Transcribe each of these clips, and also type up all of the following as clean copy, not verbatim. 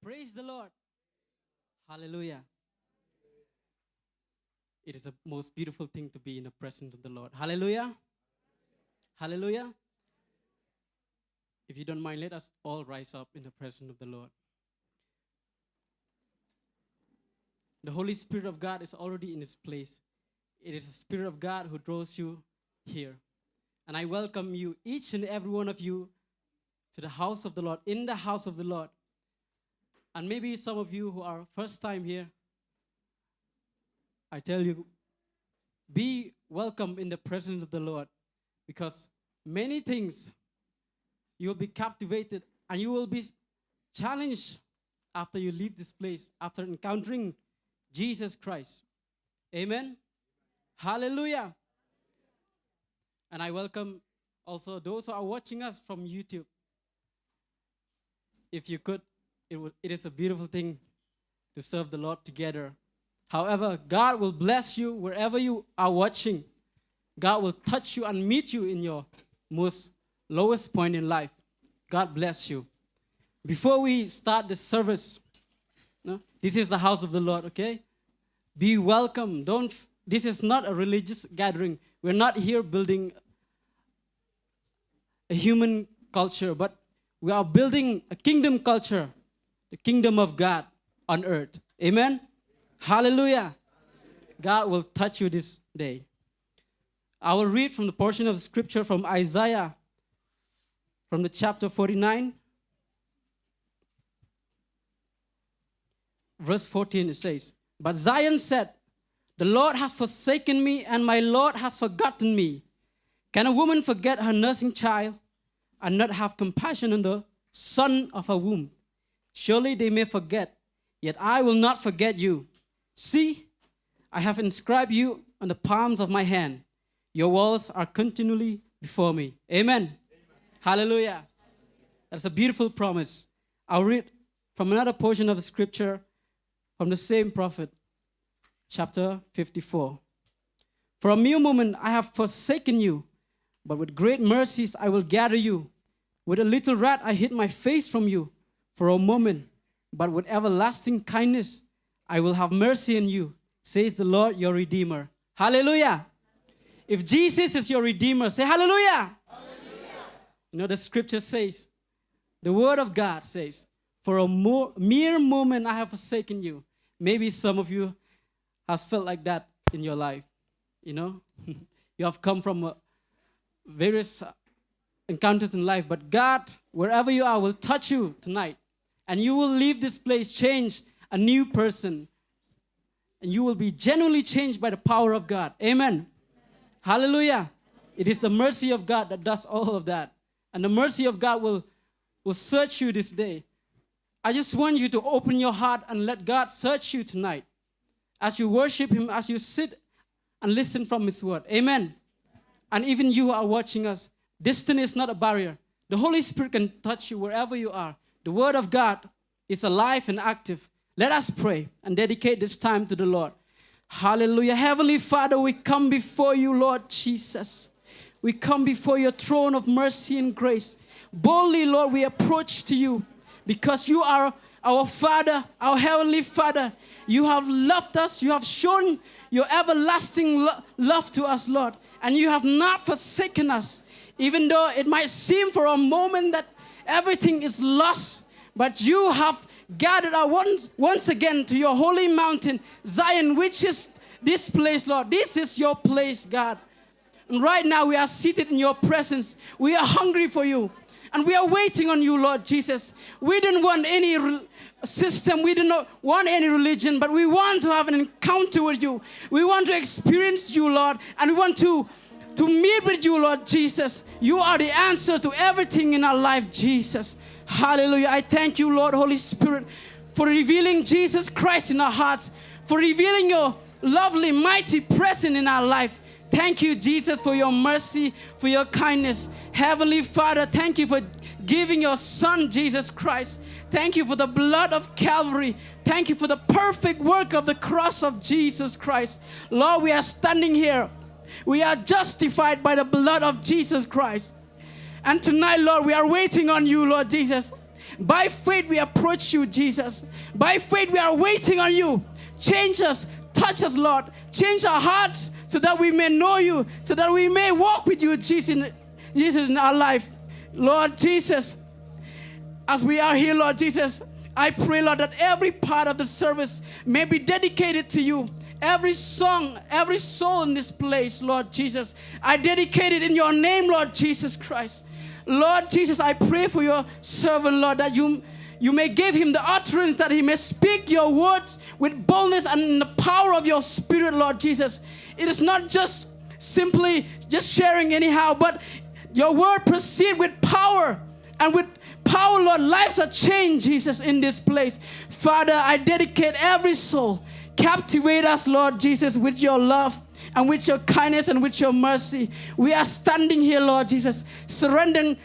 Praise the Lord. Hallelujah. It is the most beautiful thing to be in the presence of the Lord. Hallelujah. Hallelujah. If you don't mind, let us all rise up in the presence of the Lord. The Holy Spirit of God is already in His place. It is the Spirit of God who draws you here. And I welcome you, each and every one of you, to the house of the Lord, in the house of the Lord. And maybe some of you who are first time here, I tell you, be welcome in the presence of the Lord, because many things you will be captivated and you will be challenged after you leave this place, after encountering Jesus Christ. Amen. Hallelujah. And I welcome also those who are watching us from YouTube. If you could, it is a beautiful thing to serve the Lord together. However, God will bless you wherever you are watching. God will touch you and meet you in your most lowest point in life. God bless you. Before we start the service, this is the house of the Lord, okay? Be welcome. This is not a religious gathering. We're not here building a human culture, but we are building a kingdom culture, the kingdom of God on earth. Amen? Hallelujah. God will touch you this day. I will read from the portion of scripture from Isaiah, from the chapter 49. Verse 14, it says, "But Zion said, the Lord has forsaken me and my Lord has forgotten me. Can a woman forget her nursing child and not have compassion on the son of her womb? Surely they may forget, yet I will not forget you. See, I have inscribed you on the palms of my hand. Your walls are continually before me." Amen. Amen. Hallelujah. That's a beautiful promise. I'll read from another portion of the scripture from the same prophet, chapter 54. "For a mere moment I have forsaken you, but with great mercies I will gather you. With a little wrath I hid my face from you for a moment, but with everlasting kindness I will have mercy on you, says the Lord your Redeemer." Hallelujah. If Jesus is your Redeemer, say hallelujah. Hallelujah. You know, the scripture says, the word of God says, "For a mere moment I have forsaken you." Maybe some of you has felt like that in your life. You know, you have come from various encounters in life, but God, wherever you are, will touch you tonight. And you will leave this place changed, a new person. And you will be genuinely changed by the power of God. Amen. Hallelujah. It is the mercy of God that does all of that. And the mercy of God will search you this day. I just want you to open your heart and let God search you tonight. As you worship Him, as you sit and listen from His word. Amen. And even you who are watching us, distance is not a barrier. The Holy Spirit can touch you wherever you are. The word of God is alive and active. Let us pray and dedicate this time to the Lord. Hallelujah. Heavenly Father, we come before you, Lord Jesus. We come before your throne of mercy and grace. Boldly, Lord, we approach to you because you are our Father, our Heavenly Father. You have loved us. You have shown your everlasting love to us, Lord. And you have not forsaken us. Even though it might seem for a moment that everything is lost, but you have gathered us once again to your holy mountain, Zion, which is this place, Lord. This is your place, God. And right now we are seated in your presence. We are hungry for you. And we are waiting on you, Lord Jesus. We didn't want any system. We did not want any religion, but we want to have an encounter with you. We want to experience you, Lord. And we want to meet with you, Lord Jesus. You are the answer to everything in our life, Jesus. Hallelujah. I thank you, Lord, Holy Spirit, for revealing Jesus Christ in our hearts, for revealing your lovely, mighty presence in our life. Thank you, Jesus, for your mercy, for your kindness. Heavenly Father, thank you for giving your Son, Jesus Christ. Thank you for the blood of Calvary. Thank you for the perfect work of the cross of Jesus Christ. Lord, we are standing here. We are justified by the blood of Jesus Christ. And tonight, Lord, we are waiting on you, Lord Jesus. By faith we approach you, Jesus. By faith we are waiting on you. Change us, touch us, Lord. Change our hearts so that we may know you, so that we may walk with you, Jesus, in our life. Lord Jesus, as we are here, Lord Jesus, I pray, Lord, that every part of the service may be dedicated to you. Every song, every soul in this place, Lord Jesus, I dedicate it in your name, Lord Jesus Christ. Lord Jesus, I pray for your servant, Lord, that you may give him the utterance, that he may speak your words with boldness and in the power of your Spirit, Lord Jesus. It is not just simply just sharing anyhow, but your word proceed with power, and with power, Lord, lives are changed, Jesus, in this place. Father, I dedicate every soul. Captivate us, Lord Jesus, with your love and with your kindness and with your mercy. We are standing here, Lord Jesus, surrendering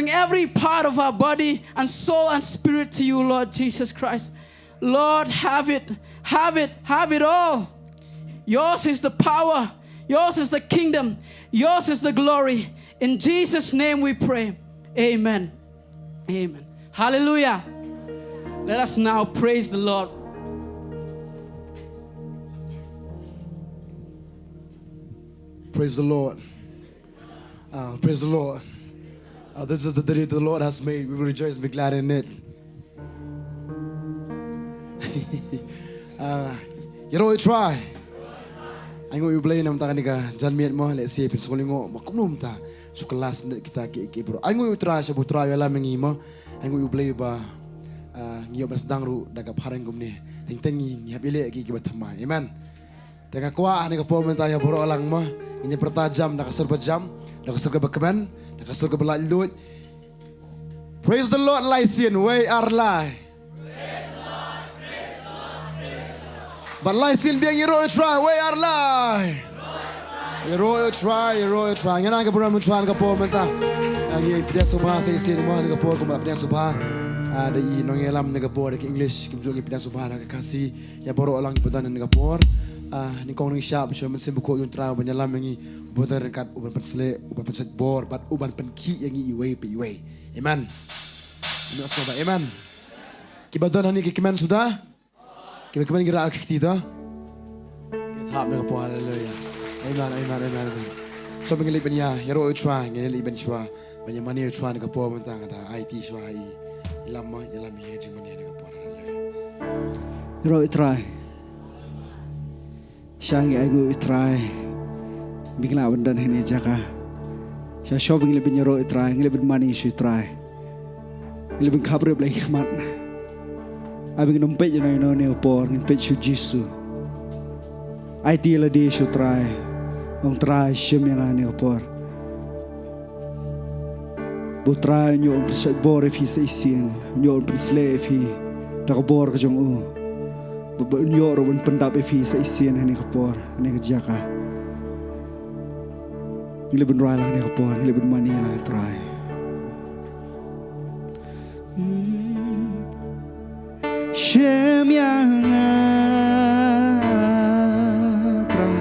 every part of our body and soul and spirit to you, Lord Jesus Christ. Lord, have it all. Yours is the power. Yours is the kingdom. Yours is the glory. In Jesus' name we pray. Amen. Amen. Hallelujah. Let us now praise the Lord. Praise the Lord. Praise the Lord. This is the day the Lord has made. We will rejoice and be glad in it. You know, we try. I know you play nam ta kanika jan miet mo le si pin solingo makumum ta su kelas kita ke bro. I know you try sa butra yala mengimo. I know you play ba ngio bersedang ru daga pareng gumni. Ting-tingi ni habile ki batama. Amen. Tengah kuah ni kapo menta ya bro lang mo. Ini pertajam nakasur berjam, nakasur berkeman, nakasur berlalut. Praise the Lord, Lycian, we are live. But Lycian being hero try, we are live. Hero try. Yang nak kepuran try kapo menta. Yang dia subah saya isi ni mah ni kapo kumala dia subah. Ada i nongelam ni kapo ada English kimjungi dia subah nak kasih ya bro lang ibadan ni kapo. Ni kong ni siap cuma mesti buku yang terang banyalam yang buat dekat uban persele uban pencet bor bat uban penki yang iway pe iway. Amen. Ini asal amen. Kibadan ni kikiman sudah. Kikiman kira kita. Kita ham dengan Tuhan. Haleluya. Amen. So mengelip benya hero utwa ngelip benchwa benya mani utwa dengan Tuhan mentang ada IT shwa I lama ya cuma ni dengan Tuhan. Haleluya. Hero utwa. Shangi aigu itrai bigla bandan hini jaka sha shopping lebih nyoro itrai lebih mani isu itrai lebih kabar lebih hikmat abing numpet jenai no ne opor numpet su jisu IT la di isu itrai ong trai shem yang ane opor butrai nyo on bor if he say sin nyo on slave he dakabor ka jong u Nyor wan pendap efi sa isian hani kapor hani kejaka. Ile ben rai lang hani kapor, ile ben mani lang try. Shem yang tra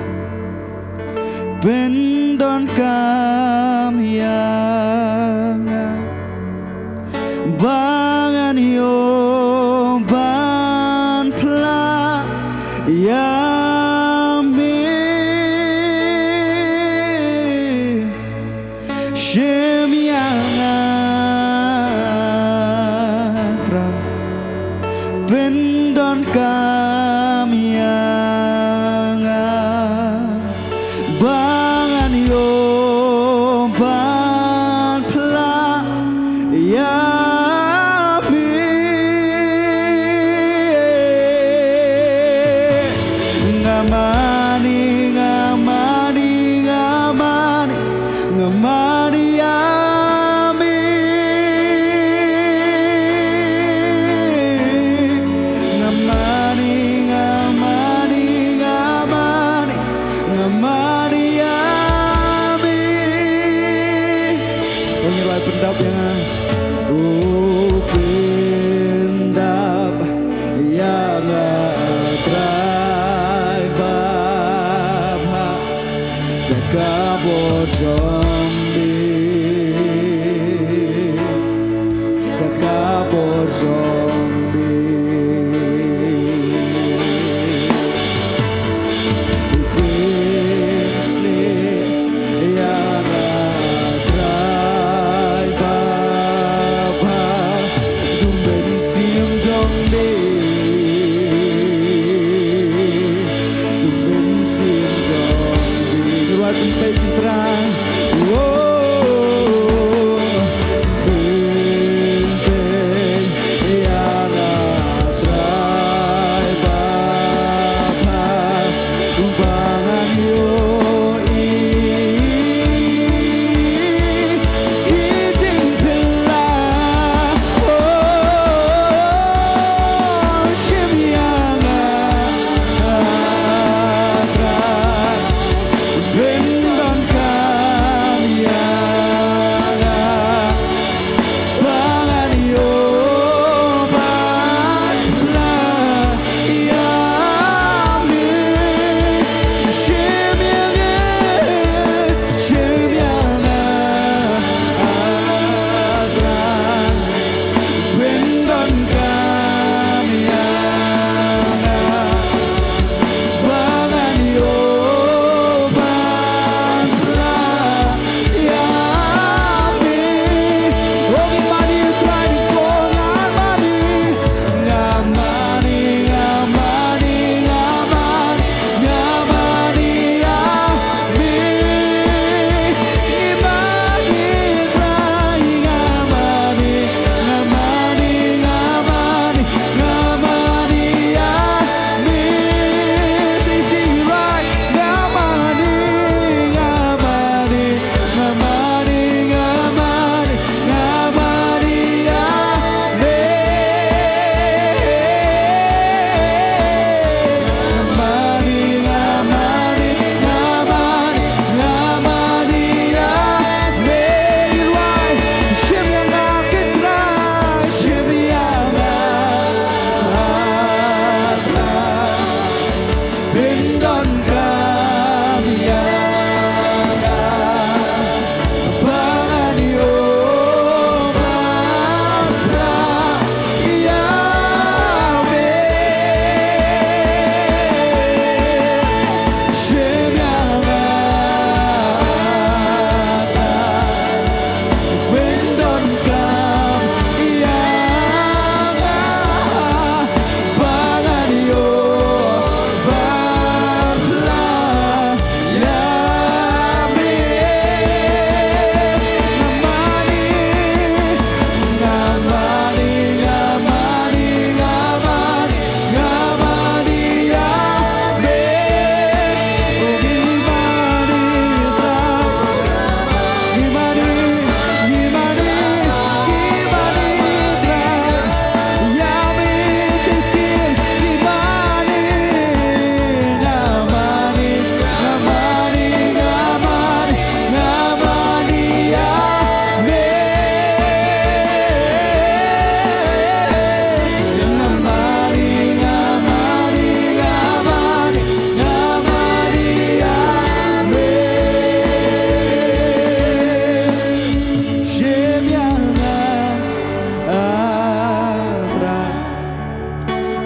ben don kam yang bangan yo Yami Shem yang tra pendon kami yang bangan yo ban pla Zombie, the cowboy.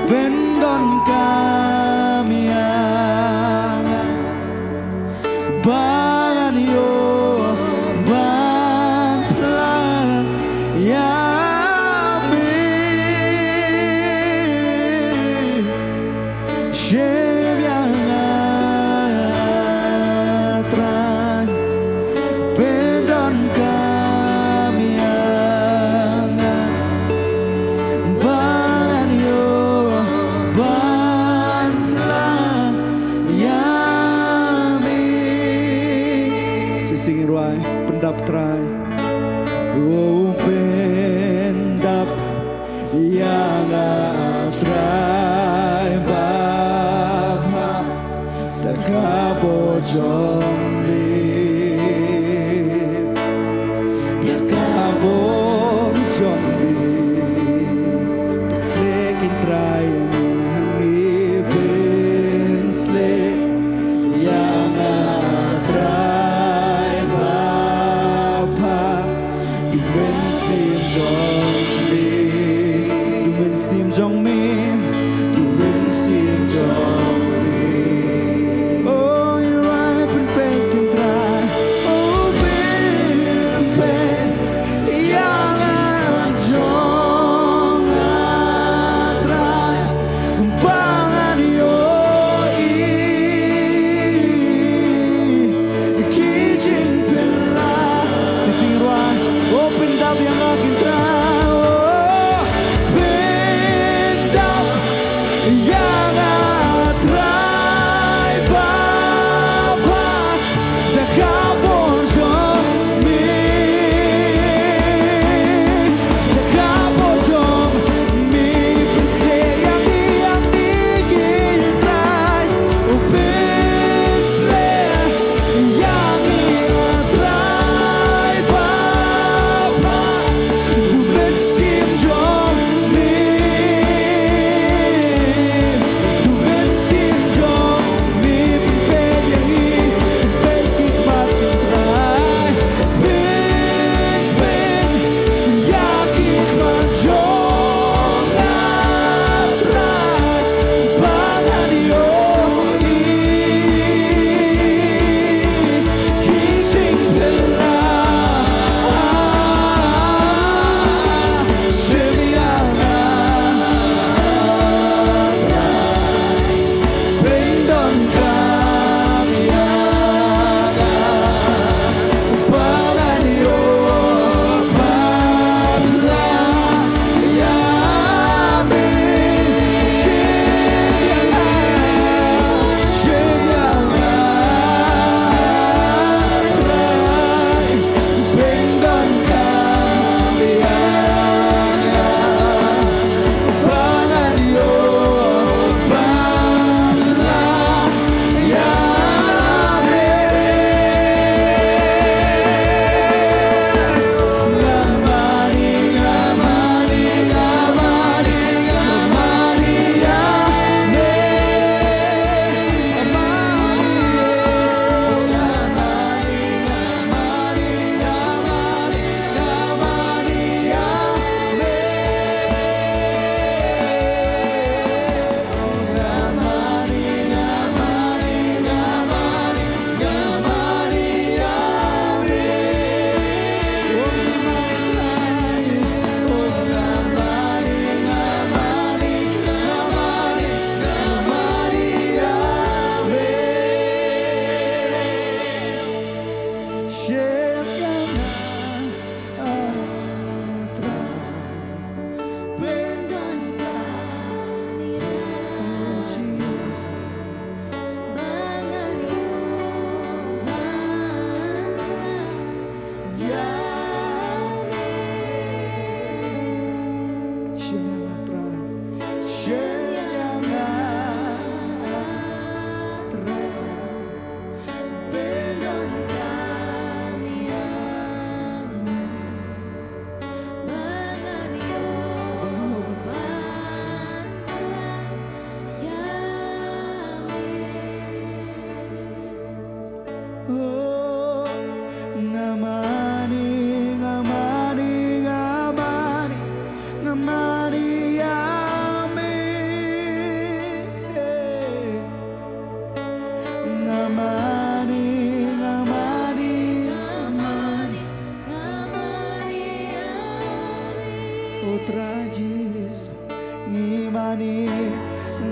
Pendon kami yang bangan yo ban pelan yami Shem yang terang pendon kami yang bangan yo ban pelan yami sing ruai pendap trai oh pendap yang trai bapa dakabojong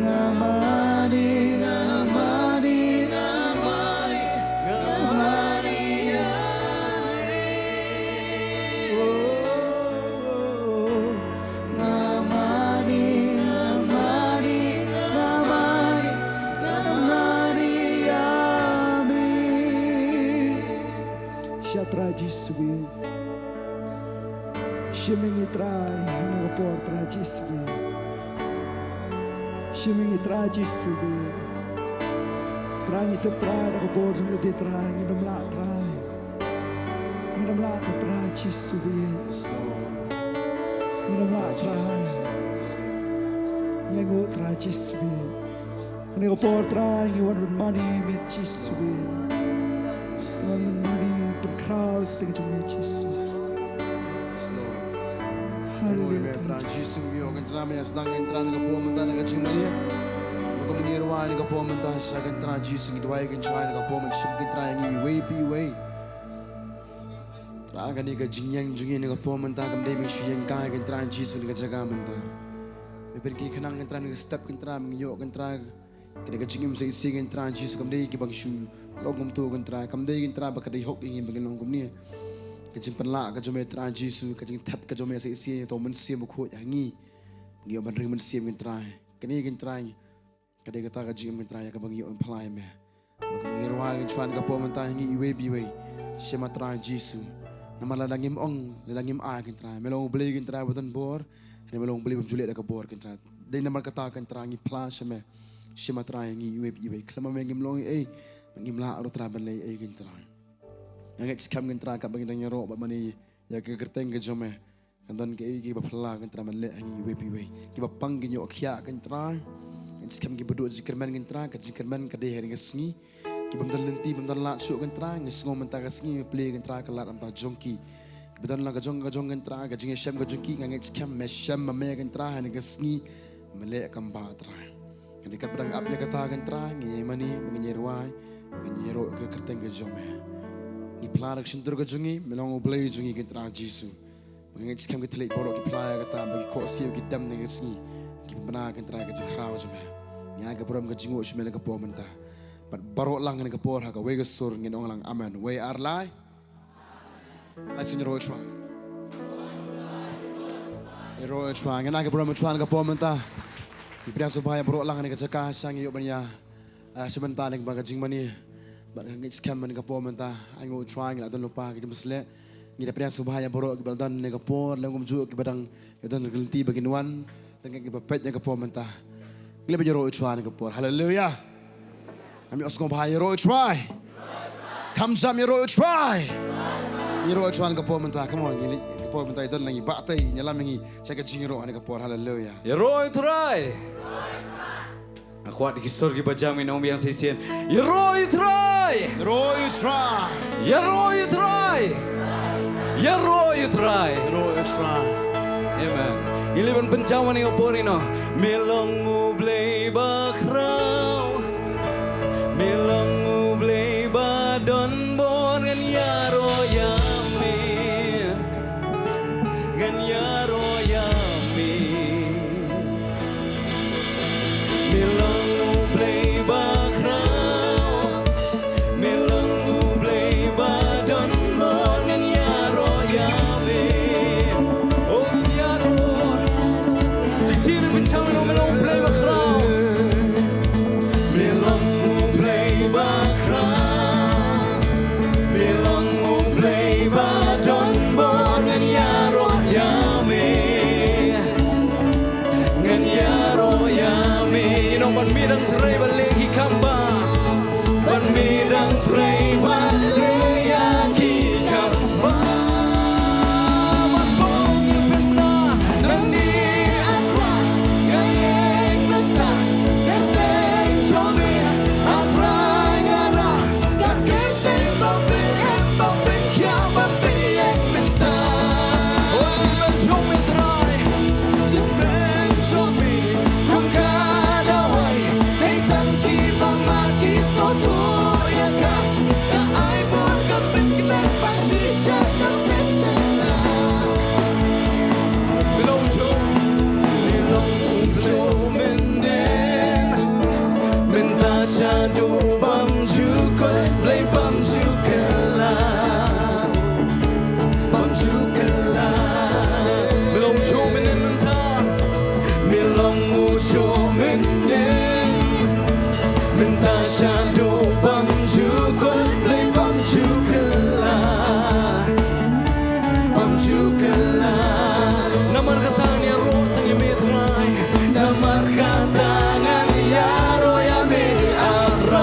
Ngamani, ngamani, ngamani, ngamani Yahweh. Oh, ngamani, ngamani, ngamani, ngamani Yahweh. Shatra Jiswe. Shimingi trai, nagapor trai Jiswe. Shimingi trai Jiswe. Trai itap trai, nagapor jumla di trai, nginam la trai. Nginam la trai Jiswe. Yes, Lord. Nginam la trai. Nyango trai Jiswe. Nagapor trai, ngiwan money mit Jiswe. Ngiwan money pun crowd sing jumla Jiswe. Yes, Lord. Hallelujah. Tran Jesus yo kan tran me asdang kan tran ka po menta na kaching mania. Ko mengirwa ni ka po menta sa kan tran Jesus ni dwai kan chai ka po men shim kan tran ni way be way. Tra kan ni ka jingyang jungi ni ka po menta kam dei ming shiyang kai kan tran Jesus ni ka jaga menta. Me pen ki khanang kan tran ni step kan tran ming yo kan tran kan ka jingim sa isi kan tran Jesus kam dei ki bang shu logum tu kan tran kam dei kan tran ba ka dei hok ni bang long kum ni. Kajing penla kajome tran Jesu kajing tap kajome sa isi to men sim ko yangi ngi man ring men sim ngin trai kani ngin trai kadai kata kajing ngin trai ka bang yo apply me ngi ruwa ngin chuan ka po men ta ngi iwe bi we shema tran Jesu namala langim ong langim a ngin trai melong beli ngin trai botan bor ni melong beli bam julet ka bor ngin trai dei namar kata kan trai ngi plan shema trai ngi iwe bi we klama me ngim long ngim la ro trai ban le ngin trai Yang kam kan tra ka bagi dang yaro ba mani ya ke kerteng ke jome kan don ke ki ba phla kan tra man le angi we pi we ki ba pang gi nyo khya kan tra yang kam ki bedu zikerman kan tra ka zikerman ka de hering sngi ki bam dan lenti bam dan la su kan tra ngi sngo man ta ka sngi ple kan tra ka la am ta jongki ki bedan la ka jong kan tra ka jing shem ka jongki ngi kam me shem ma me kan tra han ka sngi male kam ba tra kan ka bedang ap ya ka ta kan tra ngi mani ngi ruai ngi ro ke kerteng ke jome Ni planak shindur ka jungi, melong oblay jungi kintra Jesu. Mengingit sikam kita lek borok ki playa kata bagi kok siu ki dam dengan singi. Ki benar kintra ka jikrau jome. Ni aga boram ka jingo shmena ka po menta. But barok lang ka por ha ka we ka sur ngin ong lang amen. We are lai. I sing ro chwa. Ro chwa ngin aga boram chwa ka po menta. Ki pria subaya borok lang ka jaka sang yo banya. Sebentar nek baga jing mani. But ngit scam man ka po menta ai ngo trying la don lupa ki musle ngi dapria subhaya borok ki baldan ne ka por langum ju ki badang ki don gelti bagin wan dengan ki bapet ne ka po menta ngi be ro trying ka por hallelujah ami oskom bahaya ro try come jam ro try ni ro trying ka po menta come on ngi ka po menta don langi ba tai nyalam ngi sa ka jing ro ne ka por hallelujah ya ro try Aku di kisor ki bajang minum yang sisien. Ya Roy try. Roy try. Ya Roy try. Ya Roy try. Roy try. Amen. Iliban penjawan yang oporino. Melong ublay bakrau. Melong ublay badon bon gan ya Roy yami. Gan ya Roy yami. Melong Midang tray balegi kamba ban midang tray balegi kamba ban bong penna nani asra gayeng tata gayeng chomi asra ngara gayeng bambin bambin kya bambin yeng tata oh chimen chomi try chimen chomi kung ka Take time syadu bam jukut play bam jukelan bam jukelan Milong show menen mentah milong ujo menen minta syadu bam jukut play bam jukelan bam jukelan Namar katang ni ro tang yami try namar katangan ya royami atrai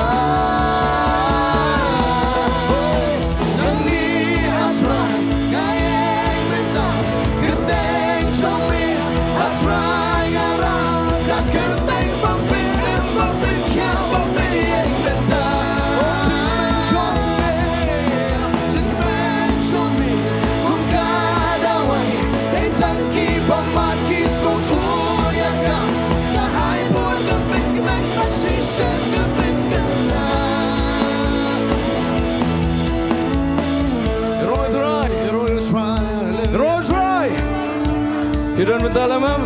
nani asra ngayeng mentah kerteng chomi atrai ngara ka kerteng pampin kya pampin yeng mentah jengben chomi kung kadawai ay tangki pamat kisko tuya ka na ay pur kapit kaman magsisyan kapit ka lang Roy try Royal try Roy try Kiran mentah lah mam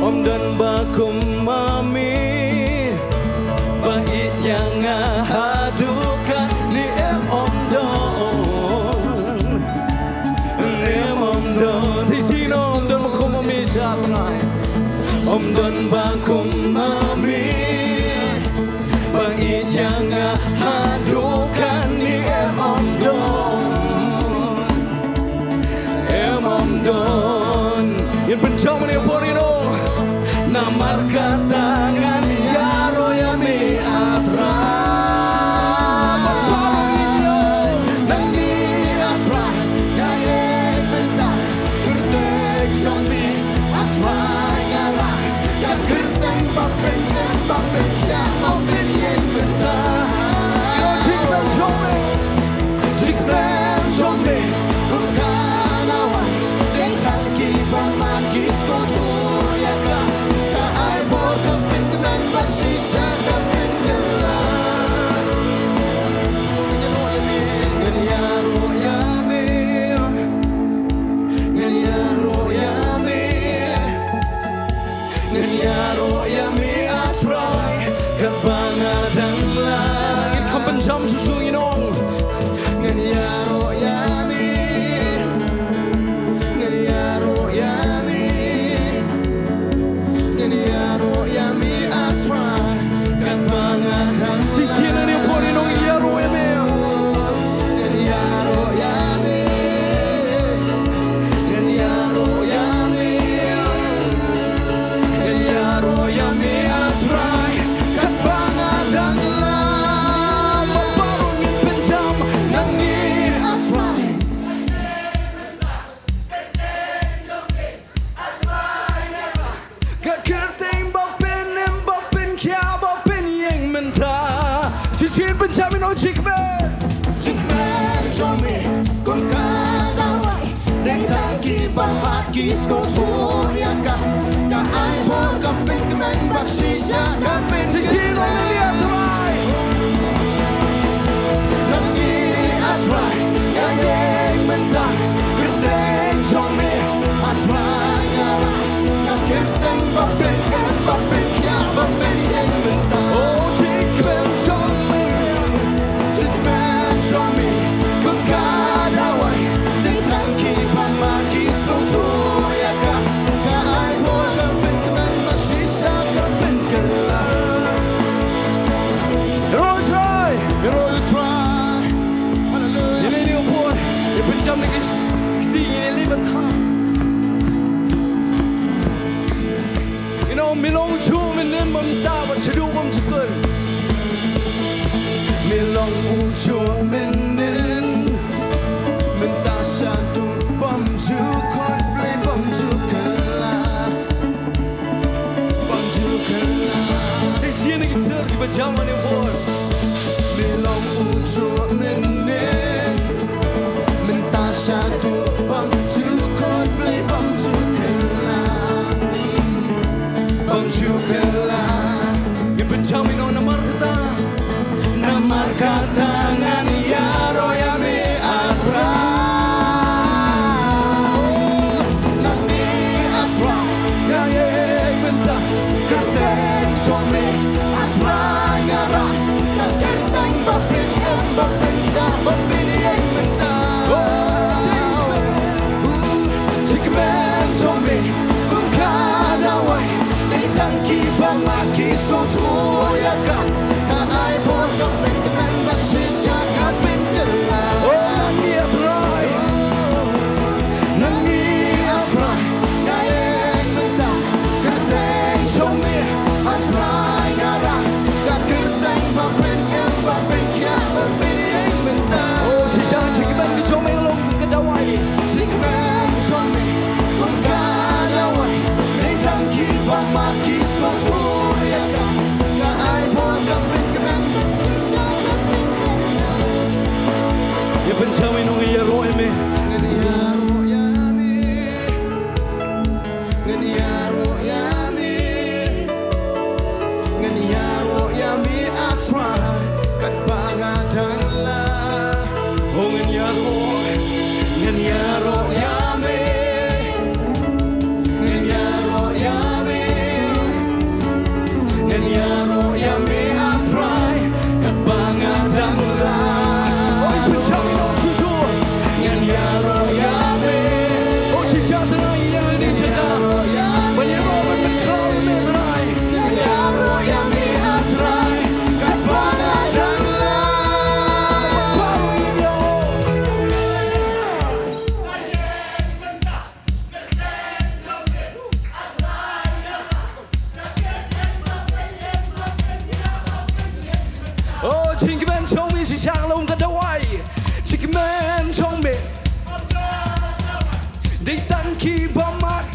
Om dan bakum mami Bait yang ngahadukan ni om don om don Sisi no om dan bakum mami jatra om don bakum mami Bait yang ngahadukan ni om don Yang pencaman yang porino Namar katangan ya royami atra Nani asra ngayeng mentah Kerteng zombie asra ngara Ya kerteng papin ya papin yeng mentah Jikben zombie Kung kanawan Deng tangki pamaki skoto ya ka Ka ay bor kapit kanan bagsisya kapit kalan Nganyaro yami Nganyaro yami Nganyaro yami atray Kabangadang lang Kan pencam susu inong Nganyaro yami Nganyaro yami Nganyaro yami atray Kabangadang Sisi na ni porino Yaro yami Nganyaro yami Nganyaro yami Nganyaro yami atray Kabangadang lang Mabarong yung penjam Nani atray Kakerteng bapin kya bapin yeng mentah Sisi pencamin ojik be Sikmen jomi kung kadaway Deng tangki bamat kisko tuya ka Ka ay bor kapin kamen bagsisya kapin Sisi no ni atray Nangi atray ngayeng mentah Kerteng jomi atray ngara Ka kerteng bapin kya bapin yeng mentah Ojik pencamin Sikmen jomi kung kadaway Deng tangki pamat kisko tuya ka Ka ay bor kapin kamen bagsisya kapin kalan Roy try Royal try Hallelujah Ini ni opor Yang pencam ni ketinggi ni mentah Milong chu menen mentah Wat sedu bom cekul Milong ujo menen Mentah satu bam jukut play bam jukelah Bam jukelah Sisi ni kita di berjaman yang opor Milong ujo menen Mentah satu bam jukut play bam jukelah Bam jukelah Yang pencamin namar kata Namar katangan ya royami atrai Nani asra ngayeng mentah Kerteng zombie asra tanki pamaki sotuoyaka ka ai por ka penkan basisha ka pentela oh ni atrai nani atrai ka en menta kerteng chome atrai ngara ka kerteng ba pen em ba pen kya ba pen en menta oh si jang chikban ni chome long ka dawai chikban chome kong ka dawai ni tanki pamaki sotuoyaka ka ai por ka penkan ya pencawi nong ya roe me ngeniaro yami ngeniaro yami ngeniaro yami I try kat bangadan la oh ngeniaro ngeniaro yami ngeniaro yami ngeniaro yami I try kat bangadan la oh pencawi nong ngeniaro yami oh si jatana yang ni jata ngeniaro benkau merai ngeniaro yami atrai kat bangadan la pawino oh chingman chong mi si chang long ka dawai chingman chong mi they tanki bamat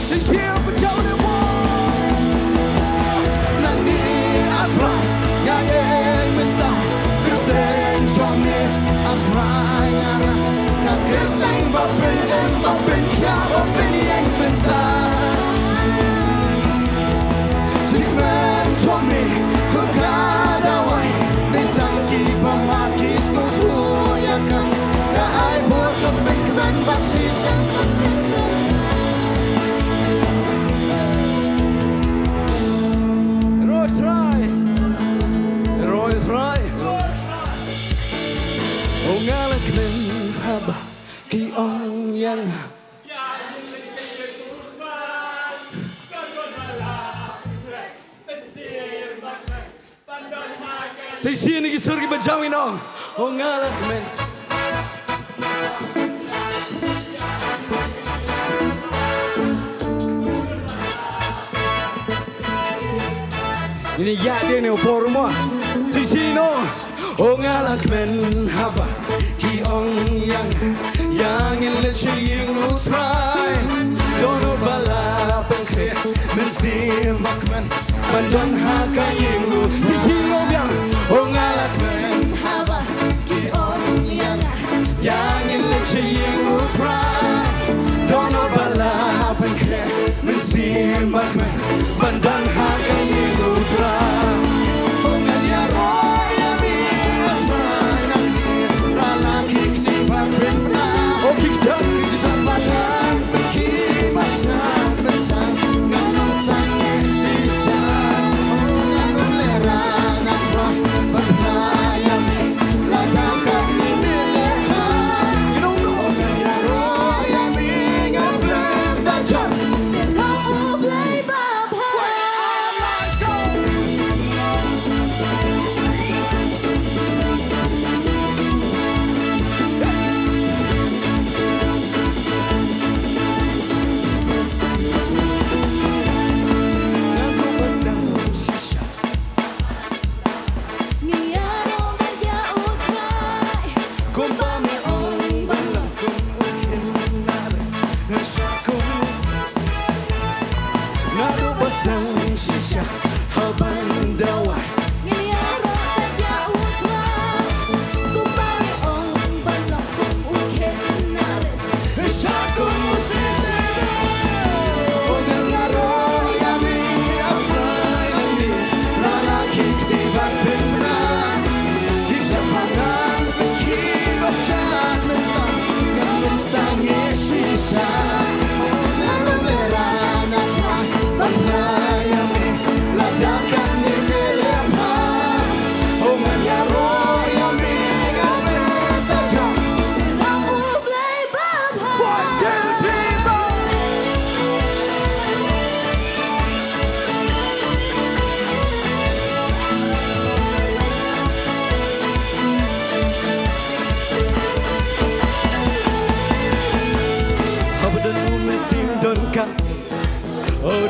sing siêu bên trong đêm mơ nani asra ya en menta kerten chome asra ngara ka kerten ba pen kya ba pen en menta chingman chome kong ka dawai they tanki bamat kisko tuoyaka ka ai por ka pen kran ba shishan Roy try oh ngalan kmen haba ki ong yang say sini ki surgi banjawi nong oh ngalan kmen ini ya dia ne opor mo di sino oh ngalan kmen haba ki ong yang in le chiying lu try dono bala penkre mensim bakman bandon ha kaying lu di sino yang oh ngalan kmen haba ki ong yang in le chiying lu try dono bala penkre mensim bakman bandon ha kaying lu try Oh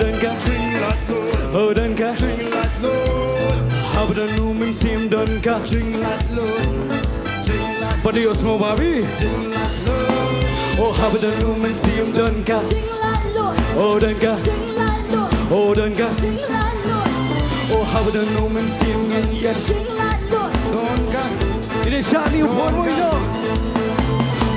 dan ka Jing lat loi oh dan ka Jing lat loi hab dan nu min sim dan ka Jing lat loi Jing lat padios mo babi Jing lat loi oh hab dan nu min sim dan ka Sing lại lội, oh dan ka sing lại lội, oh dan ka sing lại lội, oh hab dan nu min sim dan ka sing lại lội. Don ka ini shani upon mo ino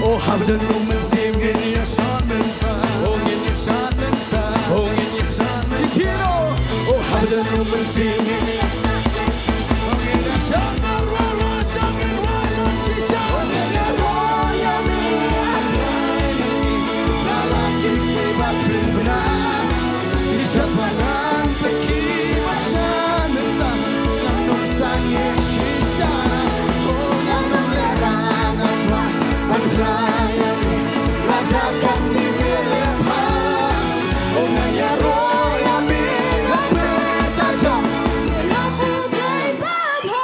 oh hab dan nu min sim Ngin ya shan men ta oh ngin ya shan men ta oh ngin shan men Isino oh hab dan nu min sim Ngin ya shan men ro ro chang in wa lo chi chang ya ro ya mi la la ki ki ba pin na ni chapanan pe ki ma shan men ta ngam no sang ye shi sha oh ngam no le ra na swa ban ra ya mi la ja kan ni me le pa oh na ya ro ya mi la pe ta cha Love will play Papa.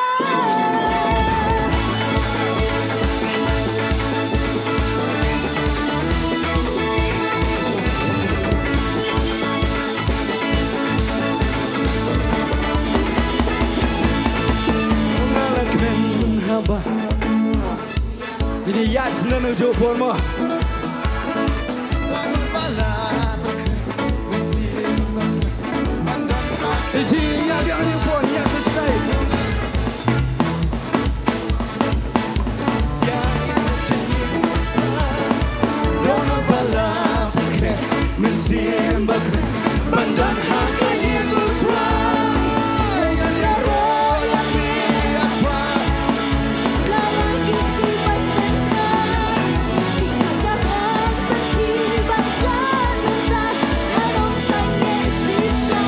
ngalak men haba ini yats nanu jo por mo isi ya dia ni por ya stay Bandan haka yigu try ya ro ya mi ya try Lala kiti batenda, ikatan taki bachanda, anong sanye shisha,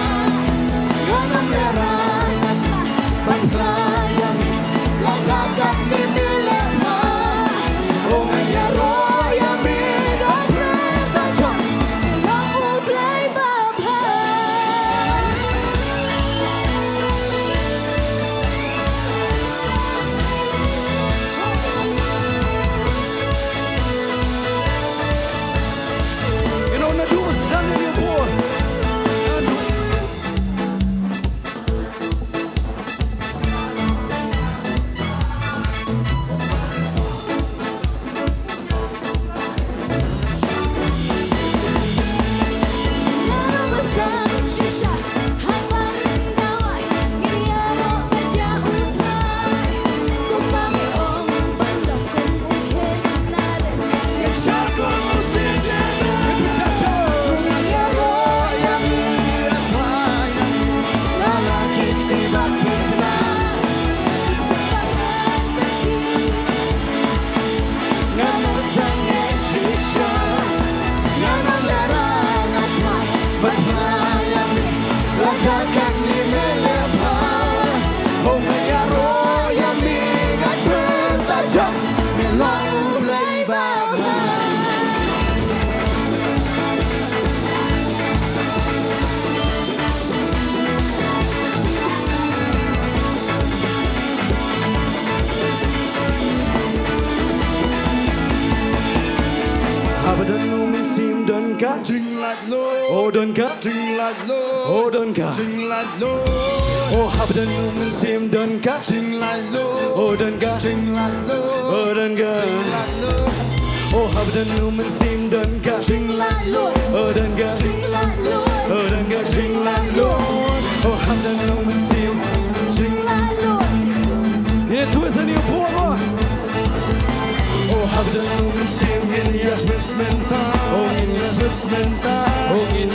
Ganam merah Bantrayan Ladakan ni milepa Oh ya ro ya mi love will play Papa. you know na do dan ni por Lalo besar shisha, haiwan dawai, ngiyaro medya utray. Kumami ong balak kung ukit natin. Sharko musidena Ya ro ya mi ya try Lalaki tiba kina Ngano sangye shisha Ngano lerang asma Bantraya mi Ladakan ni melepa Oh ya ro ya mi Ngat bertajam Melong play baba hab dan nu min sim dan ka Jing lat lo oh dan ka Jing lat lo oh dan ka Jing lat lo oh hab dan nu min sim dan ka Jing lat lo oh dan ka Jing lat lo oh dan ka Jing lat lo oh hab dan nu min sim dan ka Jing lat lo oh dan ka Jing lat lo oh dan ka Jing lat lo oh hab dan nu min sim Jing lat ini tu ni por mo oh hab dan nu min sim Ngin yas besmenta oh ngin Yas besmenta oh ngin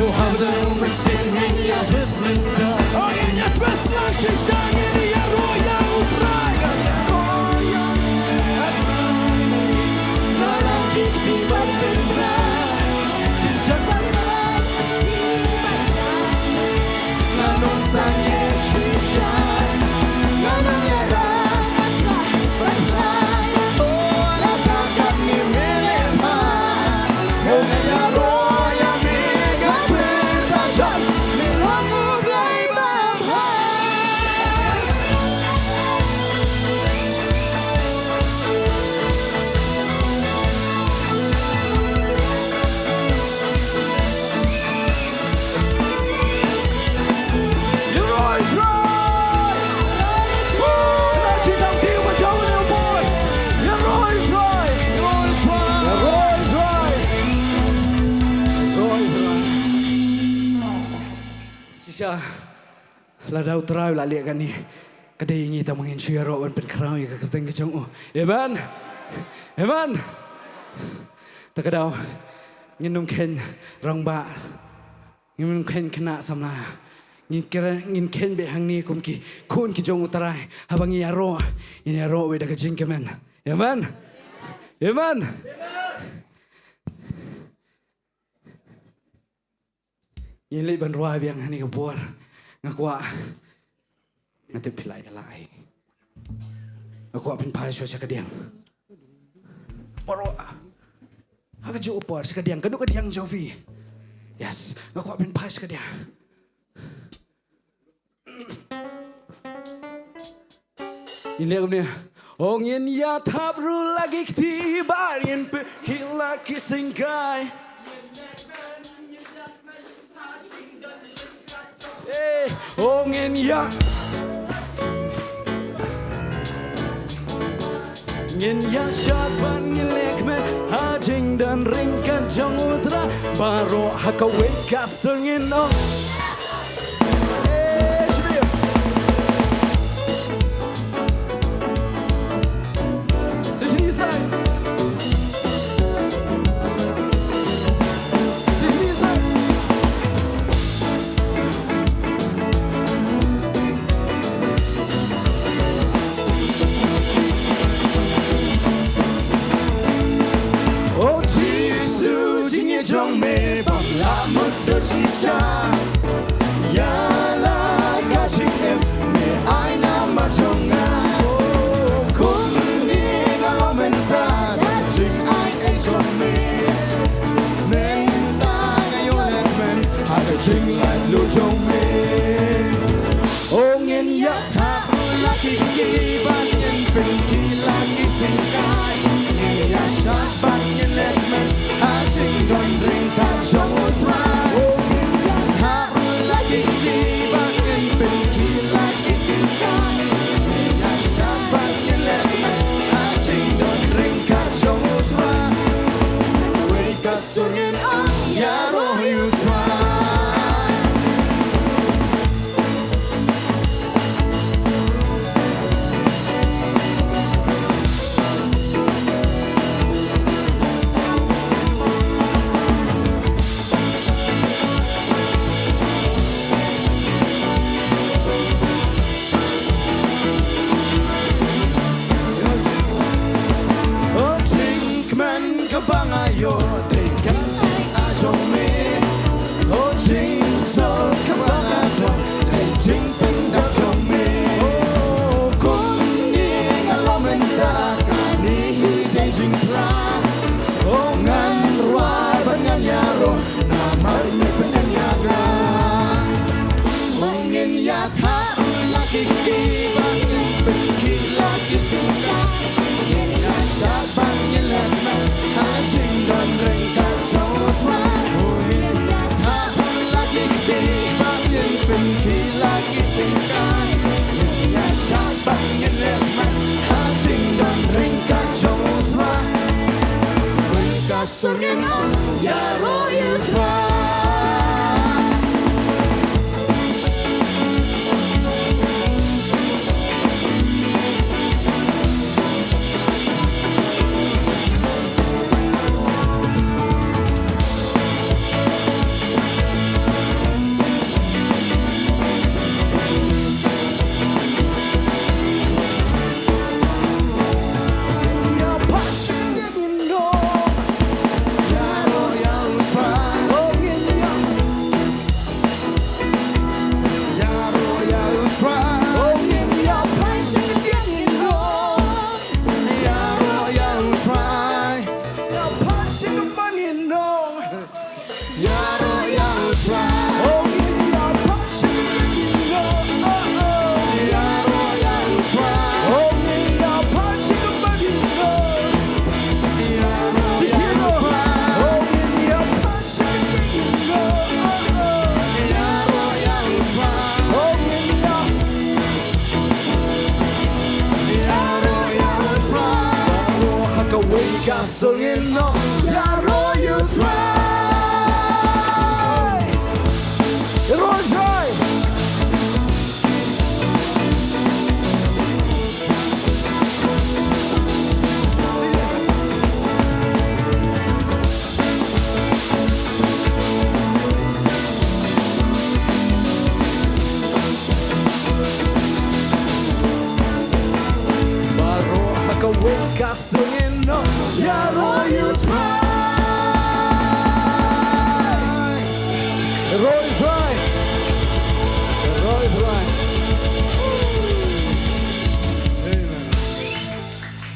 oh hab dan nu min sim ngin ya besmenta Oh ngin yas beslan Chisang ini ya ro ya utray Lalaki tiba tenda, Ngano sangye shisha Ngano lerang asma Bantraya Oh ladakan ni melepa Oh ya ro ya mi Ngat bertajam Melong play baba la dau trai la liak kan ni kadai ngi ta mangin shui ro wan pen krau ya ka teng ke chong o amen amen ta ka dau ngin nong khen rong ba ngin nong khen khna samla ngin khen be hang ni kum ki khun ki jong utrai habang ya ro in ya ro we da ka jing kemen amen amen yin le ban roi biang ni ka por ngakwa ngatik pilai alai ngakwa pin pai sho sakadiang poro haka jo por sakadiang kaduk kadiang jovi yes ngakwa pin pai sakadiang ini aku ni ong yin ya thap ru lagi kti bar yin pe hila kisingkai ong yin ya ngin ya shat ban ngilek men hajing dan ringkan jong utra baro haka weka sungin ong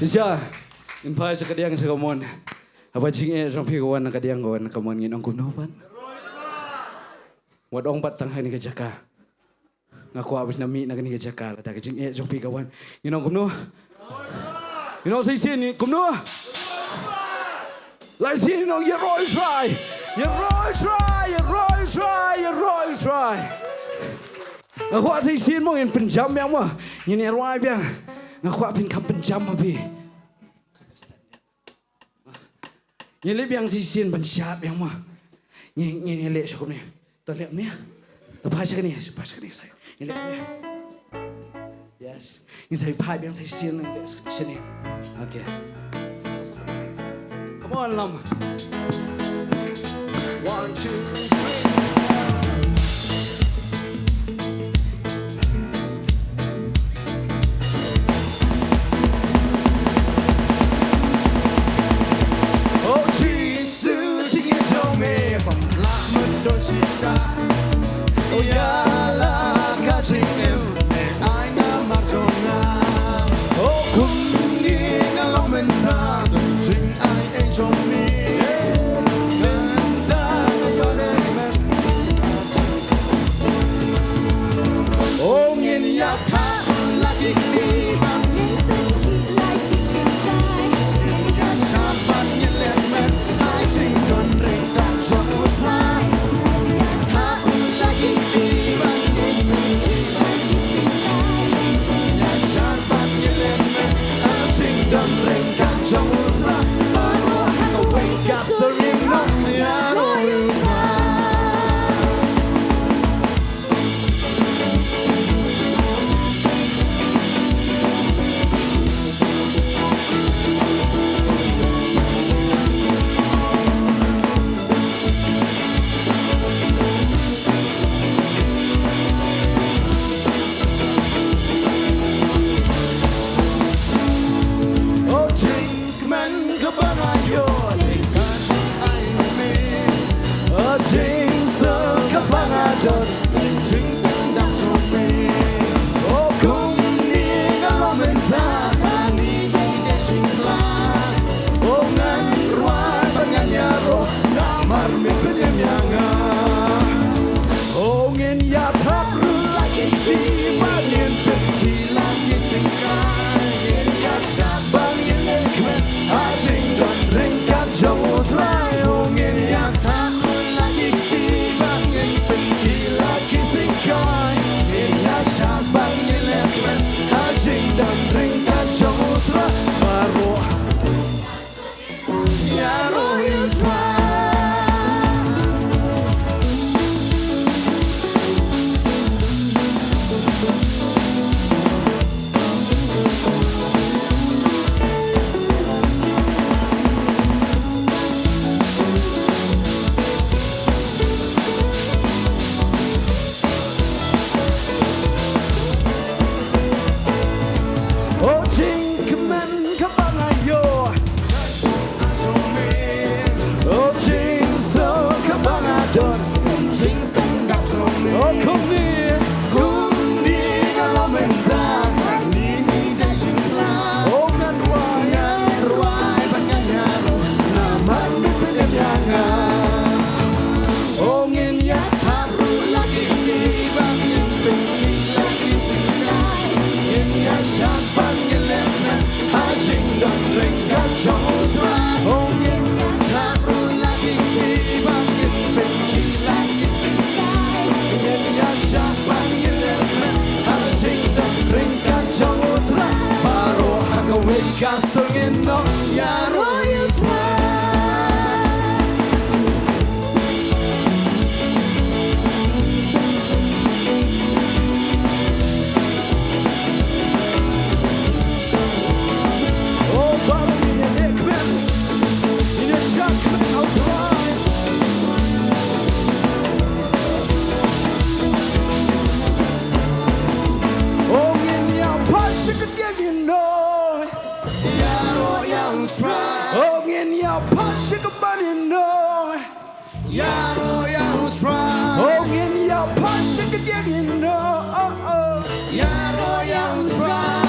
Siya, impay sa kadiang sa kamon. Apa jing jong pi kawan na kadiang kawan na kamon ngin ang kunopan. Wadong patang ni kajaka. Ngaku abis nami na kani kajaka la jing jong pi kawan ngin ang kuno. Say sin ni kuno. Lai sin no you roy try. You roy try. Ngaku say sin mo ngin penjam yang mo. Ngin roy biang. Ngaku apin kam penjam abi. Nhìn lấy biang xin bắn chạp biang mà nhìn lệ cho con này tao lệ nè tao phai cái này sai nhìn lệ nè yes nhìn sai phai biang sai xin lệ cái này okay come on Lam 1 2 3 Oh yeah, la catching him, I know my tongue. Oh, come in along with that, sing I ain't on me. Oh, in your time, like it be, but like it's in time. Yes, I'm you let me, I think don't drink that trouble try.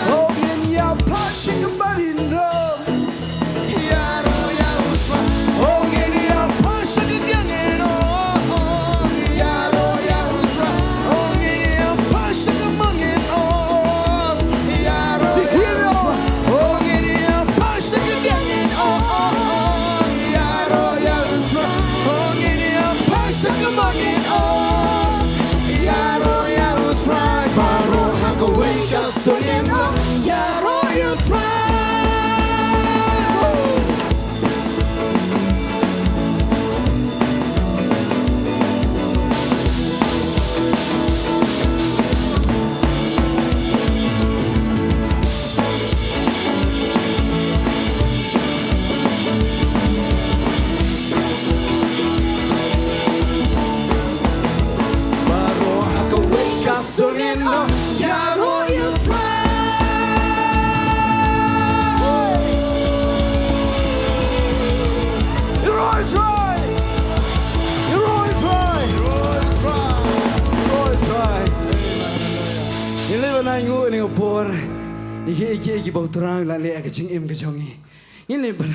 Oh, in your posh, your body, no. ai ngô này por iki bau terang la le ka ching im ka jongi in le ban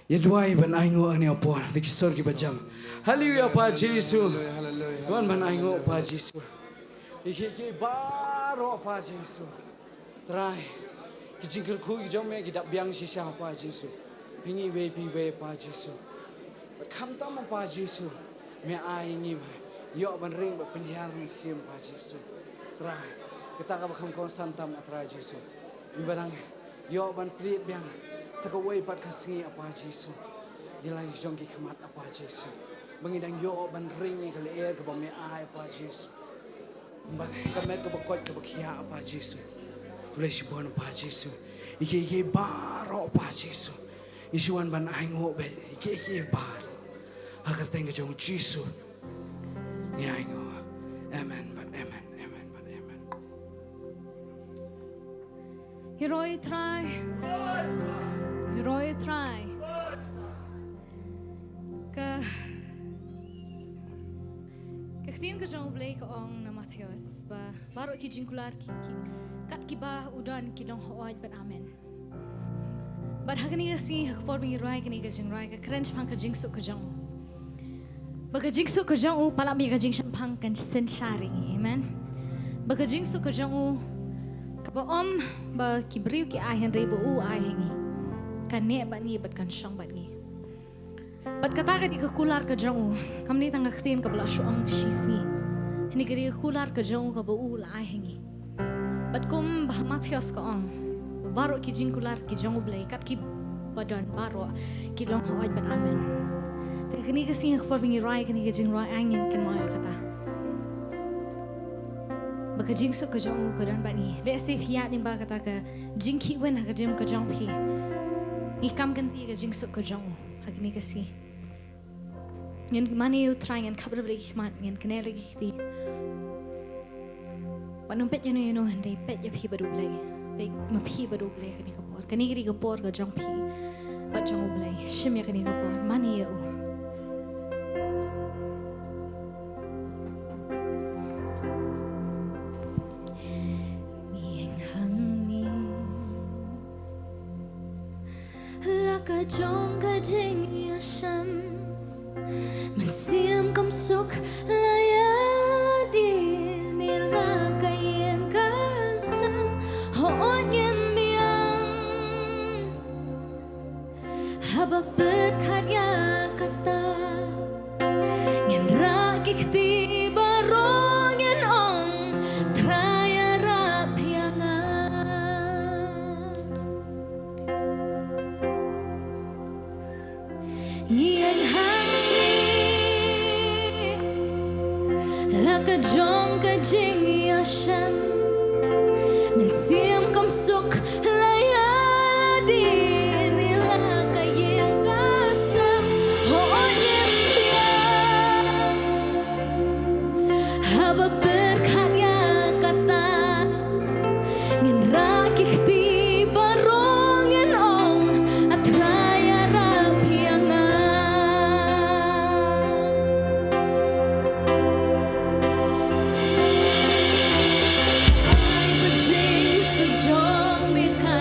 ye duai ban ai ngô này por de ki sor ki bajam hallelujah pa jesu gon ban ai ngô pa jesu iki baro pa jesu trai ki ching ker khu ki jom me ki dap biang si sha pa jesu pingi we pi we pa jesu kham tam pa jesu me ai ngi yo ban ring ba penhiar sim pa jesu trai kita ka bakam kon santam atra jesu ibarang yo ban priet biang sakawai pat kasingi apa jesu gilai jong ki khmat apa jesu bangidang yo ban ring ni kale air ka ba me ai apa jesu ba kamet ka bakot ka bakhia apa jesu flesh bon apa jesu iki baro apa jesu isuan ban ai ngo be iki baro agar tengah jong jesu ya ngo amen but amen amen but amen Heroi try. Heroi try. Kektin ke jauh belai ke ong nama Theos. Baru ki jingkular ki kat ki bah udan ki long hoaj but amen. But hagani kasi hakpor bingi roi kani ke jing roi ke krench pang ke jing suk ke jauh. Baka jing suk ke jauh palak bi ke jing champang kan sen sharing. Amen. Baka jing suk ke jauh ba om ba kibriu ki ai henry ba u ai hengi kan ne ba ni bat kan shang bat ni bat kata ka di ka kular ka jang kam ni tang khtin ka bla shuang shisi ni ka di kular ka jang ka ba u la ai hengi bat kum ba mathios ka ong baro ki jing kular ki jang blai kat ki badan baro ki long hawaj bat amen te kini ka sing khfor bingi rai kini ka jing rai angin kan ma kata baka jing su ka jong ka dan bani le se hiat ni ba kata ka jing ki wen ka jim ka jong phi ni kam kan ti ka jing su ka jong hagni ka si ngen mani u trying and cover bli man ngen kene lagi ti wanum pet yeno yeno hande pet ya phi badu blai be ma phi badu blai kani ka por ka jong phi ba jong blai shim ya kani ka por mani ya u Trong cái chính yêu sâm mình xiêm công xúc là ya đi ni là cái yên cái sâm họ nhem miang haba bet khát ya kata ngin ra kikti baro ngin ong traya ra pianga Nghiêng hàng đi là cái dòng cái chính yêu sâm mình xiêm công xúc là ya đi ni là cái yên ca sâm họ nhem biang haba bet khát ya kata ngin ra kikti baro ngin ong atraya ra pianga Jing su jong mi ka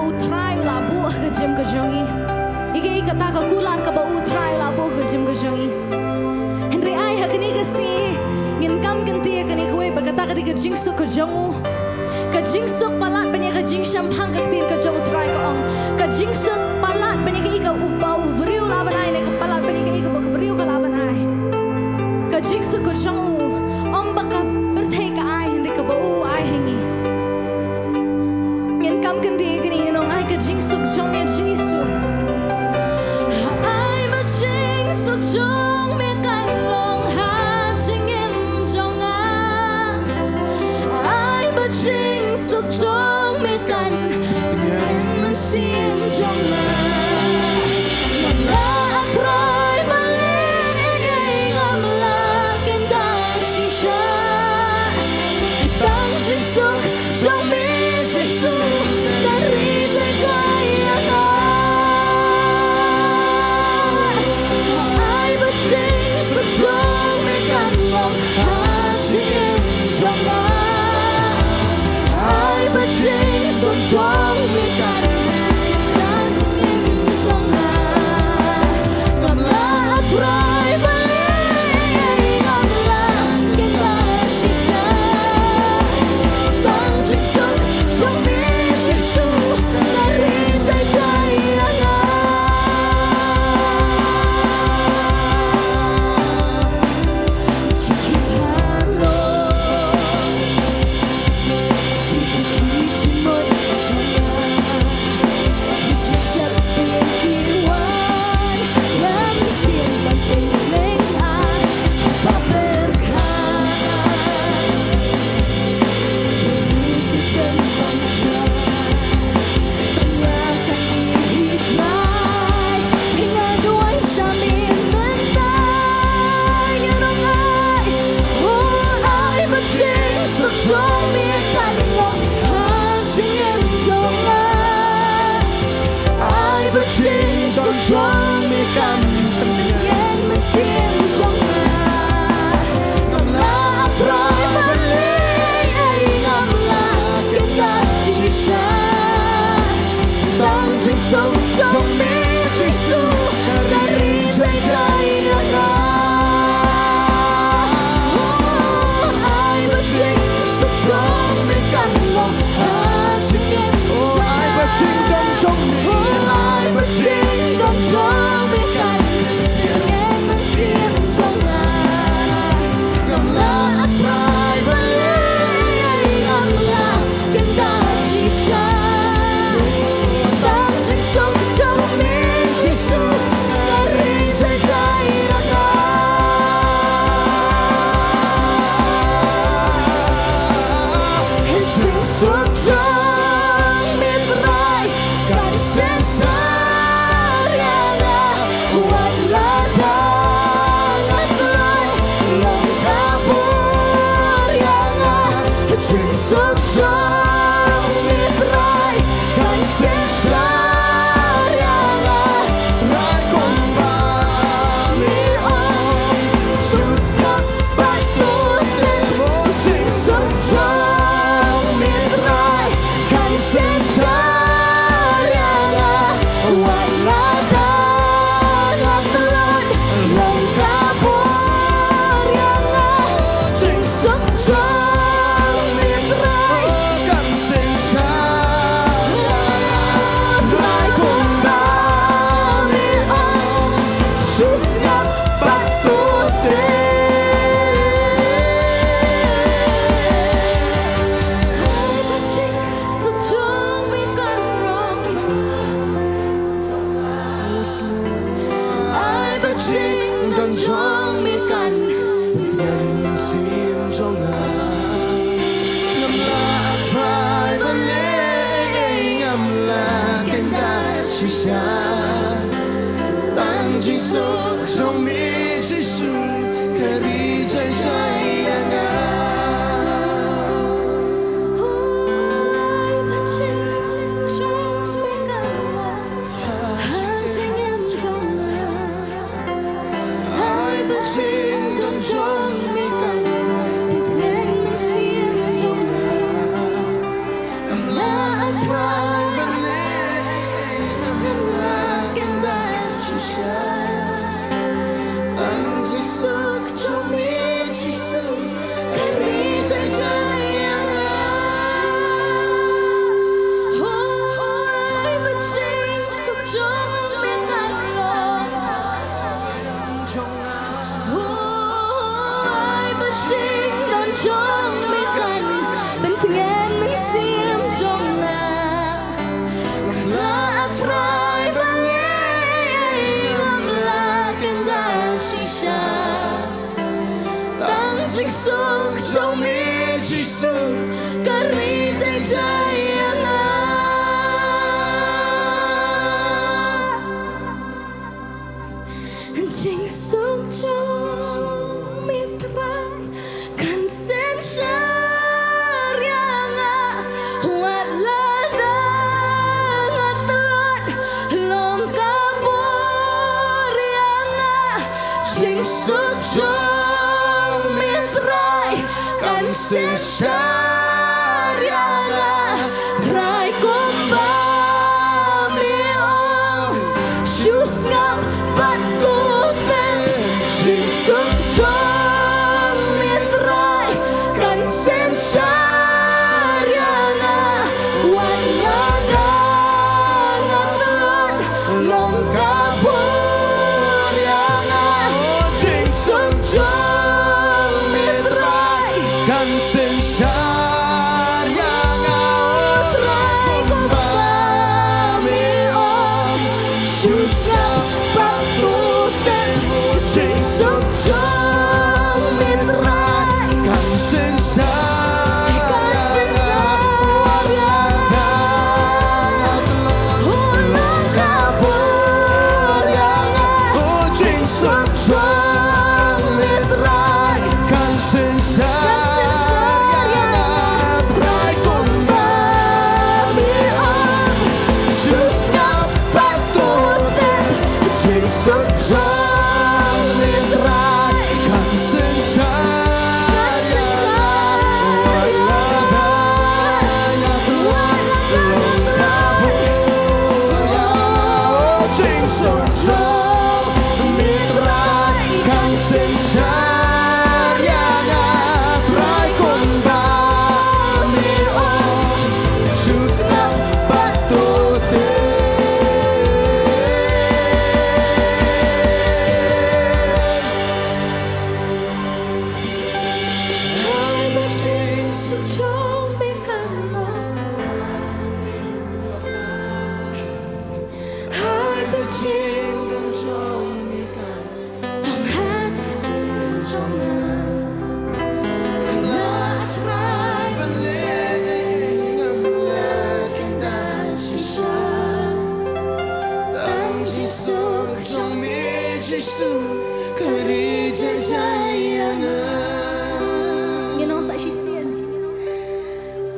utrai la bu ka jim ka jongi ike kata ka kulan ka ba utrai la bu ka jim ka jongi Henry ai hakani ka si ngin kam kan ti ka ni kwe ba kata ka di ka jing su ka jongu ka jing su palat banya ka jing shampang ka tin ka jong utrai ka ong ka jing su palat banya ka ika upa ubriu la ban ai ne ka palat banya ka ika ba ka briu ka la ban ai ka jing su ka jongu om ba ka berthei ka ai Henry ka ba u ai hengi ngin kam kan ti ka ni nong ai ka jing su jong ya jisu ai ba jing su jong me kan long ha jing em jong a ai ba jing su jong me kan ngin man sim jong a Try balin again I'm like and she shine Tang jing su jong me jisu dari jai jai ai ba jing su jong me kan long ha jing em jong a ai ba jing su jong me kan Try balin I'm like and she shine Tang jing su jong me jisu dari jai jai Trong mi căn ngàn mình xiên trong ngà ngầm lá trai bất lý ai ngầm là tiếng ca chỉ xa tăng trình sống trong mi chỉ su ta đi dây dây ngà ai bất trình sống trong mi căn lòng chỉ em ai bất trình đông trong mi ai bất trình đông trong mi căn em vẫn xiên trong ngà ngầm lá trai bất lý ngầm là tiếng ca chỉ xa tăng trình sống trong mi chỉ su ta đi dây dây ngà hình sinh suốt trong mi trai cần sen xa Sống trong miệt rai cần sẽ xa ra rai cùng bà mi ôm sus ngập bạch tu sen vô trình sống trong miệt rai cần sẽ xa ra ngoài lá đá ngập lối lòng ca buồn trình sống trong Tăng trình sống trong mi Giêsu kari jai jai anga ai bắt chinh trong mi căn hai anh em trong ngà ai bắt chinh trong mi căn nên mình xiên trong ngà là trai sen syariana trai komba mi om shus ngak bat ko ten shin suk chong mi trai kan sen syariana wan nada ngatlon long kabur yana shin suk chong mi trai kan sen syariana trai komba mi om shus ngak bat ko ten shin suk chong mi trai kan sen syariana wan nada ngatlon long kabur yana shin suk chong mi trai kan sen syariana trai komba mi om shus ngak bat ko ten shin suk chong mi trai kan sen syariana wan nada ngatlon long kabur yana shin suk chong mi trai kan sen syariana trai komba mi om shus ngak bat ko ten hai ba shin suk chong mi kan lo hai ba chin dong chong mi kan lòng hát chỉ xin trong ngàn last ride ban lệ ngầm lệ kinh đàn chỉ xa tăng chỉ suk trong mi chỉ su kari jai jai yang Nghe nó sẽ chỉ xiên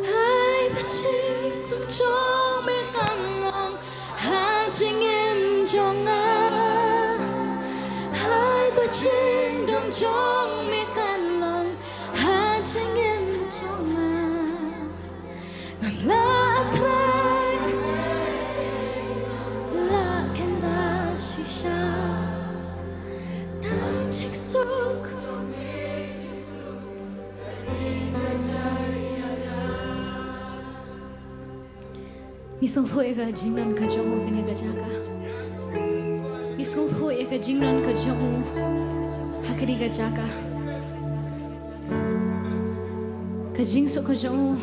hai ba chinh suk chong mi kan long hai chinh em cho nga hai ba chinh dong chong mi kan long hai chinh em cho nga ngam la trai la kenda shisha tan chik suk Ni song thôi ka jingnan ka jong ka ni ka jaka. Ni song thôi ka jingnan ka jong hakri ka jaka. Ka jing so ka jong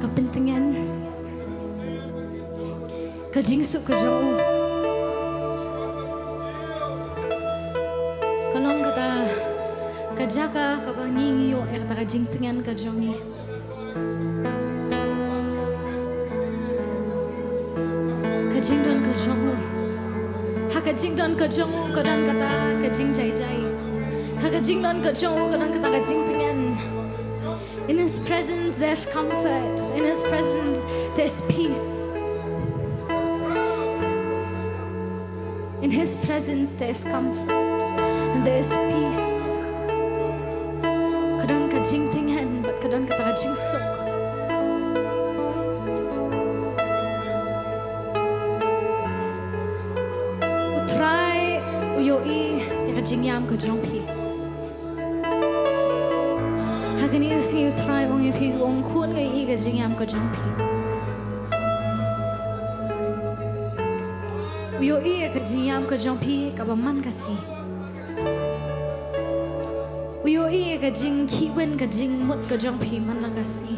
ka pentingan. Ka jing so ka jong kalong kata ka jaka ka bangingi yo kata ka jing tingan ka jong ni. Kajing don kajong hakajing don kajong kadan kata kajing jai jai hakajing don kajong kadan kata kajing tingan. In His presence there's comfort. In His presence there's peace. In His presence there's comfort and there's peace. Kadan kajing tingan but kadan kata kajing sok. Uyoi kajing yam ka jong pi hagani si try ong pi ong khun ngai kajing yam ka jong pi uyoi kajing yam ka jong pi ka ba man ka si uyoi kajing ki wen kajing mut ka jong pi man la ka si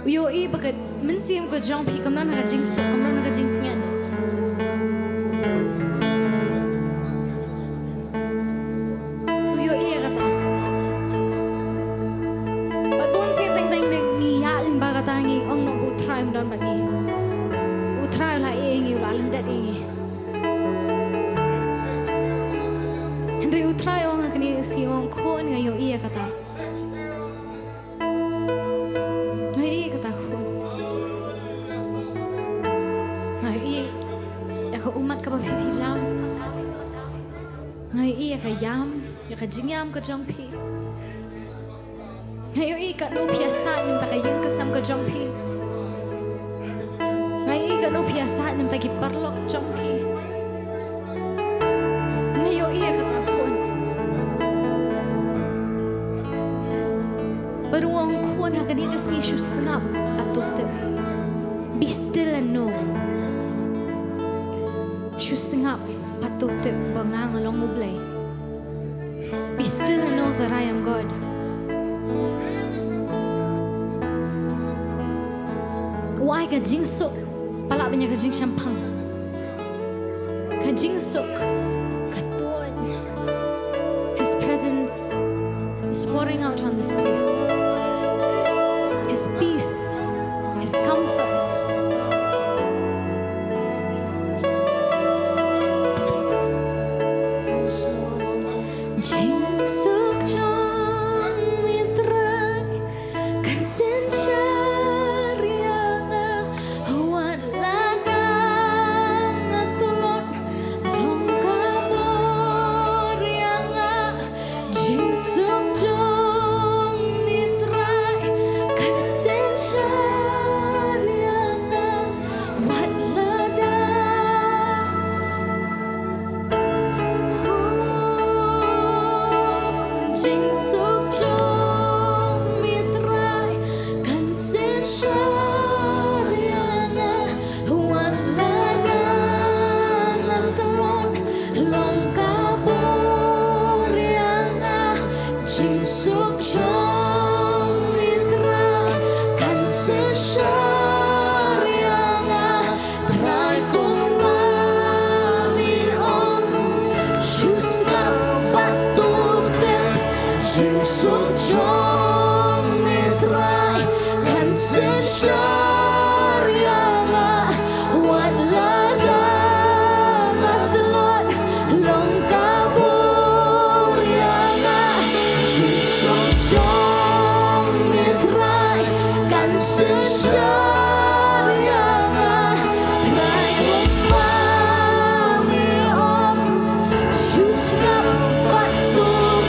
uyoi ba ka min sim ka jong pi kam na kajing so kam na kajing tingan don bani utrai la engi la lendat engi Henry utrai ong akni si ong khon ngayo iya kata ngai kata khon ngai ya ko umat ka ba phi jam ngai iya ka yam ya ka jingyam ka jong pi. Ngayon ika no piasa nim ta kayeng kasam ka jong pi. Ngayon ika no piasa nim ta giparlok jong pi. Ngayon iya katakon. Baruang kuan ha kani kasi sengap atut. Be still and know. Sengap patut bangang along mublay. Be still and know that I am God. Why ka jing sok pala banya ka jing champang. Ka jing sok katuan. His presence is pouring out on this place. His peace, His comfort. Jing suk chong mitrai kan sen syarianga wan lagang atulot long kabor yanga jing suk chong mitrai kan sen syarianga wan Jing suk chong mitrai kan sen syarianga wan lagang atulot long kabor yanga jing suk chong mitrai kan sen syarianga trai kumbali om shusna patut Jing suk chong mitrai kan sen syarianga wan lagang atulot long kabor yanga Jing suk chong mitrai kan sen syarianga trai kumbali om shusna patut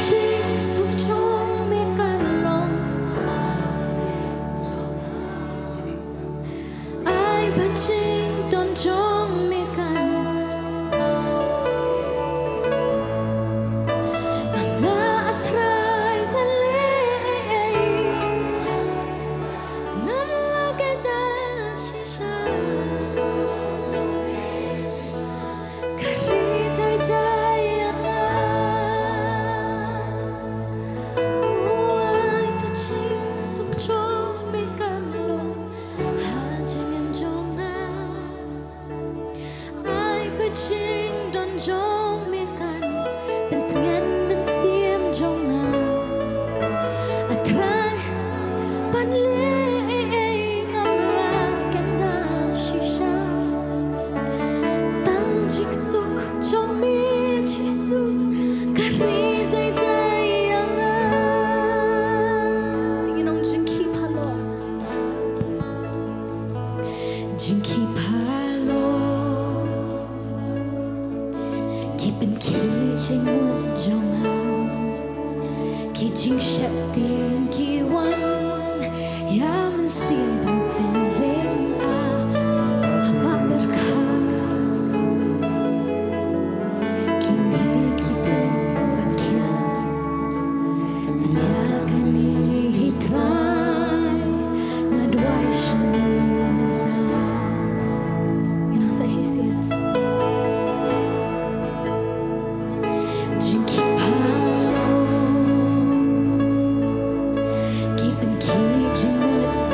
Jing suk chong mi kan long ai ba jing don chong mi kan Ang la atrai balay Nang lagada shisha Kari jai jai ana Ai ba jing suk chong mi kan long Ha jing em jong na Ai ba jing don jong mi kan Ben tengen ben siem jong na Atrai pan le ngam la kenda shisha Tang jing suk chong mi chi su Kari jai jai anga Nong jing ki palo Jing ki palo Ki ben ki jing mun jong au Ki jing shep ting ki wan Ya men siem ben pen ling a Hapa berka Ki me ki ben ban kia Ya kan hitrai Ngadwai shani menta You know, say she said Jing ki palo Ki ben ki jing mut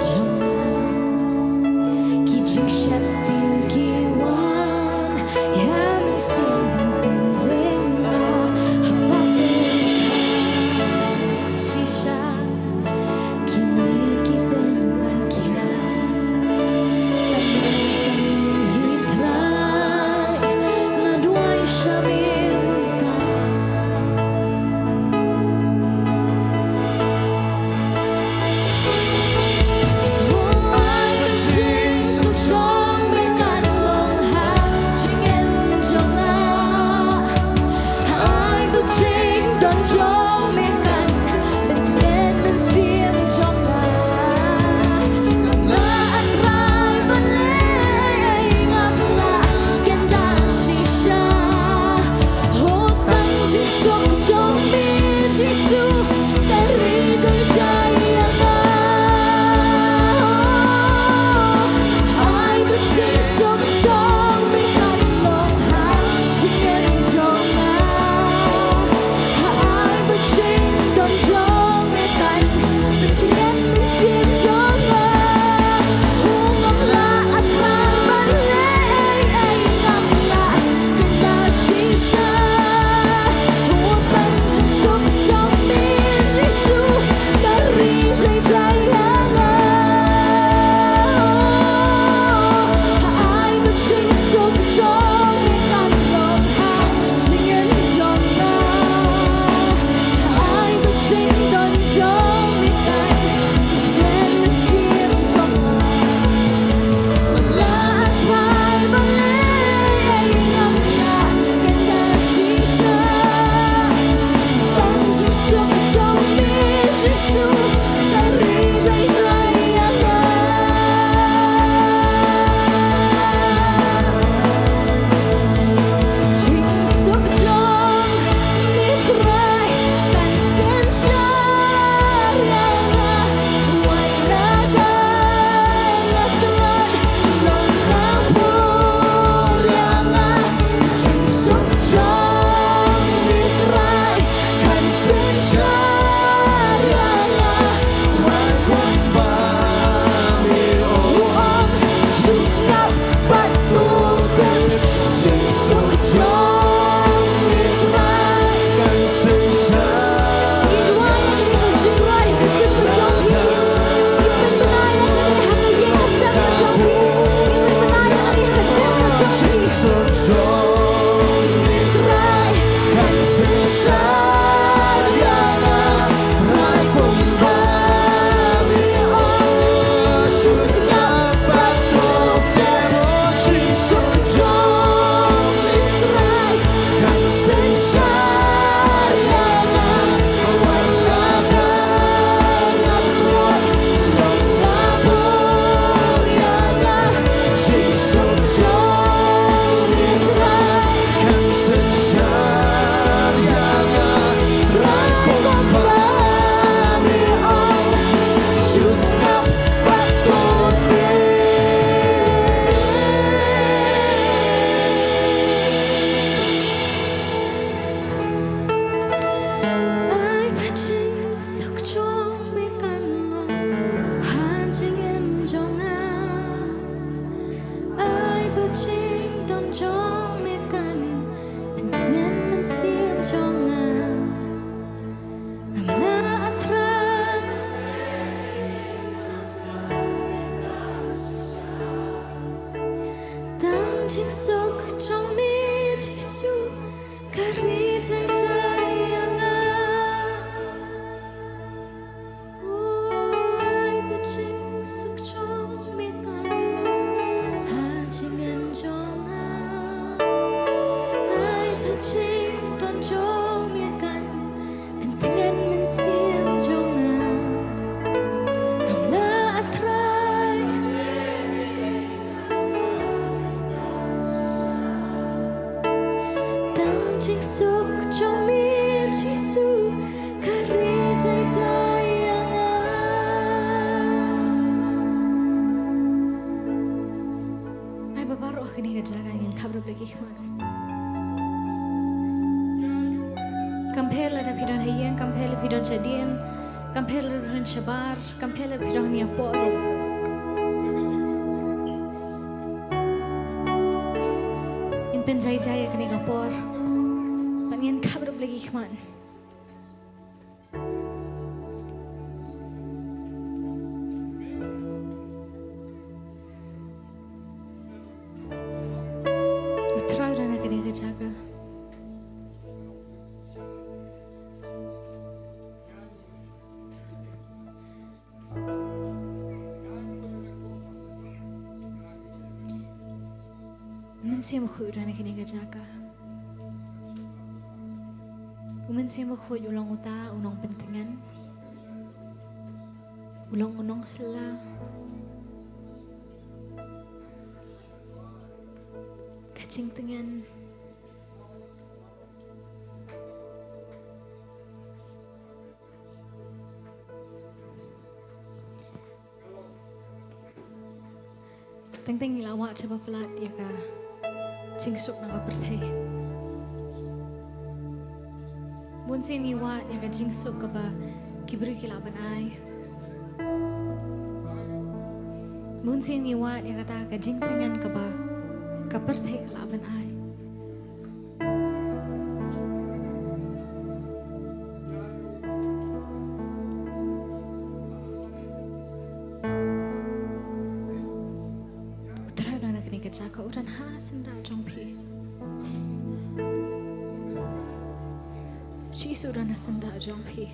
chính suốt trong mi Giêsu kariใจใจyang ai bất chính suốt trong mi tan ha chính em trong ai bất chính toàn trong miกันเป็นtình anh mình siêu trongทำละอัตราchính suốt trong mi Giêsu kariใจใจyang ai babaru kini kerjakan ingin kabar lagi kawan kampel ada pidon hayang kampel pidon jadian kampel pidon shabar kampel pidon niaporo in penjaya kini kapor ingin kabar lagi kawan. Utara udah nak dia jaga. Mesti aku udah nak dia jaga. Umen siya makhod ulang uta, unang pentingan. Ulang-unang sila. Kacing tengan. Teng-teng ilawak coba pelat ya ka. Cingsuk nang aperthe. Bun sin iwat ya ka cingsuk ka ba kibri kilaban ai. Bun sin iwat ya kata ka jingtengan ka ba kaperthe kilaban ai. Kau dan ha senda jong pi. Cisu dan senda jong pi.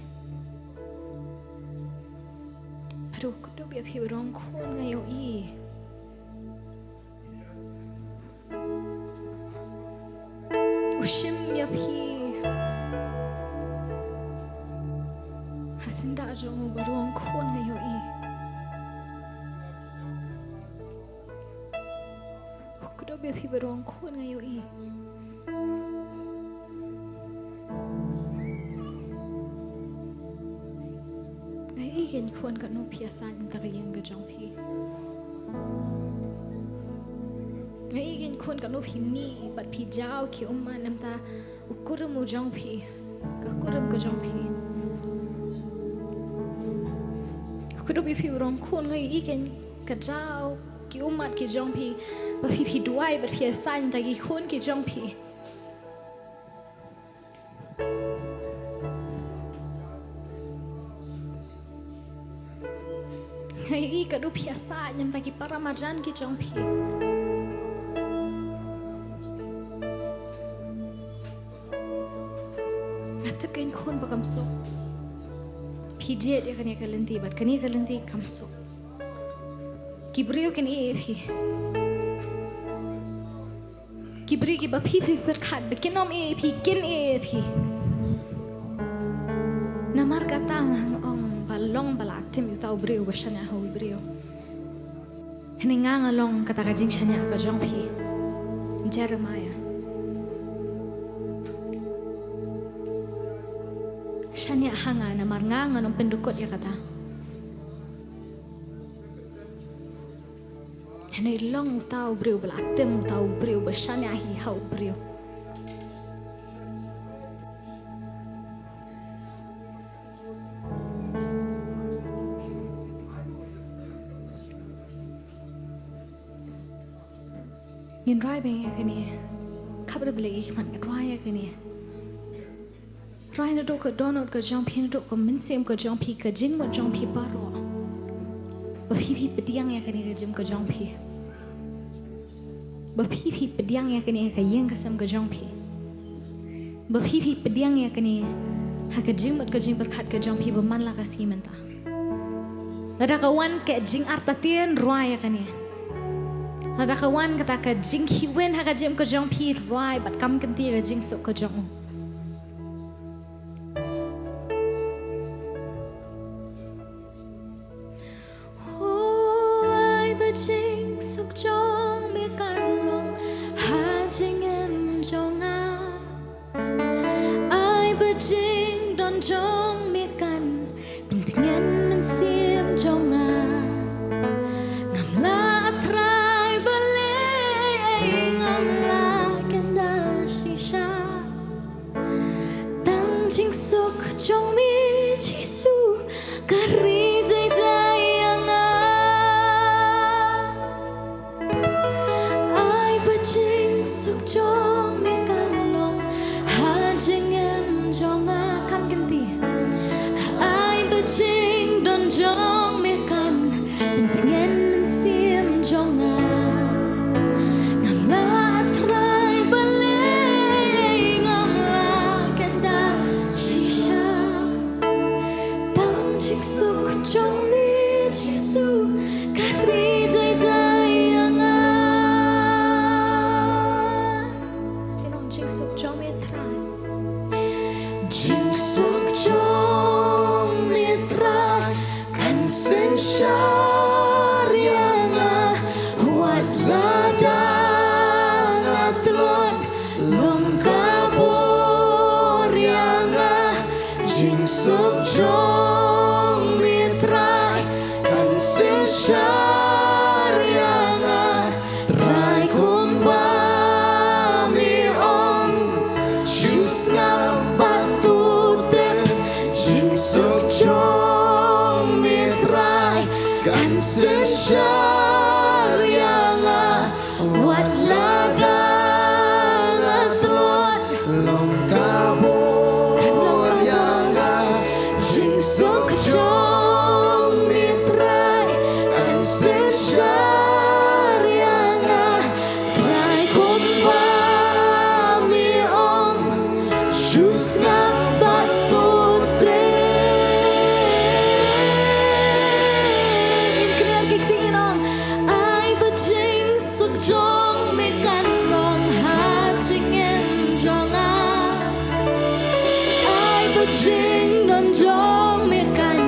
Aduh, kudu biar pi berong kon ngayo i. Ushim ya pi. Ha senda jong berong kon ngayo i. Biar pi berong kon ngayo i. Ngai gen kon kat no piasan Nongkhryiem ke jong pi. Ngai gen kon kat no pi ni bat pi jauh ki umma nam ta ukurum u jong pi. Ka kurum ke jong pi. Kudu biar pi berong kon ngai gen ka jauh ki umat ki jong pi. But pi duai but pi asan tagi khun ki jong pi. Ngai i kadu pi asan nyam tagi para marjan ki jong pi. Atap kain khun bakam so. Pi jet ya kani kalenti but kani kalenti kam so. Kibrio kani e pi. Kibri ki ba pi berkat bekinom e pi kin e pi. Namar katang ong balong balatim utau brio bersanya ho brio. Heningang along kata kajing shanya ka jong pi. Jeremiah. Shanya hanga namar ngang anong pendukot ya kata. Henay long utau brio belatem utau brio bersanya hi hau brio. Ngin rai beng ya kini, kabar beli ikhman rai ya kini. Rai na do ke donut ke jompi na do ke mensem ke jompi ke jing mo jompi baro. Bapi pediang ya kini ke jim ke jompi. Bapi pediang ya kini ka yeng kasam ke jongpi. Bapi pediang ya kini ha ke jing mot ke jing berkat ke jongpi beman la kasih menta. Lada kawan ke jing artatien ruai ya kini. Lada kawan kata ke jing hiwen ha ke jim ke jongpi ruai bat kam kenti ke jing sok ke jong. Oh ai ba jing sok jong me kan jong mi kan pentingan mensim jonga ngamla atrai bale ngamla kenda shisha tang jing sok jong mi jisu kari jai jai anga ai bajing sok jong mi kan long ha jing em jonga Jing don jong me kan pentingan mensim jonga ngamla atrai bale ngamla kenda shisha tang jing sok jong mi jisu kari jai jai anga tinong jing sok jong me atrai Jing suk jong mitra kan sen syariana wat ladang atlon long kabor yanga jing suk jong mitra kan sen syariana trai kumba mi om jus ngabatuten jing suk jong mitra kan sen syariana wat ladang atlon long kabor yanga jing suk jong mitra kan sen syariana trai kumba mi om jus ngabatuten Kner kiktingin om ai bajing suk jong me kan long ha chingen jonga ai bajing non jong me kan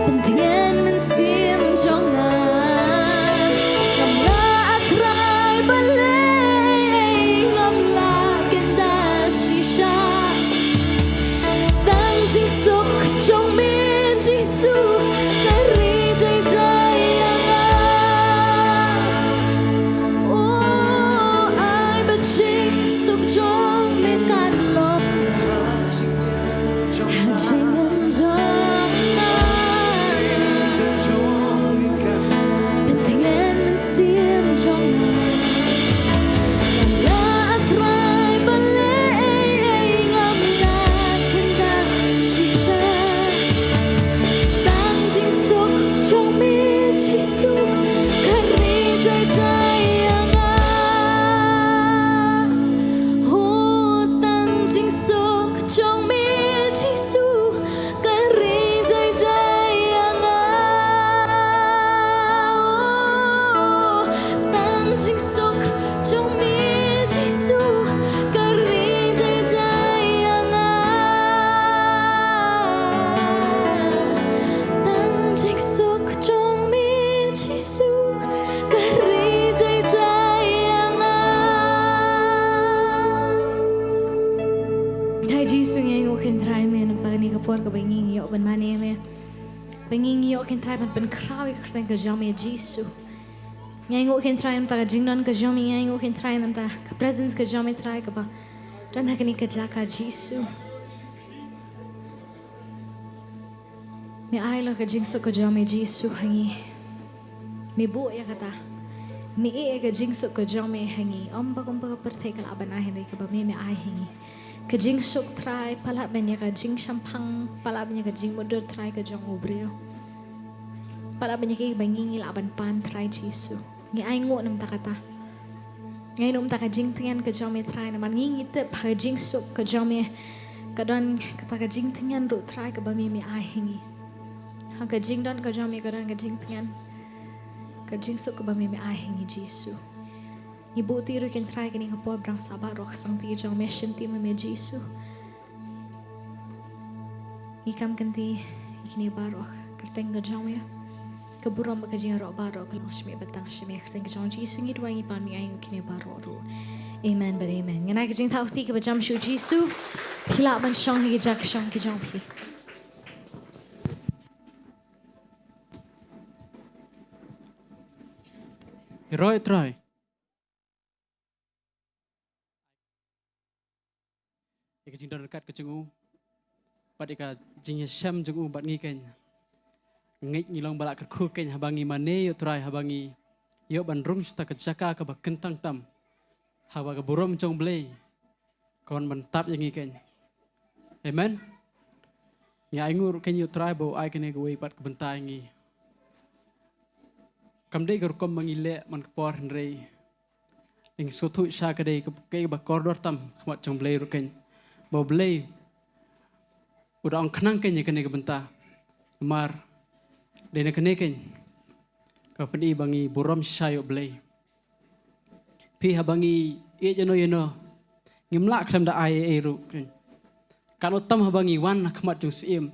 pentingan men sim jonga ngam la atrai balay ngam la genda shisha tang jing suk jong me jisu kari jai jai anga oh ai bajing suk jong me kan long Hajingan jonga pentingan men sim jonga ngam la atrai balay ngam la kenda shisha tang jing suk jong me jisu kari jai jai anga oh tang jing suk jong me jisu kari jai jai anga oh tang jing suk jong me jisu kari jai jai anga tang jing suk jong me jisu kari jai jai anga Thai Jisu ngay ngô khen trai me nam sa ni ka por ka banging yo ban mane me banging yo khen trai ban ban krawi ka tang ka jame Jisu ngay ngô khen trai nam ta ka jingnon ka jame ngay ngô khen trai nam ta ka presence ka jame trai ka ba dan ha ka ni ka jaka Jisu me ai la ka jingso ka jame Jisu hangi me bu ya kata me e ka jingso ka jame hangi om ba ka perthai ka laban ai ni ka ba me ai hangi ka jing sok trai pala banya ka jing champang pala banya ka jing moder trai ka jong ubrio pala banya ka bangingi laban pan trai Jisu ngi ai ngo nam takata ngai nom ta ka jing tian ka jong me trai na man ngi te pa jing sok ka jong me ka don ka ka jing tian ro trai ka ba me ai hingi ha ka jing don ka jong me ka don ka jing tian ka jing sok ka ba me ai hingi Jisu Ibu tiru ken try kini kapo brang sabar roh sang ti jong mission ti me Jisu. Ikam kanti ikini baroh kerteng ga jong ya. Keburam ba kajing roh baroh kalau shme batang shme kerteng ga jong Jisu ngi duangi pan mi ayu kini baroh ru. Amen but amen. Ngana kajing tau ti ka ba jam shu Jisu. Hila ban shong hi jak shong ki jong pi. Roy try. Ika jing dekat ke jengu. Pat ika jing syam jengu bat ngi ken. Ngit ngilong balak ke ku ken habangi mane yo try habangi yo ban rung sta ke jaka ke ba kentang tam. Hawa ke burom jong blei. Kon ban tap yang ngi ken. Amen. Nya aingur ken yo try bo ai ken ke wei pat ke bentai ngi. Kam dei ke kom mangile man ke por rei. Ing sotu sha ke dei ke ba koridor tam khmat jong blei ru ken. Bo blei udah ang kenang kenya kene ke benta mar dene kene ken ka pedi bangi buram sayo blei pi habangi e jeno yeno ngimla kram da ai e ru ken kan otam habangi wan khmat jung sim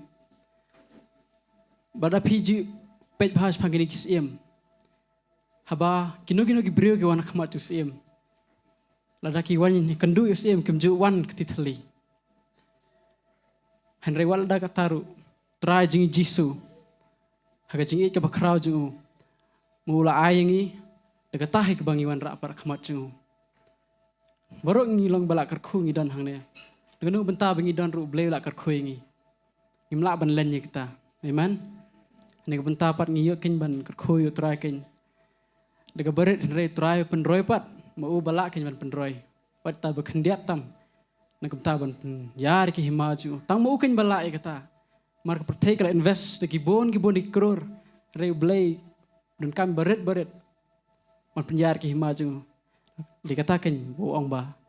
bada phiji pej bhas phangini sim haba kinu ki brio ki wan khmat jung sim lada ki wan kandu sim kimju wan ketithali Henry walda kataru try jing jisu haga jing ke bakrau jung mula ayengi daga tahi ke bangi wan ra par khmat jung borok ngilong balak kerku ngidan hangne daga nu benta bangi dan ru bleu lak kerku ngi imla ban lenye kita amen ne ke benta pat ngiyo kin ban kerku yo try kin daga beret Henry try penroy pat mau balak kin ban penroy pat ta bekhendiat tam nak kita ban yar ki himaju tang mau kin balak ya kata mar ke pertai kala invest de kibon di kror Re blay dan kami beret man penjar ki himaju dikatakan bohong ba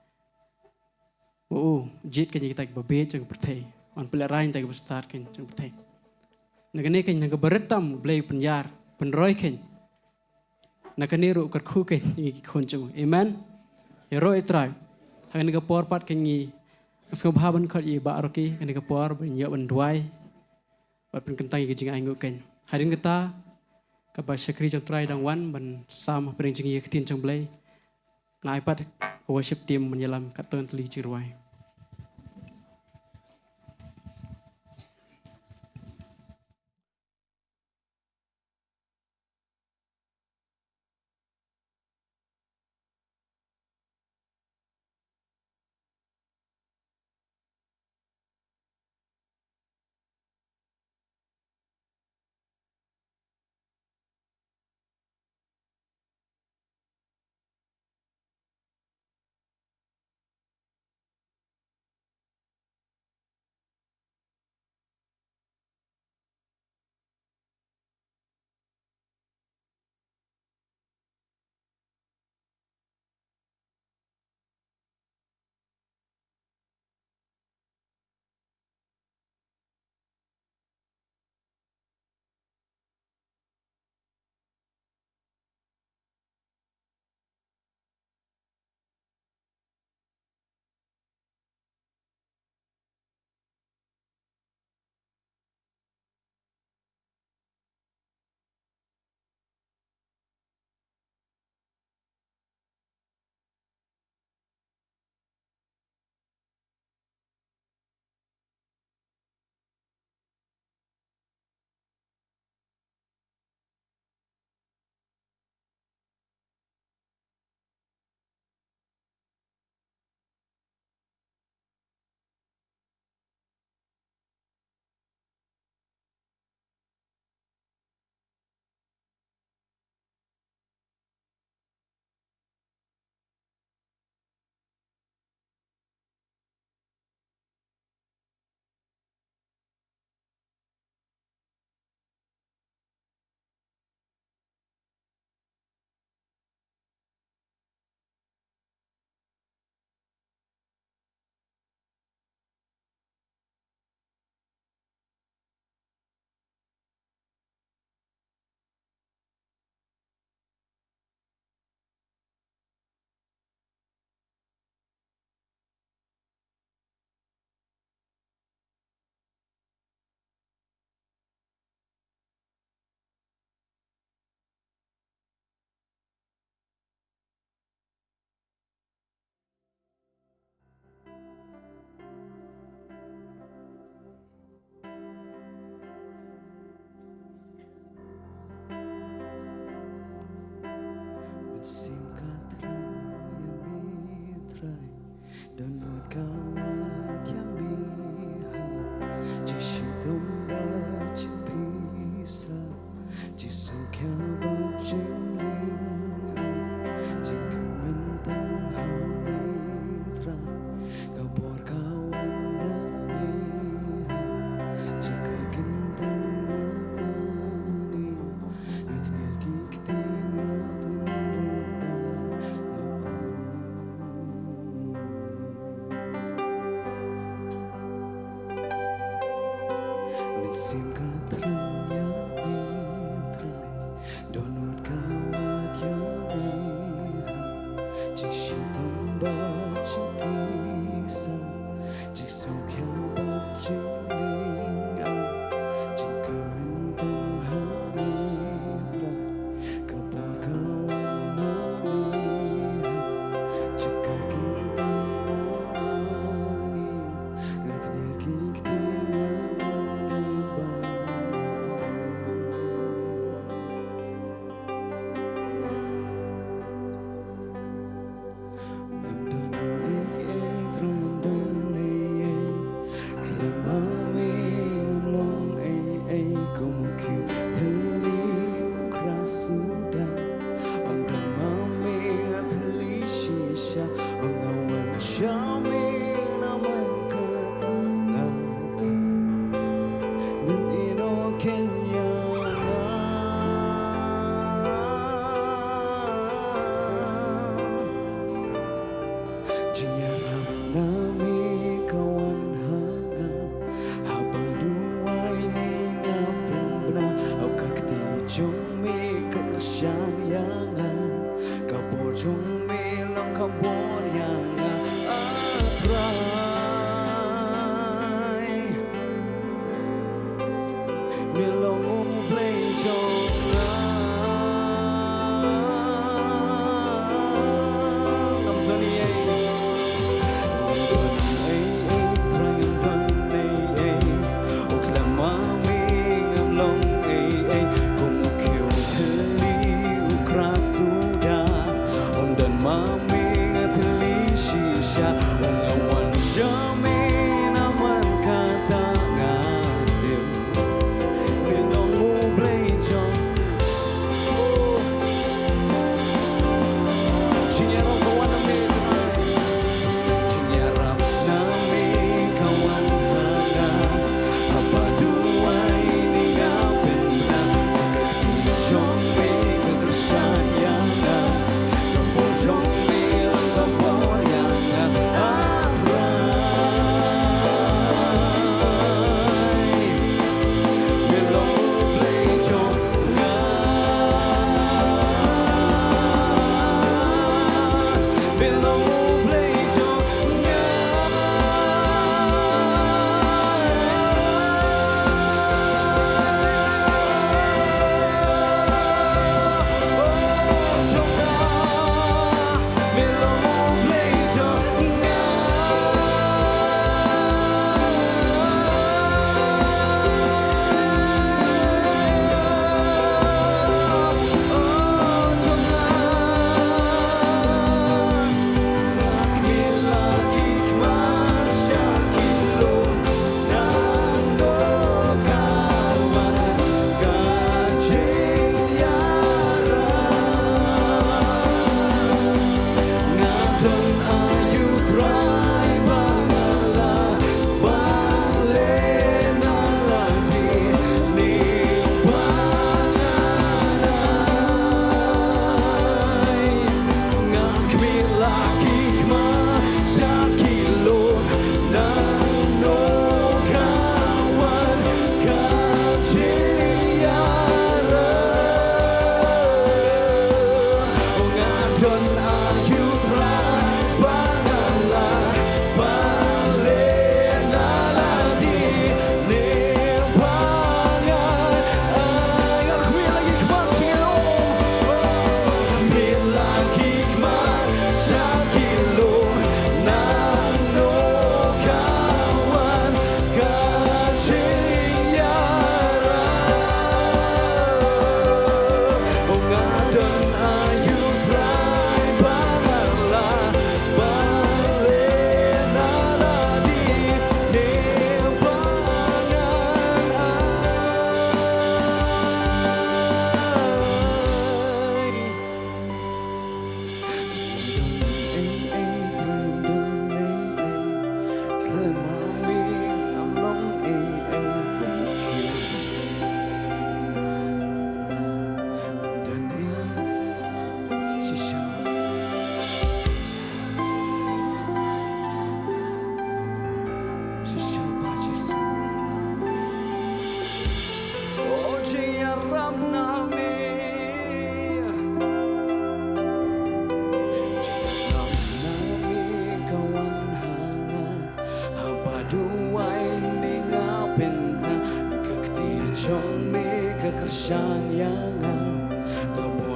jit kan kita babe jeng pertai man pelarain tak besar kan jeng pertai nagane kan nag beret tam blay penjar penroy kan nagane ru kerku kan ngi konjung amen hero itrai hagan ga por pat kan ngi Asko bahaban kot ye ba roki kan ga por ban yo ban duai ba pen kentang gi jing aingu kan harin kita ka ba syakri jang trai dang wan ban sam pring jing ye ktin jang blay ngai pat worship team menyelam katon teli jirwai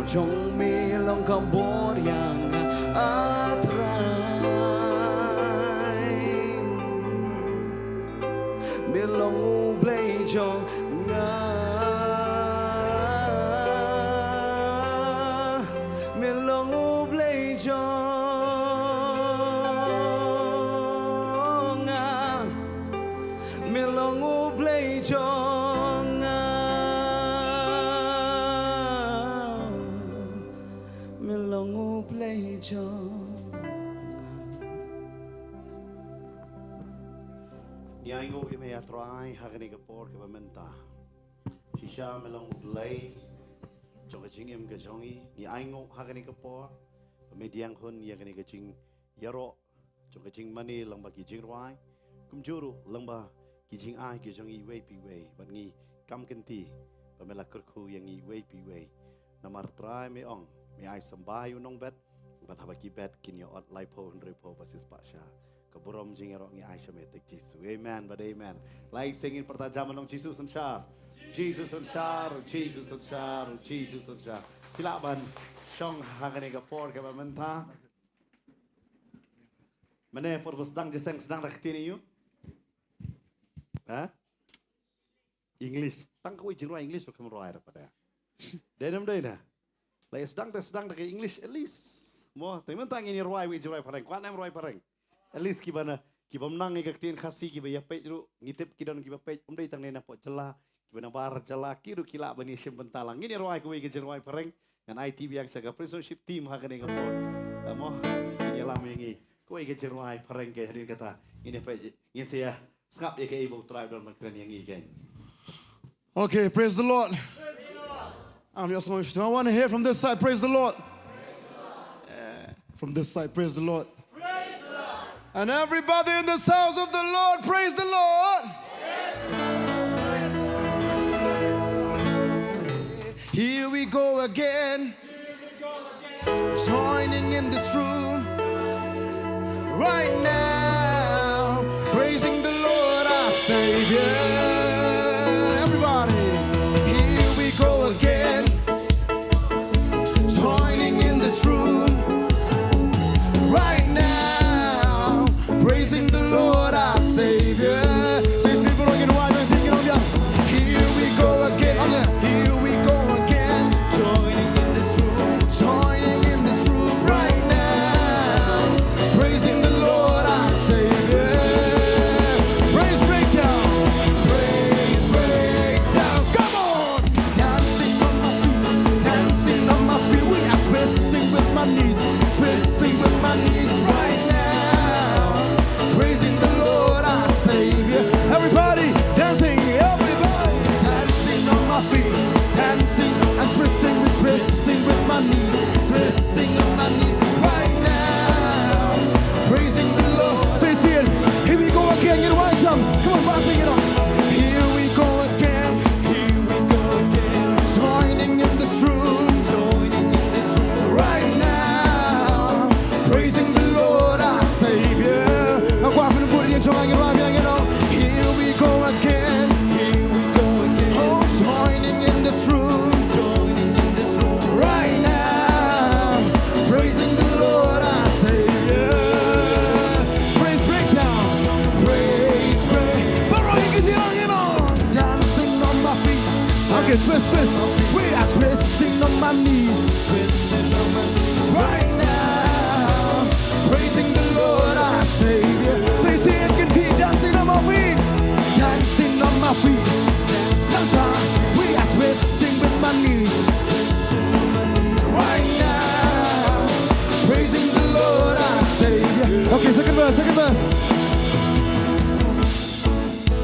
Trong mi lòng cầm bor yang atrai mi lòng u play trong nga mi lòng u play trong nga mi lòng u play trong nga play John. Yang go ime atrai hagani kapor ke bamenta. Shisha melong play jonga jing im ke jongi ni aingo hagani kapor mediang hun ya gani ke jing yaro jonga jing mani lang ba ki jing rai kumjuru lang ba ki jing ai ke jongi wei pi wei bat ngi kam kenti pamela kurku yang ngi wei pi wei namar trai me ong me ai sambayu nong bet bat habaki bet kin yo ot lai po repo basis pasha keburom jing ero ngi ai shametek jisu amen but amen lai singin pertajaman nong jisu sanshar Jesus sanshar Jesus sanshar Jesus sanshar silaban shong hangane ka por ka menta mane por sedang jeseng sedang raktini yu ha English tang ko jing ro English ko ro ai pada denam deina lai sedang ke English at least mo temen tang ini roi wi jrai pareng kwan em roi pareng at least kibana kibam nang ikak tin khasi kibaya pe ru ngitip kidon kibape umdai tang nena po jela kibana bar jela kiru kila bani sim bentalang ini roi ko wi jrai pareng ngan IT biang saga prisonership team hakane ko mo ini lam yangi ko wi jrai pareng ke hadir kata ini pe ngese ya skap ye ke ibu tribe don makran yangi ke. Okay, praise the Lord. I'm just going to, I want to hear from this side, praise the Lord. From this side, praise the Lord. Praise the Lord. And everybody in this house of the Lord, praise the Lord. Here we go again. Joining in this room right now, praising the Lord our Savior. Everybody, here we go again. Joining in this room right now, praising the Lord our Savior. Here we go again. Here we go again. Joining in this room right now, praising the Lord our Savior. Praise breakdown. Praise breakdown. Come on. Dancing on my feet. Dancing on my feet. We are twisting with my knees. Twisting with my knees right now, praising the Lord our Savior. Everybody dancing, everybody dancing on my feet, dancing and twisting with my knees, twisting on my knees right now, praising the Lord. Say it, here we go again. You know what? Come on, bouncing it up. Here we go again. Here we go again. Joining in this room, right now, praising the Lord our Savior. Here we go again. Oh, joining in this room right now, praising the Lord our Savior. Praise breakdown. Praise break. Dancing on my feet. Okay, twist. We are twisting on my knees. Right now, praising the Lord our Savior. Say it, continue dancing on my feet. Dancing on my feet. Sometimes we are twisting with my knees. Right now, praising the Lord our Savior. Okay, second verse.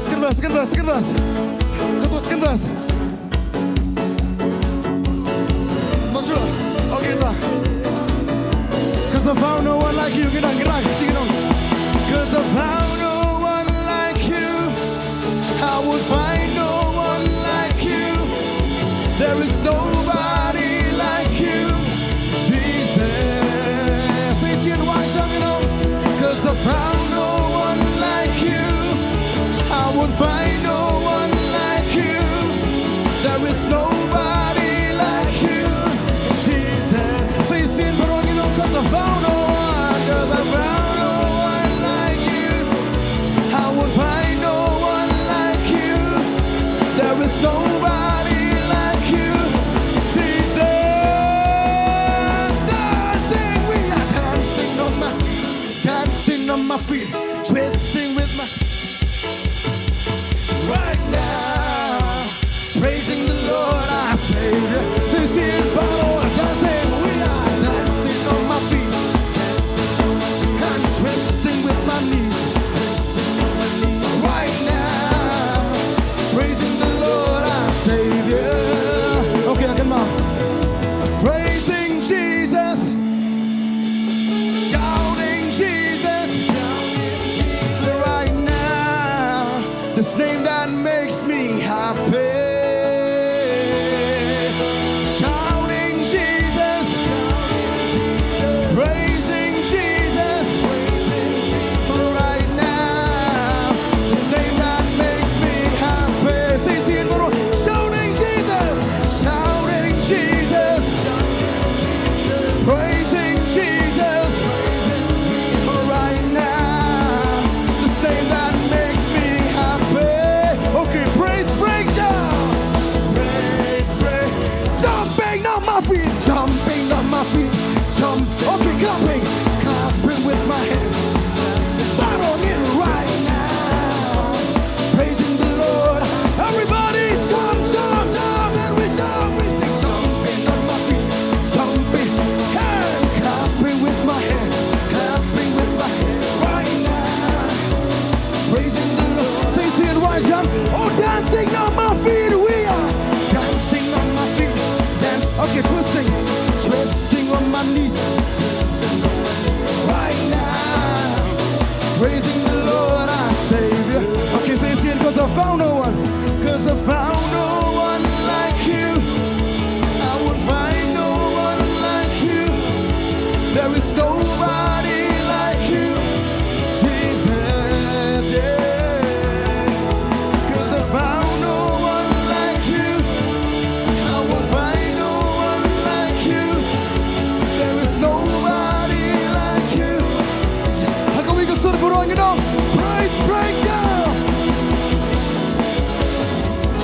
Second verse. Not sure. Okay, cause I found no one like you. Get on. Cause I found no one like you. I would find no one like you. There is would find no one like you. There is nobody like you, Jesus. Say sin, but wrong, you know, 'cause I found no one, 'cause I found no one like you. I would find no one like you. There is nobody like you, Jesus. Dancing, we are dancing on my feet, twisting with my right now, praising the Lord our Savior. Sing, dancing, we are dancing on my feet, and twisting with my knees. Right now, praising the Lord our Savior. Okay, come on. Praising Jesus, shouting Jesus, right now. This name that makes me happy. Shouting Jesus, praising Jesus, right now. This name that makes me happy. See it, shouting Jesus, shouting Jesus, praising Jesus, right now. This name that makes me happy. Okay, praise breakdown. Praise break. Jumping on my feet, jumping on my feet, jump. Okay, clapping, clapping with my hands. Bottle it right now. Praising the Lord. Everybody jump, jump, jump, and we jump. We sing jumping on my feet, jumping, and clapping with my hands, clapping with my hands right now. Praising the Lord. Say it right, jump. Oh, dancing on my feet, we are dancing on my feet. Okay, twisting, twisting on my knees. Right now, praising the Lord our Savior. Okay, say it, 'cause I found no one, 'cause I found no one like you. I would find no one like you. There is nobody like you, Jesus, yeah. 'Cause I found no one like you. I would find no one like you. There is nobody like you. How come we can start for on, you know? Praise breakdown.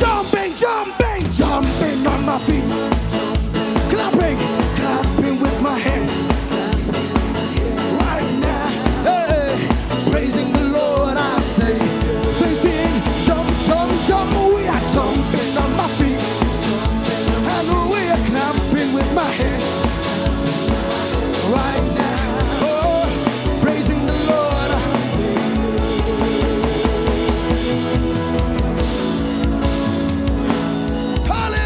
Jumping, jumping, jumping on my feet. Clapping, clapping with my hands. Right now, hey, praising the Lord I say. Sing, jump, jump, jump. We are jumping on my feet. And we are clapping with my hands. Right now, oh, praising the Lord.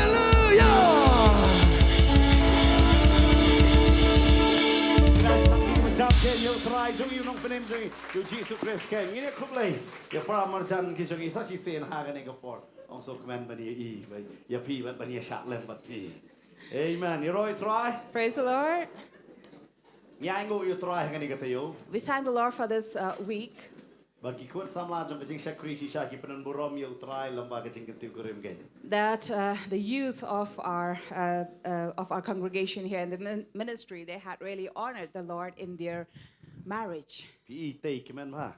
Hallelujah. Yêu trai chúng yêu nông phân em chúng yêu Jesus Christ khen nghĩa khúc lây ya para marjan ki chúng isa chi sen ha cái này cái port ông số comment bani y vậy ya phi vật bani shat lem vật phi amen you right try Praise the Lord. nhai ngô yêu try cái này cái thiếu We thank the Lord for this week. bagi kuat samla trong cái chính sách Christ isa ki penan borom yêu try lamba cái chính cái tiêu kurim gen That the youth of our congregation here in the ministry, they had really honored the Lord in their marriage. pi tei kemen ma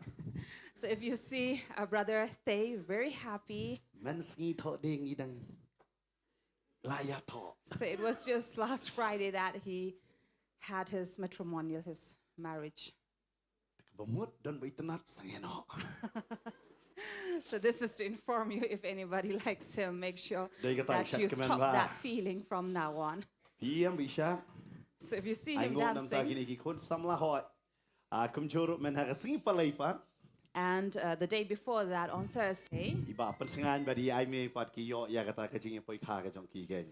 So if you see our brother Thay is very happy. men sgi tho ding i dang la ya tho So it was just last Friday that he had his matrimonial, his marriage. bamut dan bai tenat sangeno So this is to inform you, if anybody likes him, make sure Đây cái tài that you sản của stop mình that va. feeling from now on. pi em bi sha So if you see ai him ngô nam ta dancing, ki ni ki kuat samla ho kum churu men ha sgi palai pa and the day before that, on Thursday, iba pensengan badi ai me pat ki yo ya kata ka jing poi kha ka jong ki gen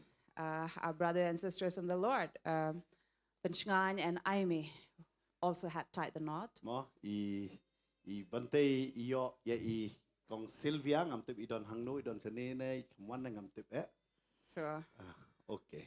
our brother and sisters in the Lord, Benchgan and Aimee, also had tied the knot. mo i bante i yo ya i kong Sylvia ngam tip i don hang no i don sene ne kwan ngam tip So okay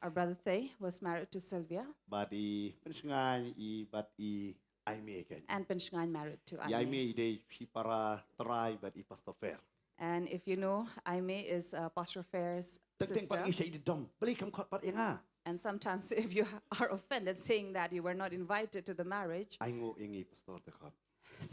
our brother Thay was married to Sylvia. badi pensengan i bat i I make it. and Penshgan married to I Aime. may day para try but I pastor fair. And if you know, Aime is Pastor Fair's Ting sister. pat isay dom. Balik kam kot pat nga. And sometimes if you are offended saying that you were not invited to the marriage, Ay ngo ingi pastor te kot.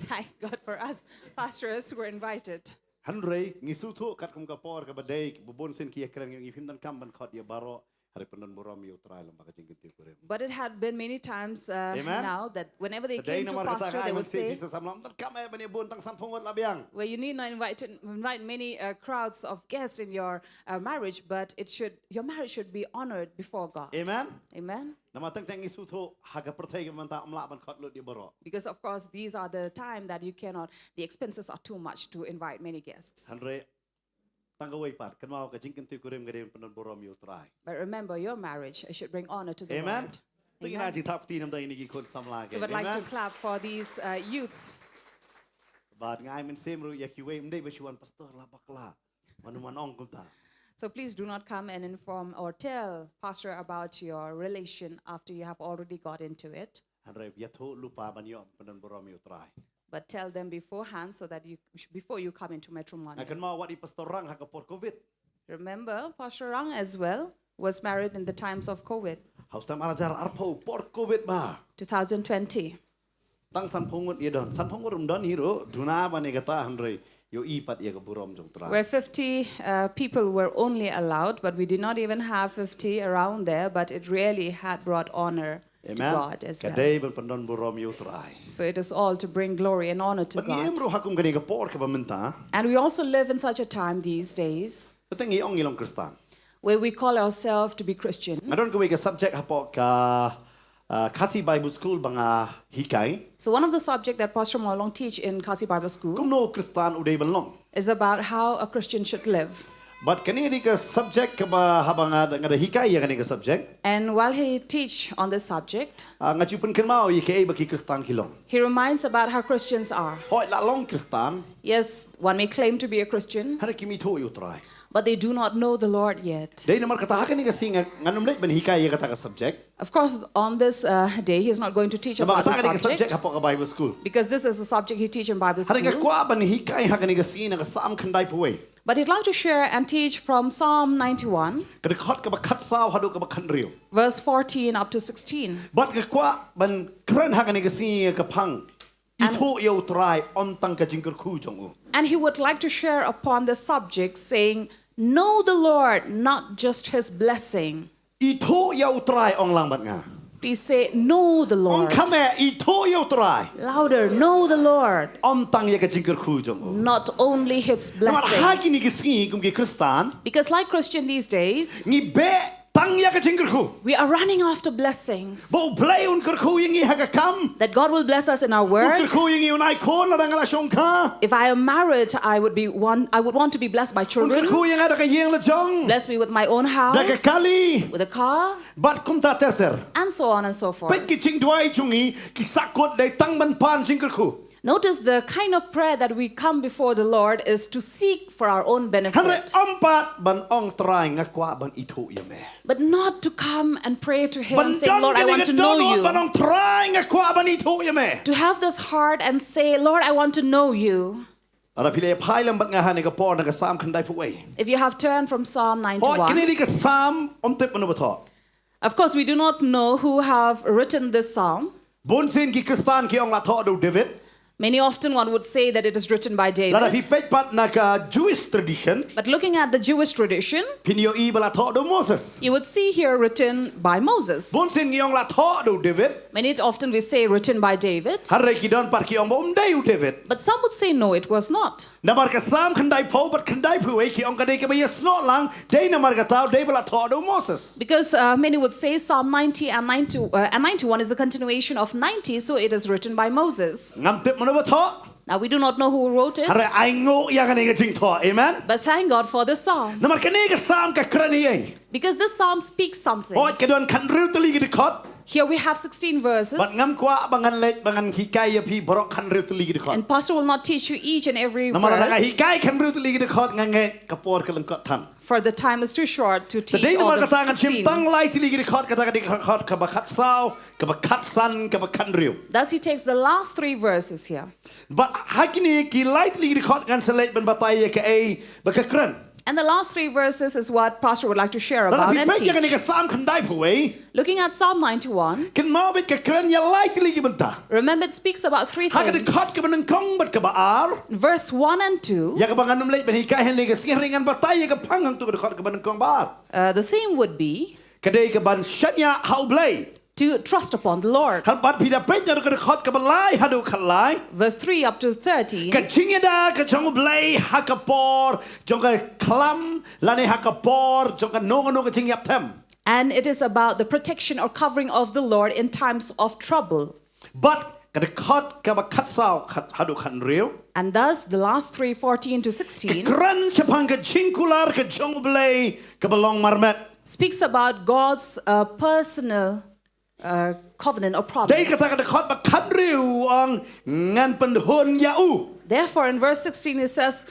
thank God for us, pastors were invited. Hanrei ngisutu kat kum kapor ka badai bubon sen kia keren ngi him dan kam ban kot ya baro hari penon borom yu try lam baka jingkin tiu kurem. But it had been many times Amen. now that whenever they Today came to namar pastor, kata they ngai would man say, bisa samlam dan kam ay bani bon tang sampungot labiang. well, you need not invite many crowds of guests in your marriage, but your marriage should be honored before God. Amen. Amen. Nama tang tang ngisutu haga pertai ka manta amla ban kot lut ya baro. Because of course, these are the time that you cannot, the expenses are too much to invite many guests. Hanrei tanggaway pat kan mau ka jingkin tiu kurem gadem penon borom yu try. But remember, your marriage should bring honor to the Amen. Lord. Tingin Amen. natin tap tinam tayo ni kon samla So I'd like to clap for these youths. But ngay min semru yakiwe mday bashuan pastor la bakla. Manuman ong kunta. So please do not come and inform or tell pastor about your relation after you have already got into it. Hanrei yatho lupa banyo penon borom yu try. But tell them beforehand so that before you come into matrimony. Akan mau wat i pastor rang hakapor COVID. Remember, Pastor Rang as well was married in the times of COVID, Haus tam arajar arpo por COVID ba. 2020. Tang san pongot ye don. San pongot don hiro duna bani kata hanrei yo i pat ye kaburom jong try. Where 50 people were only allowed, but we did not even have 50 around there, but it really had brought honor to Amen. God as well. Kadai ban penon borom yu try. So it is all to bring glory and honor to But ni God. emro hakum gani kapor ka bamenta. And we also live in such a time these days Tatang i ong ilong Kristan. where we call ourselves to be Christian. Ngadon ko ka subject hapo ka Kasi Bible School banga hikai. So one of the subjects that Pastor Mawlong teach in Kasi Bible School Kung no Kristan uday banlong. is about how a Christian should live. But kanini ka subject ka ba habang ngada hikai ya kanini ka subject? And while he teach on this subject, Ngajupun kan mau i kay baki Kristan kilong. he reminds about how Christians are. Hoy la long Kristan, Yes, one may claim to be a Christian, hana kimi to yu try. but they do not know the Lord yet. Day namar kata kanini ka singa nganum late ban hikai ya kata ka subject. Of course, on this day, he is not going to teach Namar about the kata kanini ka subject subject hapo ka Bible School. because this is the subject he teach in Bible Hana ka school. kwa ban hikai ha kanini ka singa ka sam khandai puwe. But he'd like to share and teach from Psalm 91, Kada khot ka ba khat saw hadu ka ba khandriu. verse 14 up to 16. But ka kwa ban kren ha kanini ka singa ka phang. Ito yu try on tang ka jingker khu jong u. And he would like to share upon the subject saying, know the Lord, not just his blessing. Ito yu try ong lang bat nga. Please say, know the Ong Lord. kame ito yu try. Louder, know the Lord, On tang ya ka jingker khu jong u. not only his Namar ha kini blessings. ka singa kum ki Kristan. Because like Christian these days, Ngi be tang ya ka jingker khu. we are running after blessings. Bo play un ker khu yingi ha ka kam. That God will bless us in our Ker work. khu yingi un ai kon la dang la shong ka. If I am married, I would want to be blessed by Un ker children. khu yinga da ka yeng la jong. Bless me with my own Da ka house, kali. with a car, Bat kum ta ter ter. and so on and so Pet forth. ki ching duai chungi ki sakot dai tang ban pan jingker khu. Notice the kind of prayer that we come before the Lord is to seek for our own Hanre benefit, ampat ban ong try nga kwa ban ito ya me. but not to come and pray to Him Ban saying, Lord, I want to know ban you. ong try nga kwa ban ito ya me. To have this heart and say, Lord, I want to know you. Ara pile pai lam bat nga ha ni ka por na ka sam khandai pu wei. If you have turned from Psalm Hoy 91, kini di ka sam om tip mano bato. of course, we do not know who have written this psalm. Bon sin ki Kristan ki ong la tho do David. Many often one would say that it is written by Lara David. fi pet pat na ka Jewish tradition. But looking at the Jewish tradition, Pinyo i bala tho do Moses. you would see here written by Moses. Bon sin ki ong la tho do David. Many often we say written by David, Harre ki don par ki ong om dai u David. but some would say no, it was not. Namar ka sam khandai po bat khandai pu wei ki ong ka dei ka ba yes not lang. Dei namar ka tao dei bala tho do Moses. Because many would say Psalm 90 and 91 is a continuation of 90, so it is written by Moses. Ngam tip mano bato. Now we do not know who wrote it, Harre ai ngo ya ka ni ka jing tho. Amen. but thank God for this psalm. Namar ka ni ka sam ka krani ei. Because this psalm speaks something. Hoy ka don khandriu tali ki kot. Here we have 16 verses. But ngam kwa bangan lek bangan hikai ya pi borok kan riu teli gede kot. And Pastor will not teach you each and every Namara verse, hikai kan riu teli gede kot ngange kapor kelang kot tan. for the time is too short to teach Today all namara the kata ngan chim 16. tang lai teli gede kot kata gede kot kabakat sao kabakat san kabakan riu. Thus he takes the last 3 verses here. But hakini ki lai teli gede kot ngan selait ben batai ya ke ai bakakran. And the last 3 verses is what Pastor would like to share Dalam about and pipet yang ni teach. ke sam kandai puai. Looking at Psalm 91, Ken mau bet kakran ya lai teli gede bentah. remember it speaks about 3 Hak gede things. kot ke benengkong bet ke baar. Verse 1 and 2, Ya ke bangan numlait ben hikai hen lege sing ringan batai ya ke pangang tu gede kot ke benengkong baar. the theme would be Kedai ke ban syanya hau blai. to trust upon the Lord. Hal bat pida penya ke kot ke balai hadu kalai. Verse 3 up to 13, Ke cingeda ke jong blai hakapor jong ke klam lani hakapor jong ke no ke cingyap them. and it is about the protection or covering of the Lord in times of trouble. But ke kot ke bakat sao hadu kan riu. And thus, the last 3, 14 to Ke 16, kran sepang ke cingkular ke jong blai ke belong marmet. speaks about God's personal covenant or Dei promise. kata ke kot bakat riu ang ngan pendhun yau. Therefore, in verse 16, it says,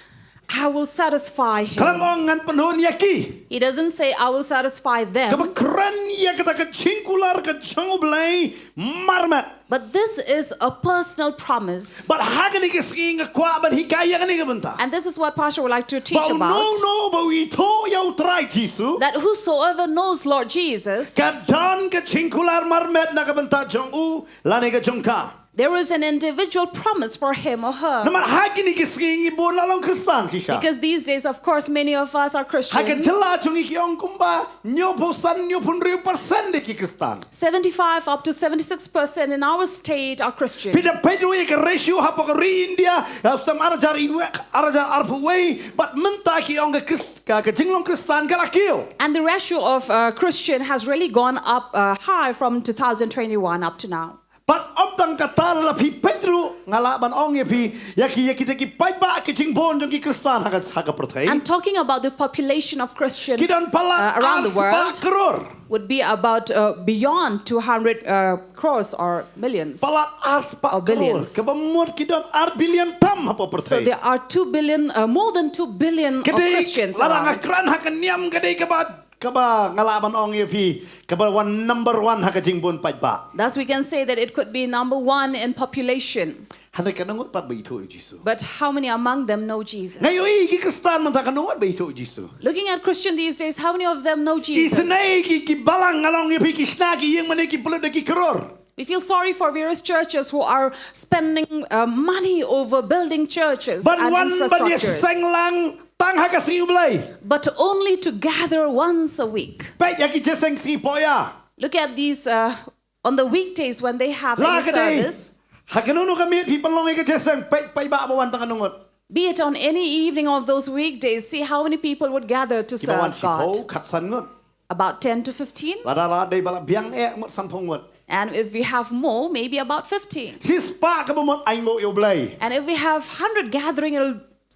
I will satisfy Kalam him. ong ngan pendhun yaki. He doesn't say, I will satisfy Ke them. kran ya kata ke cingkular ke jong blai marmet. But this is a personal promise. But hagani ke sing kwa ban hikaya kani ke benta. And this is what Pastor would like to teach Bau about. no bau ito yau try Jisu. That whosoever knows Lord Jesus, Kadon ke cingkular marmet na ke benta jong u lani ke jongka. there is an individual promise for him or her. Namar hagani ke sing ibu lalong Kristan sisa. Because these days, of course, many of us are Hagen Christian. jela jong iki ong kumba nyoposan nyopun riu persen de ki Kristan. 75 up to 76% in our state are Christian. Pida pedu ye ke ratio hapa ke ri India. Ustam arajar iwe arajar arpuwei. But menta ki ong ke jinglong Kristan galakio. And the ratio of Christian has really gone up high from 2021 up to now. But omtang kata la pi Pedro ngalaban ong ye pi yaki kita ki pai ba ki jingbon jong ki Kristan haga perthai. And talking about the population of Christian Kidan pala around the world kror. would be about beyond 200 crores or millions. Pala aspa Or billions. Kebamut kidan billion tam apa So perthai. there are 2 billion, more than 2 billion of Kedai Christians larang around. akran hakan niam kedai kaba ngalaban ong ye pi kaba number 1 haga jingbon pai ba. Thus we can say that it could be number 1 in population. Hanai kanangot pat ba ito Jisu. But how many among them know Jesus? Ngayon ki Kristan man ta kanangot ba ito Jisu. Looking at Christian these days, how many of them know Jesus? Isanay ki balang ngalong ye pi kisnagi yang manay ki pulot ki kror. We feel sorry for various churches who are spending money over building churches and Ban ye infrastructures, seng lang tang haga sing blay. but only to gather once a week. Pai yaki jeseng sing poya. Look at these on the weekdays when they have La any kadai. service, Hakanuno kami people long ke jeseng pai ba awan tang kanungot. be it on any evening of those weekdays, see how many people would gather to Kibawan serve God. sipo katsan ngot. About 10 to 15. La day bala biang mot san pongot. And if we have more, maybe about 15. Sis pa ka mot ay mo yo blay. And if we have 100 gathering,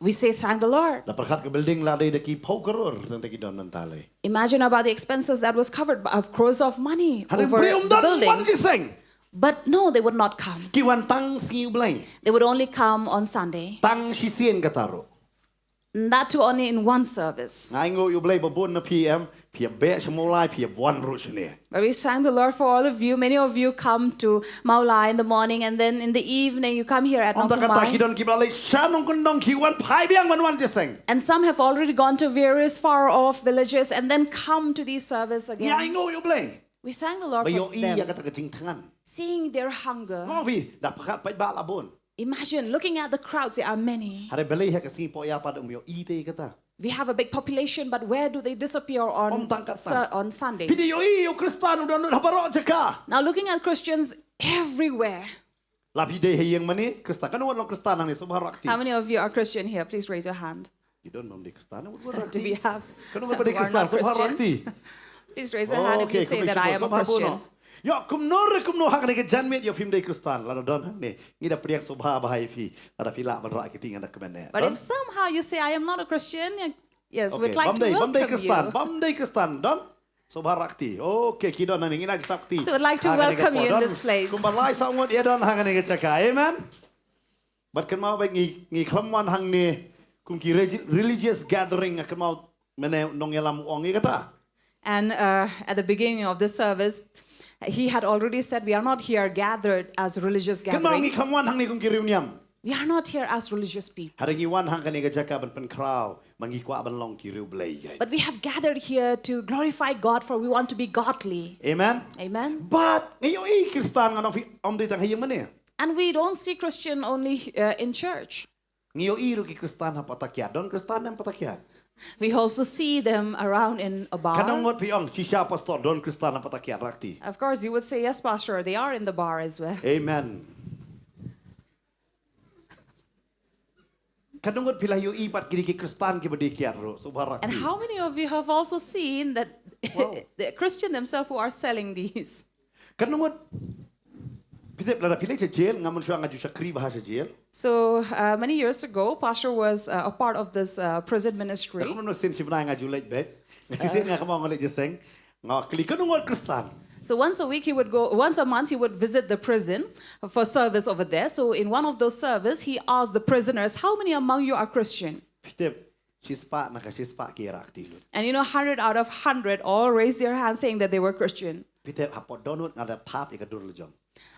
we say thank the Lord. Da perkat ke building la day de ki pau kror tang ki don mentale. Imagine about the expenses that was covered of crores of money Harin over prium the dan building. wan jeseng. But no, they would not come. Ki wan tang sing blay. They would only come on Sunday. Tang sisien kataro. And that too only in one service. Ngai ngo yo blay babon na PM pia be semolai pia wan ro sene. But we thank the Lord for all of you. Many of you come to Mawlong in the morning and then in the evening you come here at Om ta kata ki Nongthymmai. don ki balai shanong kundong ki wan pai biang wan jeseng. And some have already gone to various far off villages and then come to these service Ngai again. ngo yo blay. We thank the Lord Ba yo for i ya them. kata ke jing tangan. Seeing their hunger. Ngovi da perkat pai ba labon. Imagine looking at the crowds, there are many. Hare balai ha ke sing po ya pa yo i te kata. We have a big population, but where do they disappear Om tang kata. on Sundays? Pidi yo i yo Kristan udon habaro jeka. Now looking at Christians everywhere. La pide he yang mani Kristan kan wan lo Kristan nang ni subharo akti. How many of you are Christian here? Please raise your hand. You don't know the Kristan wan Do we have kan who wan pada are Kristan not subharo Christian? akti. Please raise your hand if you say that I am a Christian. Yo kumno hak ne ke janmet yo film de Kristan la don hak ne ngida priak subha bahai fi ada fila ban ra kiting ada kemene. But if somehow you say I am not a Christian, yes, we'd like to bam welcome day Kristan, you. bam day Kristan don. So barakti. Okay, kita nang ingin aja takti. So I'd like to welcome you in this place. Kumbalai sangat ia don hang ni cakap. Amen. But kan mau baik ngi kelaman hang ni kumki religious gathering akan mau mana nong yalam ong ni kata. And at the beginning of this service, he had already said, we are not here gathered as religious Kan mau ngi gathering. kelaman hang ni kumki reuniam. We are not here as religious people. Hari ngi wan hang kan ni cakap pen crowd mangi kuat ban long ki riu belai. But we have gathered here to glorify God, for we want to be godly. Amen. Amen. But ngayon Kristan ngano om di tang hayang mana? And we don't see Christian only in church. Ngayon ru ki Kristan ha patakiat. Don Kristan yang patakiat. We also see them around in a Kadang bar. ngot piong sisya pastor don Kristan ha patakiat rakti. Of course, you would say, yes, Pastor, they are in the bar as well. Amen. Kadang ngot pila yo ipat kiri ki Kristan ki bedikiat ro so barakti. And how many of you have also seen that Wow. the Christian themselves who are selling these? Kadang ngot Pitep lada pilih jail ngamun syang ngaju sakri bahasa jail. So many years ago, Pastor was a part of this prison ministry. Aku no sen sibna ngaju late bed. Ngasi sen ngak mau ngolek jeseng. Ngak kli kadang ngot Kristan. So once a week he would go, once a month he would visit the prison for service over there. So in one of those service, he asked the prisoners, how many among you are Christian? Pitep sispa nak sispa ki rakti lu. And 100 out of 100 all raised their hands saying that they were Christian. Pitep hapot donut ngada tap ikadur lejong.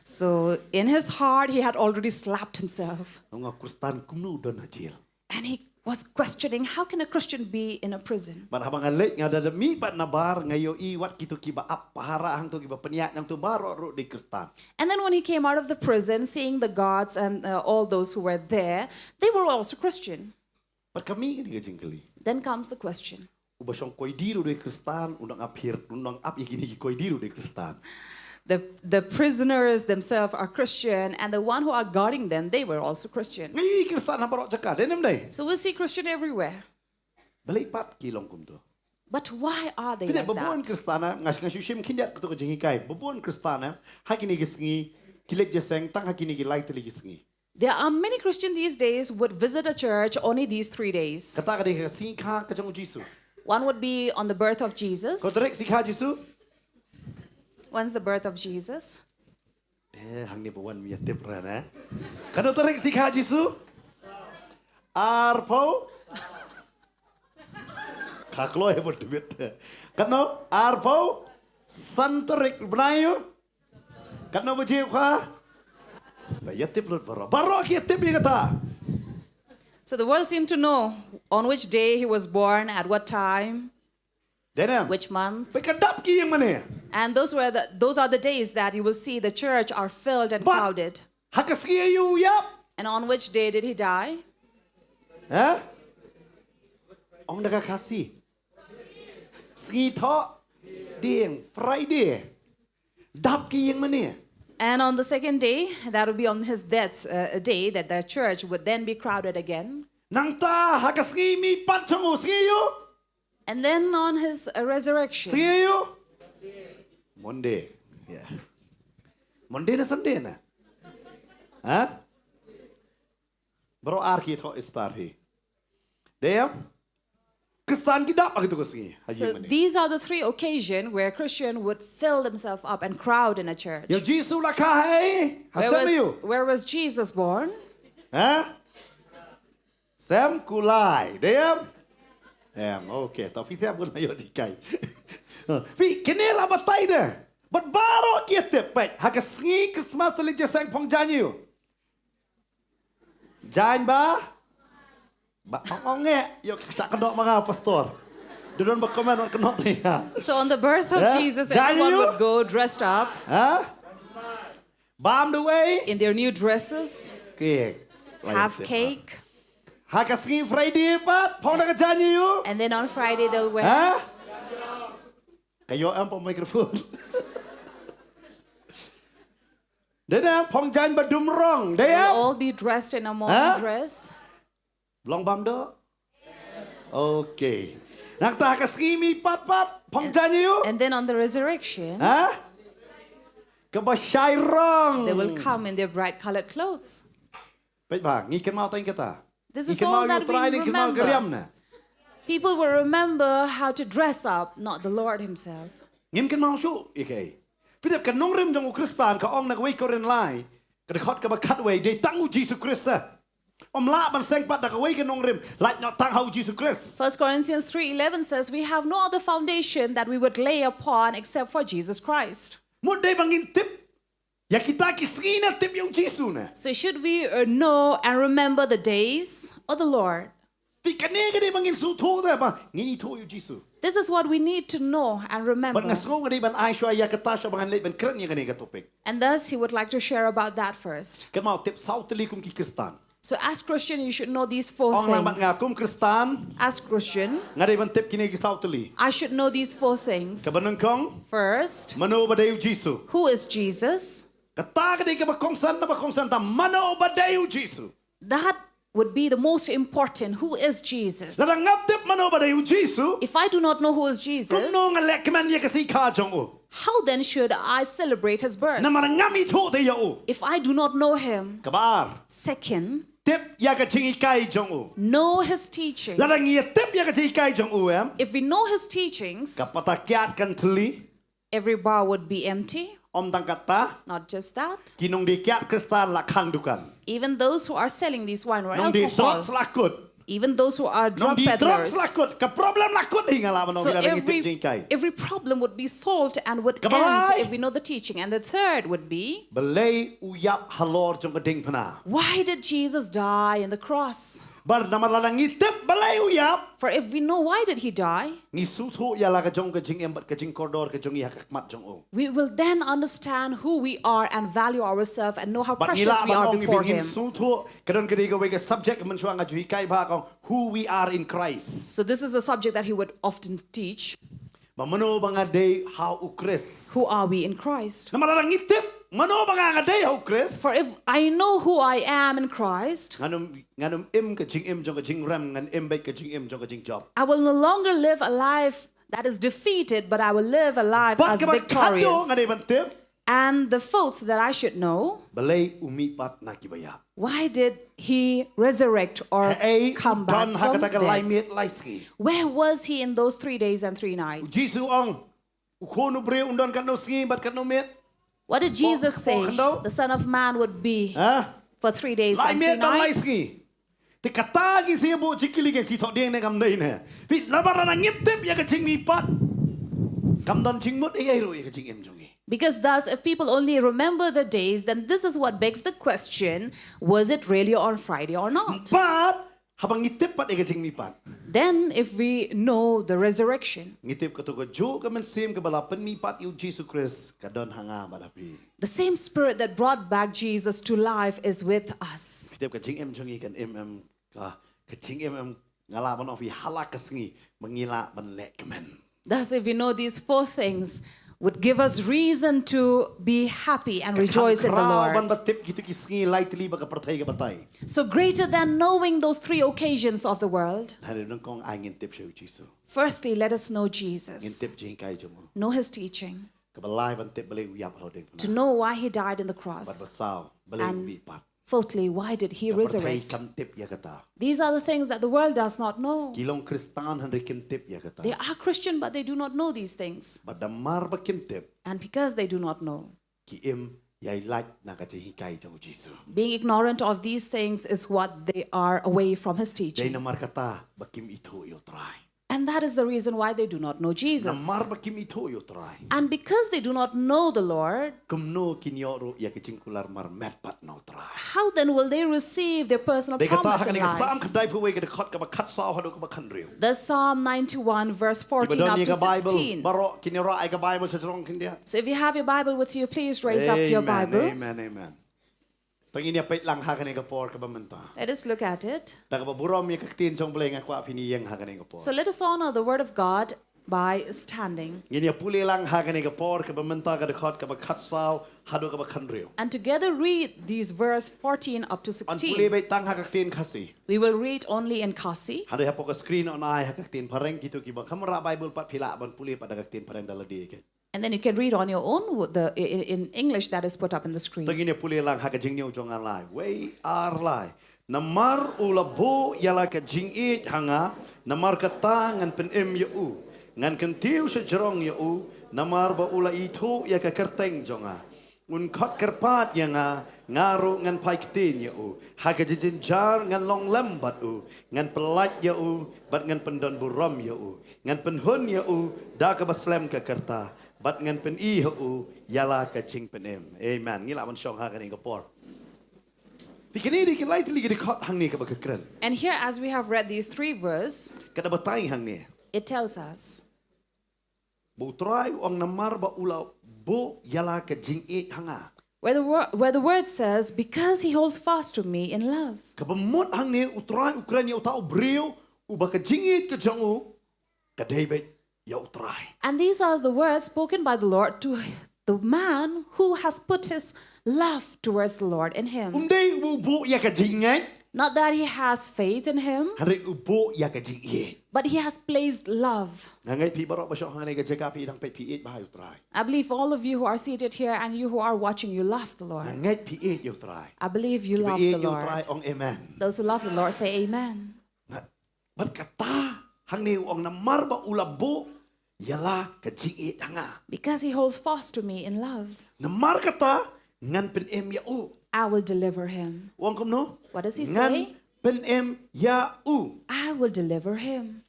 So in his heart, he had already slapped himself. Ngak Kristan kumnu don jail. And he was questioning, how can a Christian be in a prison? Man habang alek ngada mi pat nabar ngayo i wat kitu kiba ap pahara hang tu kiba peniat yang tu baro ro di Kristan. And then when he came out of the prison, seeing the guards and all those who were there, they were also Christian. Pat kami ni jengkeli. Then comes the question. Ubasong koi diru di Kristan undang ap ikini ki koi diru di Kristan. The prisoners themselves are Christian, and the one who are guarding them, they were also Christian. Ngai Kristan ha barok cakap denem dai. So we see Christian everywhere. Balik pat kilong kum tu. But why are they Tidak like bebuan that? Kristana ngas sim kindat tu jengi kai. Bebuan Kristana hakini gisngi kilek jeseng tang hakini gi lai teli gisngi. There are many Christians these days who would visit a church only these 3 days. Kata kadi singka kajong Jisu. One would be on the birth of Jesus. Kau terek singka Jisu? When's the birth of Jesus? Hang ni bebuan mi tip rana. Kau terek singka Jisu? Arpo? Kaklo he berdebit. Kau arpo? Santerik benayu? Kau berjip kah? Bayar tip lut baro. Baro ki tip ni kata. So the world seemed to know on which day he was born, at what time, Denam. which month. Bekadap ki yang mana? And those are the days that you will see the church are filled and But- crowded. Hakaski you yap. And on which day did he die? Ha? Ong dah kasih. Segi tho ding Friday. Dap ki yang mana? And on the second day, that would be on his death day, that the church would then be crowded again. Nang ta hakaski mi pat songo segi you. And then on his resurrection. Segi you. Monday. Yeah. Monday na Sunday na. Ha? Bro arki tho star hi. Deyam. Kristan kidap akitu ko segi. So Haji mana? these are the 3 occasions where Christian would fill themselves up and crowd in a church. Yo Jisu lakah Hasam you. Where was Jesus born? Ha? Sam kulai. Deyam. Okay. Tapi saya pun ayo dikai. Fi kenela batai dah. But baro kita pek. Hagas ngi Christmas tali jasang pong janyu. Jan ba? Ba onge. Yo sak kedok mga pastor. Dudon berkomen wan kenok tengah. So on the birth of Yeah. Jesus, Daniel? everyone would go dressed up Ha? Bam the way. in their new dresses, Cake. have cake, Hagas ngi Friday pat. Pong dah janyu. and then on Friday they'll wear. Ha? Kayo ang pong microphone. Dada pong jan badumrong. They'll Daya. all be dressed in a morning Huh? dress. Belong bam do? Okay. Nak tak kaskimi pat pong jan you? And then on the resurrection, Ha? Kebasyirong. they will come in their bright colored clothes. Baik bang, ngikan mau tayong kata. This is Ngikan mau all that yung try, we ngikan mau remember. geriam na. People will remember how to dress up, not the Lord himself. ngim kan mau shu ike Philip kan Nongkhryiem jong Kristan ka ong nagway ko rin lai ka khot ka ba khatway de tangu Jesus Christa la ban seng pat ka way kan Nongkhryiem like not tang how Jesus Christ 1 Corinthians 3:11 says, we have no other foundation that we would lay upon except for Jesus Christ. mo de bangin tip ya kita kisina tip yung Jesus na So should we know and remember the days of the Lord? pi kanega de bangin su tho da ba ngini tho yung Jesus This is what we need to know and remember. ban ngasong de ban ai shwa ya kata sha bangan le ban kran yang kanega topic And thus he would like to share about that first. kan mau tip sau teli kum ki Kristan So as Christian, you should know these four ong lang bat things. nga kum Kristan As Christian, ngade ban tip kini ki sau teli I should know these four things. ka banung kong First, mano ba de Jesus who is Jesus? kata ka de ka ba kongsan ta mano ba de Jesus That would be the most important. Who is Jesus? Ladang ngap mano ba de Jesus If I do not know who is Jesus, kum no ngalek man ye kasi ka jong o how then should I celebrate his birth? na marangami tho de ya o If I do not know him, kabar second, tip ya ka chingi kai jong o know his teachings. ladang ye tip ya ka chingi kai jong o em If we know his teachings, ka patakyat kan thli every bar would be empty. om tang kata Not just that, kinong di kyat Kristan la khang dukan even those who are selling these wine or nong di drugs alcohol, lakut even those who are nong drug di drugs peddlers. lakut ka problem lakut hinga la So manong ladang tip chingi kai every problem would be solved and would Kabalay. end if we know the teaching. And the third would be, belay uyap halor jong ka ding pana why did Jesus die on the cross? bar na malalang itip belay uyap For if we know why did he die, ni su tho ya la ka jong ka jing embat ka jing kordor ka jong ya mat jong o we will then understand who we are and value ourselves and know how But precious nila we are bang before ibigin him. suto kadon kadi ka wega subject man suang aju kai ba kong who we are in Christ. So this is a subject that he would often teach. Ba mano banga day how u Christ. Who are we in Christ? Na malalang itip mano banga day how Christ. For if I know who I am in Christ, Nganum im ka jing im jong ka jing ram ngan im bai ka jing im jong ka jing job. I will no longer live a life that is defeated, but I will live a life But as ka ba kado victorious. ngade ban tip And the fourth that I should know, balay umipat na kibaya. why did he resurrect or Hey, come back don from hakata ka lai death? mit lai ski. Where was he in those 3 days and 3 nights? Jesus ong ukono bre undon kan no ski bat kan no mit. What did Jesus say kando? the Son of Man would be Ha? for 3 days Lai and 3 met ban lai nights? ski. Te katagi siya po chikili kan si thọ điên này cầm đây nè. Vì labara na ngip tip ya ka ching mi pat. Cầm don ching mut ai rồi ya ka ching em jongi. Because thus, if people only remember the days, then this is what begs the question, was it really on Friday or not? Pat habang ngitip pat ya ka ching mi pat. Then, if we know the resurrection, Ngitip ka to ko jo ka man sim ka balapan mi pat yu Jesus Christ ka don hanga balapi. the same spirit that brought back Jesus to life is with us. Ngitip ka ching em jongi kan em ka ching em ngala ban of halak ka singi mangila ban lek man. Thus, if we know these four things, would give us reason to be happy and rejoice in the Ban Lord. batip gitu ki singi lai tili ba ka perthai ka batay. So greater than knowing those 3 occasions of the world, Hari nung kong ay ngintip siya Jesus. firstly, let us know Jesus, Ngintip jing kay jomo. know his teaching, Kabalay ban tip balay uyap ho ding. to know why he died on the Bat cross. basaw balay And umi pat. fourthly, why did he resurrect? Kam tip ya kata. These are the things that the world does not know. Kilong Kristan han kim tip ya kata. They are Christian, but they do not know these things. Badamar ba kim tip And because they do not know, ki im yay like na ka hikay jong Jesus. being ignorant of these things is what they are away from his Jay teaching. namar kata ba kim ito yo try. And that is the reason why they do not know Jesus. Namar ba kim ito yo try. And because they do not know the Lord, Kumno kinyoro ya kichingkular mar met pat no try. how then will they receive their personal They kata promise hakan in ka sam life? kadai pu way ka kat ka ba kat saw hado ka ba kanriyo. The Psalm 91 verse 14 Ibadon up niya to ka Bible 16. baro kinyoro ay ka Bible sa sarong kindiya. So if you have your Bible with you, please raise up your Bible. Amen, amen. Pangin niya pait lang hakan ka por ka ba menta. Let us look at it. Daga ba burom ya kaktin chong blay nga kwa piniyang hakan ka por. So let us honor the word of God by standing. Ngin ya puli lang hakan ka por ka ba menta ka dakot ka ba kat saw hado ka ba kanriyo. And together read these verse 14 up to An puli 16. bay tang hakaktin kasi. We will read only in Kasi. Hado ya po ka screen on ay hakaktin pareng kito kiba. Kamura Bible pat pila ban puli pa dagaktin pareng daladi ke. And then you can read on your own in English that is put up in the screen. Pagin ya puli lang hakajing niyo jong alay. Way are lie. Namar ulabo yala ka jing it hanga namar kata ngan pen em yu. ngan kentiu sejerong ya u namar ba ula itu ya ka kerteng jonga un khot kerpat ya ngaru ngan pai kitin ya u ha ka jijin jar ngan long lembat u ngan pelat ya u bat ngan pendon buram ya u ngan penhun ya u da ka baslem ka kerta bat ngan pen i ya u yala ka ching penem amen ngila man shong ha ka ni ka por. And here, as we have read these 3 verses, it tells us where the word says, because he holds fast to me in love. And these are the words spoken by the Lord to the man who has put his love towards the Lord in him. Not that he has faith in him, but he has placed love. I believe all of you who are seated here and you who are watching, you love the Lord. I believe you love the Lord. Those who love the Lord say amen. Because he holds fast to me in love, I will deliver him. What does he say? I will deliver him.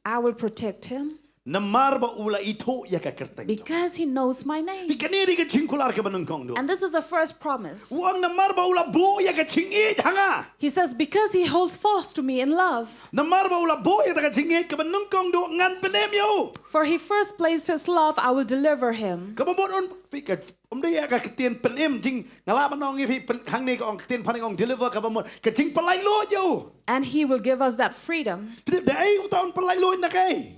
I will protect him. Because he knows my name. And this is the first promise. He says, because he holds fast to me in love. For he first placed his love, I will deliver him. And he will give us that freedom.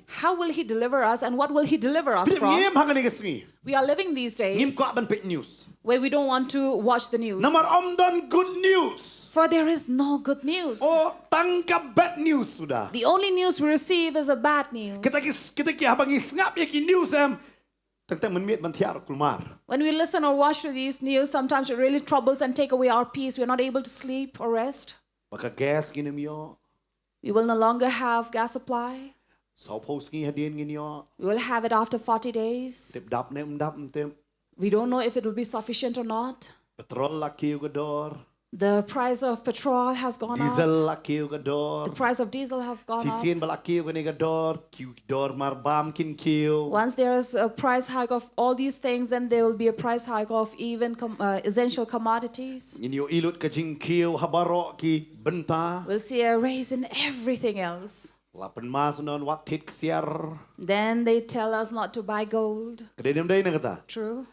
How will he deliver us, and what will he deliver us from? We are living these days where we don't want to watch the news. For there is no good news. The only news we receive is a bad news. When we listen or watch to these news, sometimes it really troubles and take away our peace. We're not able to sleep or rest. We will no longer have gas supply. We will have it after 40 days. We don't know if it will be sufficient or not. The price of petrol has gone up. The price of diesel has gone up. Once there is a price hike of all these things, then there will be a price hike of even essential commodities. We'll see a raise in everything else. Then they tell us not to buy gold. True.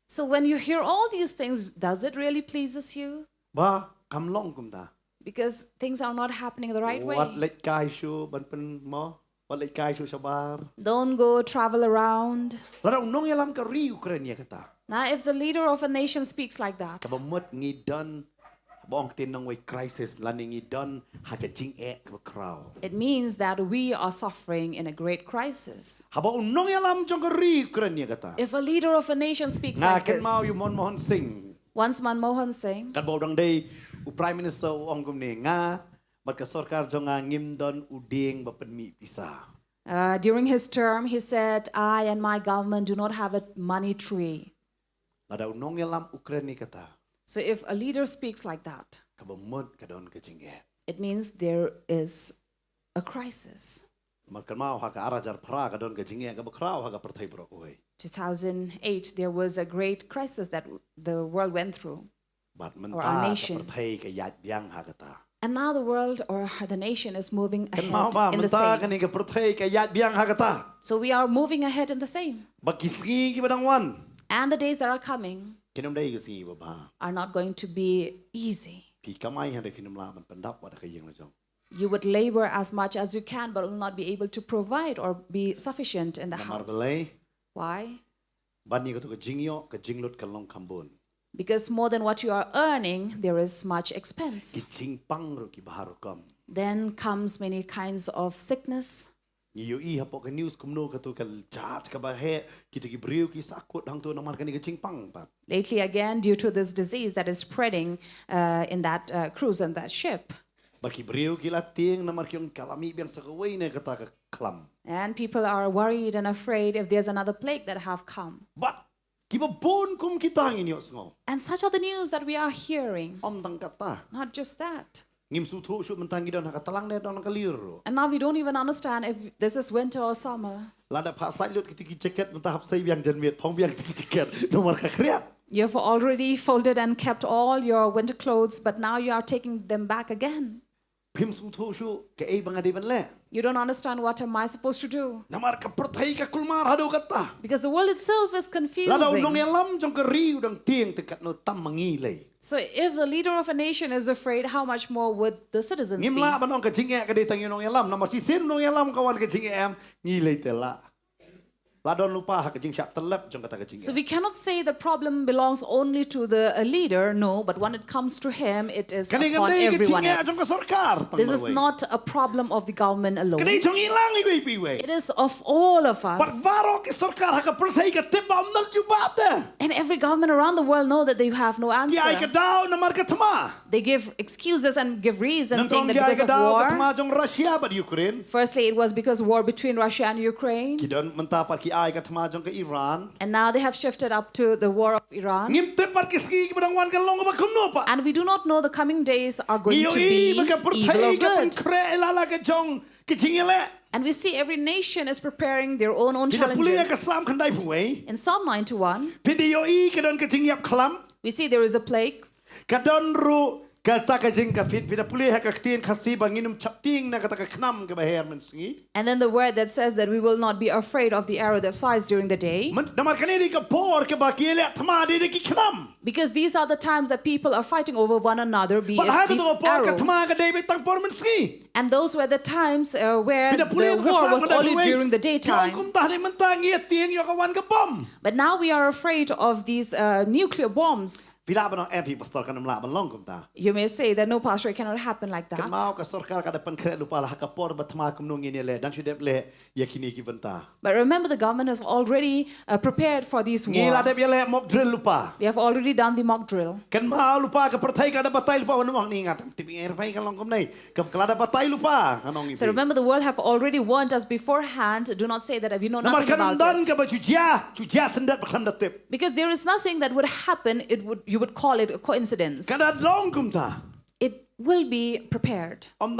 So when you hear all these things, does it really pleases you? Because things are not happening the right way. Don't go travel around. Now if the leader of a nation speaks like that, it means that we are suffering in a great crisis. If a leader of a nation speaks like this, once Manmohan Singh, Prime Minister during his term, he said, I and my government do not have a money tree. So if a leader speaks like that, it means there is a crisis. 2008, there was a great crisis that the world went through, or our nation. And now the world or the nation is moving ahead in the same. So we are moving ahead in the same. And the days that are coming are not going to be easy. You would labor as much as you can, but will not be able to provide or be sufficient in the house. Why? Because more than what you are earning, there is much expense. Then comes many kinds of sickness. Lately again, due to this disease that is spreading in that cruise and that ship. And people are worried and afraid if there's another plague that have come. But And such are the news that we are hearing. Not just that. And now we don't even understand if this is winter or summer. You have already folded and kept all your winter clothes, but now you are taking them back again. You don't understand what am I supposed to do? Because the world itself is confusing. So if the leader of a nation is afraid, how much more would the citizens be? So we cannot say the problem belongs only to the leader, no, but when it comes to him, it is upon everyone else. This is not a problem of the government alone. It is of all of us. And every government around the world know that they have no answer. They give excuses and give reasons saying that because of war. Firstly, it was because war between Russia and Ukraine. And now they have shifted up to the war of Iran. And we do not know the coming days are going to be evil or good. And we see every nation is preparing their own challenges. In Psalm 91, we see there is a plague. And then the word that says that we will not be afraid of the arrow that flies during the day. Because these are the times that people are fighting over one another, be it the arrow. And those were the times where the war was only during the daytime. But now we are afraid of these nuclear bombs. You may say that no, pastor, it cannot happen like that. But remember, the government has already prepared for these wars. We have already done the mock drill. So remember, the world have already warned us beforehand. Do not say that we know nothing about it. Because there is nothing that would happen, you would call it a coincidence. It will be prepared. And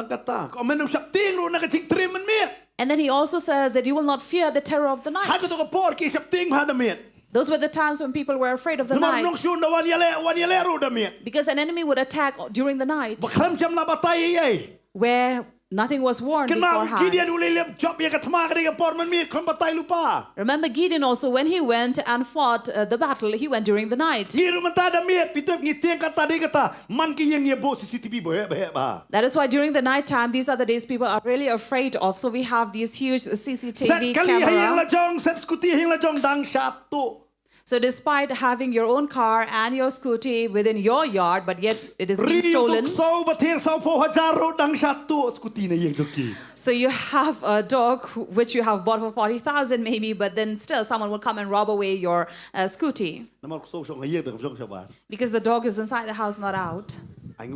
then he also says that you will not fear the terror of the night. Those were the times when people were afraid of the night. Because an enemy would attack during the night, where nothing was warned beforehand. Remember Gideon also, when he went and fought the battle, he went during the night. That is why during the night time, these are the days people are really afraid of. So we have these huge CCTV cameras. So despite having your own car and your scooty within your yard, but yet it is being stolen. So you have a dog which you have bought for 40,000 maybe, but then still someone will come and rob away your scooty. Because the dog is inside the house, not out. Thank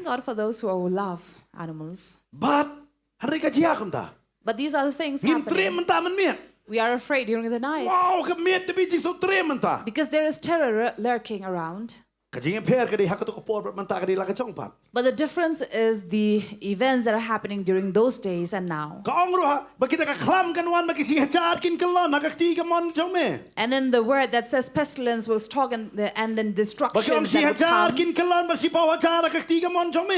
God for those who love animals. But these are the things happening. We are afraid during the night. Because there is terror lurking around. But the difference is the events that are happening during those days and now. And then the word that says pestilence will stalk and then destruction that will come.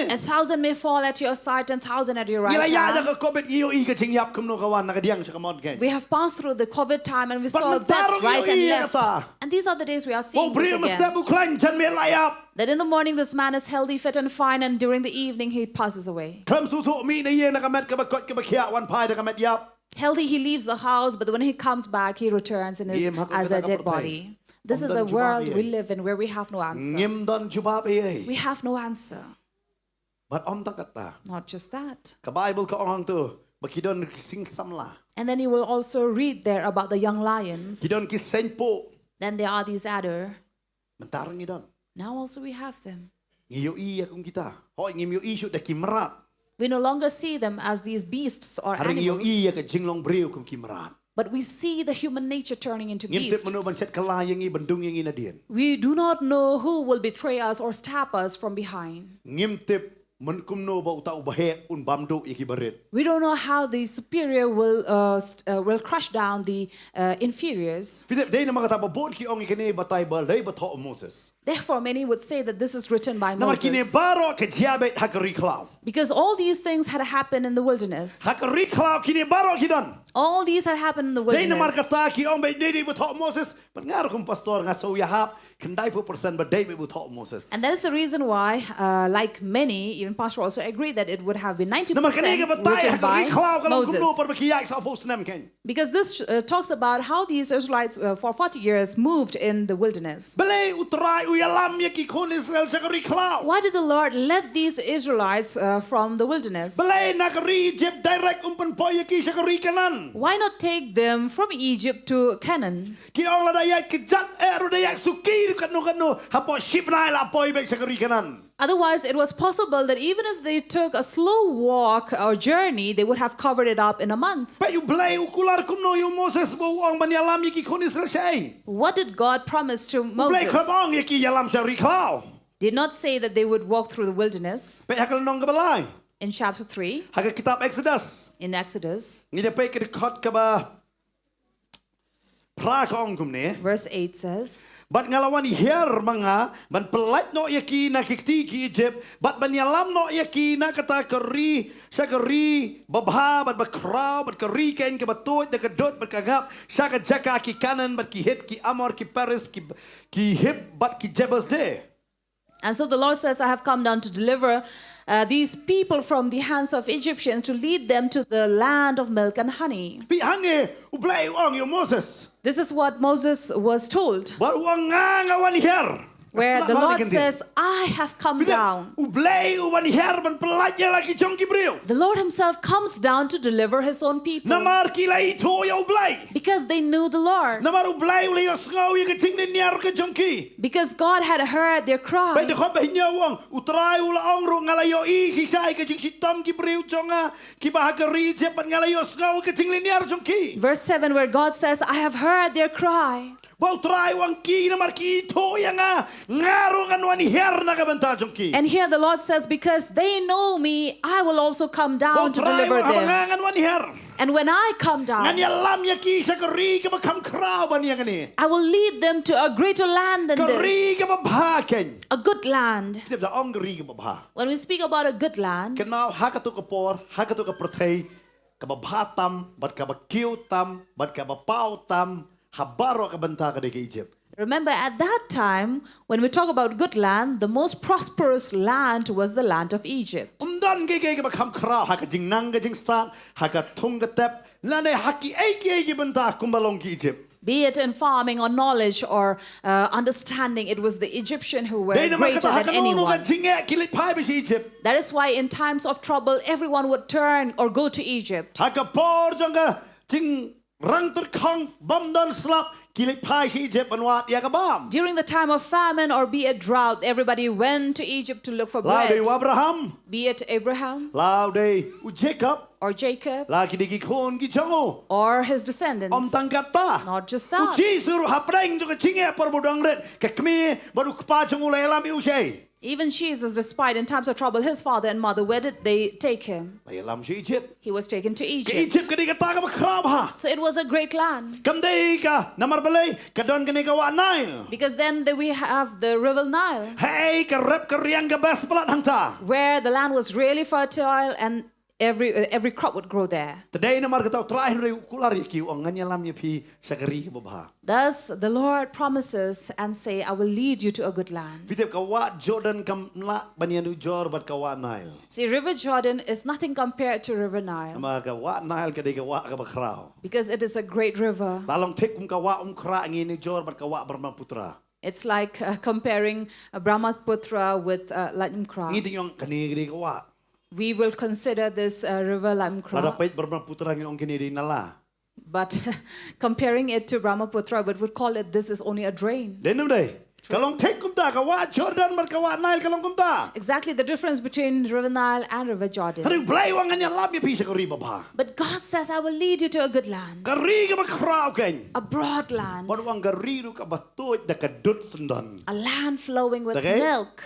1,000 may fall at your side and 1,000 at your right hand. We have passed through the COVID time and we saw death right and left. And these are the days we are seeing this again. That in the morning this man is healthy, fit and fine, and during the evening he passes away. Healthy, he leaves the house, but when he comes back, he returns and is as a dead body. This is the world we live in where we have no answer. We have no answer. Not just that. And then you will also read there about the young lions. Then there are these adder. Now also we have them. Ngiyo iya kung kita. Hoy ngimyo isyo da kimrat. We no longer see them as these beasts or Haring iyo animals, iya ka jinglong breu kum kimrat. but we see the human nature turning into Ngimtip beasts. mano banchat kalayang i bandung yang inadian. We do not know who will betray us or stab us from behind. Ngimtip menkumno ba utau bahe un bamdo ikibarit. We don't know how the superior will crush down the inferiors. Philip day na mga tababon ki ong ikini batay balay bato Moses. Therefore, many would say that this is written by Na makine Moses. baro ka diabet hakari klaw. Because all these things had happened in the wilderness. Hakari klaw kini baro kidan. All these had happened in the Day na wilderness. markata ki ong bay didi bato Moses. But ngaro kung pastor nga so yahap kanday po percent but day may bato Moses. And that is the reason why, like many, even Pastor also agreed that it would have been 90% Na makine ka batay written by hakari klaw ka lang Moses. kumno par makiyak sa apos nam ken. Because this talks about how these Israelites for 40 years moved in the wilderness. Balay utray uyalam yaki kon Israel hakari klaw. Why did the Lord let these Israelites from the wilderness? Balay nakari Egypt direct umpan po yaki hakari kanan. Why not take them from Egypt to Canaan? Ki ong la dayak kijat ero dayak sukir kanu hapo ship na la po ibek hakari kanan. Otherwise, it was possible that even if they took a slow walk or journey, they would have covered it up in a month. Pa yu blay ukular kumno yu Moses bo ang banyalam yaki kon Israel siya. What did God promise to Blay Moses? kabong yaki yalam siya riklaw. Did not say that they would walk through the wilderness. Pa hakal nong gabalay. In chapter 3, Haga kitab Exodus. in Exodus, Ngida pa ikikot ka ba pra ka ong kumne. verse 8 says, Bat ngalawan iher mga ban pelat no yaki na kikti ki Egypt bat banyalam no yaki na kata kari sa kari babha bat bakraw bat kari ken ke batut de kedot bat kagap sa ka jaka ki kanan bat ki hit ki amor ki paris ki hip bat ki jebas de. and so the Lord says, I have come down to deliver these people from the hands of Egyptians to lead them to the land of milk and honey. Pi hange ublay ong yo Moses. This is what Moses was told, Bat uang ngawan iher. where the Lord says, I have come down. Ublay uwan iher ban pelat ya lagi jong ki brio. The Lord himself comes down to deliver his own people Namar kilay ito ya ublay. because they knew the Lord. Namar ublay uli os ngaw ya kaching ni niar ka jongki. Because God had heard their Pai cry. de khot bahinya wong utrai ula ong ro ngalayo i si sai ka jing sitam ki breu jonga ki bahagari je pan ngalayo os ngaw ka jing linear jongki. Verse 7, where God says, I have heard their cry. Ba utrai wang ki namar ki ito ya nga ngaro kan wani her na ka banta jongki. And here the Lord says, because they know me, I will also come down to deliver them. Ngan wani her. And when I come Ngan down, ya lam ya ki sa kari ka ba kam kraw ban ya ngani. I will lead them to a greater land than this, Kari ka ba bhaken. a good land. Tip da ong kari ka ba bha. When we speak about a good land, Kenal hakatu ka por, hakatu ka protei, ka ba bhatam, bat ka ba kiutam, bat ka ba pautam, habaro ka banta ka de ka Egypt. remember at that time, when we talk about good land, the most prosperous land was the land of Egypt. Umdan ka ba kam kraw, haka jing nang ka jing start, haka tung ka tep, lane haki ay banta kumbalong ki Egypt. Be it in farming or knowledge or understanding, it was the Egyptian who were greater than anyone. Egypt. That is why in times of trouble, everyone would turn or go to Egypt. Haka por janga jing rang ter kong bam dan slap kilit pai si Egypt anwat ya ka bam. During the time of famine or be it drought, everybody went to Egypt to look for Laude bread. Abraham, Be it Abraham laude Jacob, or Jacob lagi digi kon gi jango. or his descendants. Om tangkata. Not just that. Uji suruh hapreng juga cinge par budang red ke kami baru kepajang ulai alam usai. Even Jesus, despite in times of trouble, his father and mother, where did they take him? Lai alam si Egypt. He was taken to Ke Egypt. Egypt kini kata ka bakrab ha. So it was a great land. Kamdei ka namar balay kadon kini ka wa Nile. Because then we have the river Nile, Hey ka rep ka riang ka bas pelat hangta. where the land was really fertile and every crop would grow there. Today namar ka tau terakhir ri kular ki ang nganyalam ya pi sagari ka babha. Thus the Lord promises and say, I will lead you to a good land. Fitip ka wa Jordan kam la banianu jor bat ka wa Nile. See, River Jordan is nothing compared to River Nile Nama ka wa Nile ka ka wa ka bakraw. because it is a great river. Lalong tek ka wa kra ngini jor bat ka wa Brahmaputra. It's like comparing Brahmaputra with Nongkhryiem. Ngiti yung kani ka wa. We will consider this river Lada Nongkhryiem, pait Brahmaputra ngong kini nala. but comparing it to Brahmaputra, we would call it this is only a drain. Denum day. Kalong take kumta kawa Jordan mar kawa Nile kalong kumta. Exactly the difference between River Nile and River Jordan. Haring blay wang anya lam ya pisa kariba ba. But God says, I will lead you to a good land, Kari ka makraw ken. a broad land, But wang gariru ka batoy da kadut sundan. a land flowing with Okay. milk.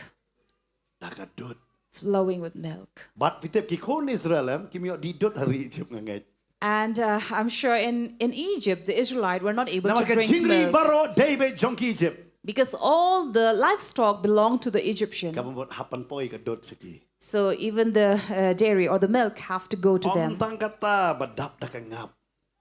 Da kadut. Flowing with milk. But pitep ki kon Israel kimyo di dut hari Egypt nganget. And I'm sure in Egypt, the Israelites were not able Nama to ka drink chingri milk baro David jonki Egypt. because all the livestock belonged to the Egyptian. Kamu buat hapan poi kadut seki. So even the dairy or the milk have to go to Om them. tang kata badap da kangap.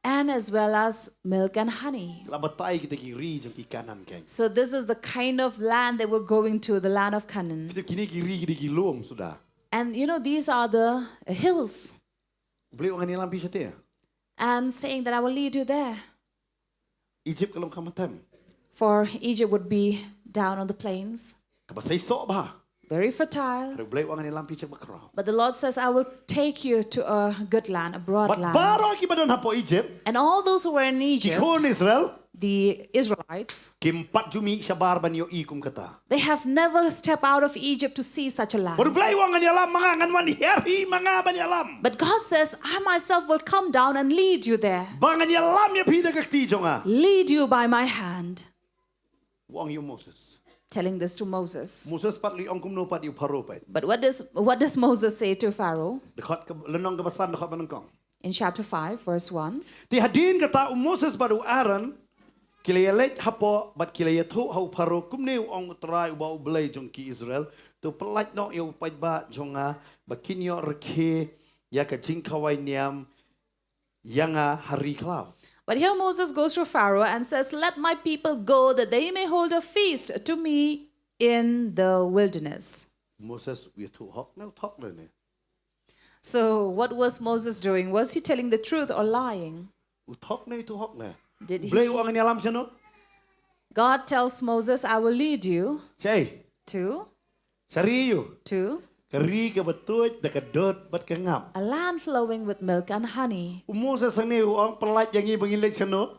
And as well as milk and honey. Labatay kita kiri jonki kanan keng. So this is the kind of land they were going to, the land of Canaan. Pitep kini kiri kiri kilom sudah. And you know, these are the hills. Beli orang ni lam bisa dia. And saying that I will lead you there. Egypt kalong kamatem. For Egypt would be down on the plains, Kabasay sok bah. very fertile. Hari beli orang ni lam bisa makraw. But the Lord says, I will take you to a good land, a broad But land. baro ki badon hapo Egypt. And all those who were in Egypt, Kikon Israel. the Israelites, Kimpat jumi sabar banyo ikum kata. they have never stepped out of Egypt to see such a land. Baru beli orang ni lam mga nganwan heri mga banyo lam. But God says, I myself will come down and lead you there. Bangan ni lam ya pida kakti jonga. Lead you by my hand. Wang yu Moses. Telling this to Moses. Moses patli ong kumno pat yu paro pat. But what does Moses say to Pharaoh? Dekat lenong kebasan dekat manengkong. In chapter 5, verse 1. Ti hadin kata Moses baru Aaron kilaya lej hapo bat kilaya thu hau paro kumneu ong trai ubau belai jong ki Israel tu pelaj no yu pajba jonga bakinyo rekhe ya ka jingkawai niam yanga hari klau. But here Moses goes to Pharaoh and says, let my people go that they may hold a feast to me in the wilderness. Moses we tu hok no talk le ne. So what was Moses doing? Was he telling the truth or lying? U talk ne tu hok ne. Did he? Belai orang ni alam sano. God tells Moses, I will lead you Cai, to sariyu. Kari ke betul dekat dot bat kengap. a land flowing with milk and honey. Moses ni orang pelaj yang ni bangilek sano.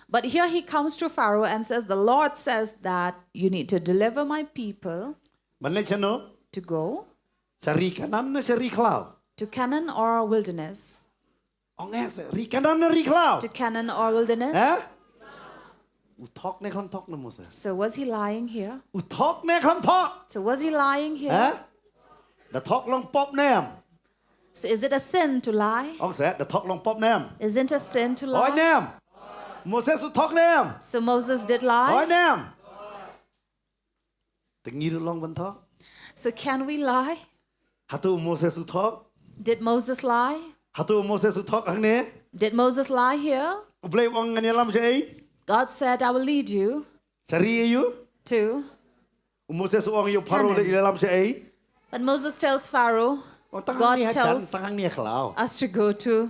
But here he comes to Pharaoh and says, the Lord says that you need to deliver my people Bangilek sano. to go Sari kanan na sari klau. to Canaan or wilderness. Ong ri kanan na ri klau. To Canaan or wilderness. Eh? U talk ne klam talk na Moses. So was he lying here? U talk ne klam talk. So was he lying here? Eh? The talk long pop nam. So is it a sin to lie? Ong the talk long pop nam. Isn't it a sin to Oi lie? nam. Moses u talk nam. So Moses did Oi lie. nam. Tengiru long ban talk. So can we lie? Hatu Moses u talk. Did Moses lie? Hatu Moses u talk ang ne. Did Moses lie here? U blai wang ngani alam sei. God said, I will lead you Sari you. to. U Moses u ong yu paro le alam sei. But Moses tells Pharaoh, Oh tangan God ni hajan, tells tangan ni klau. us to go to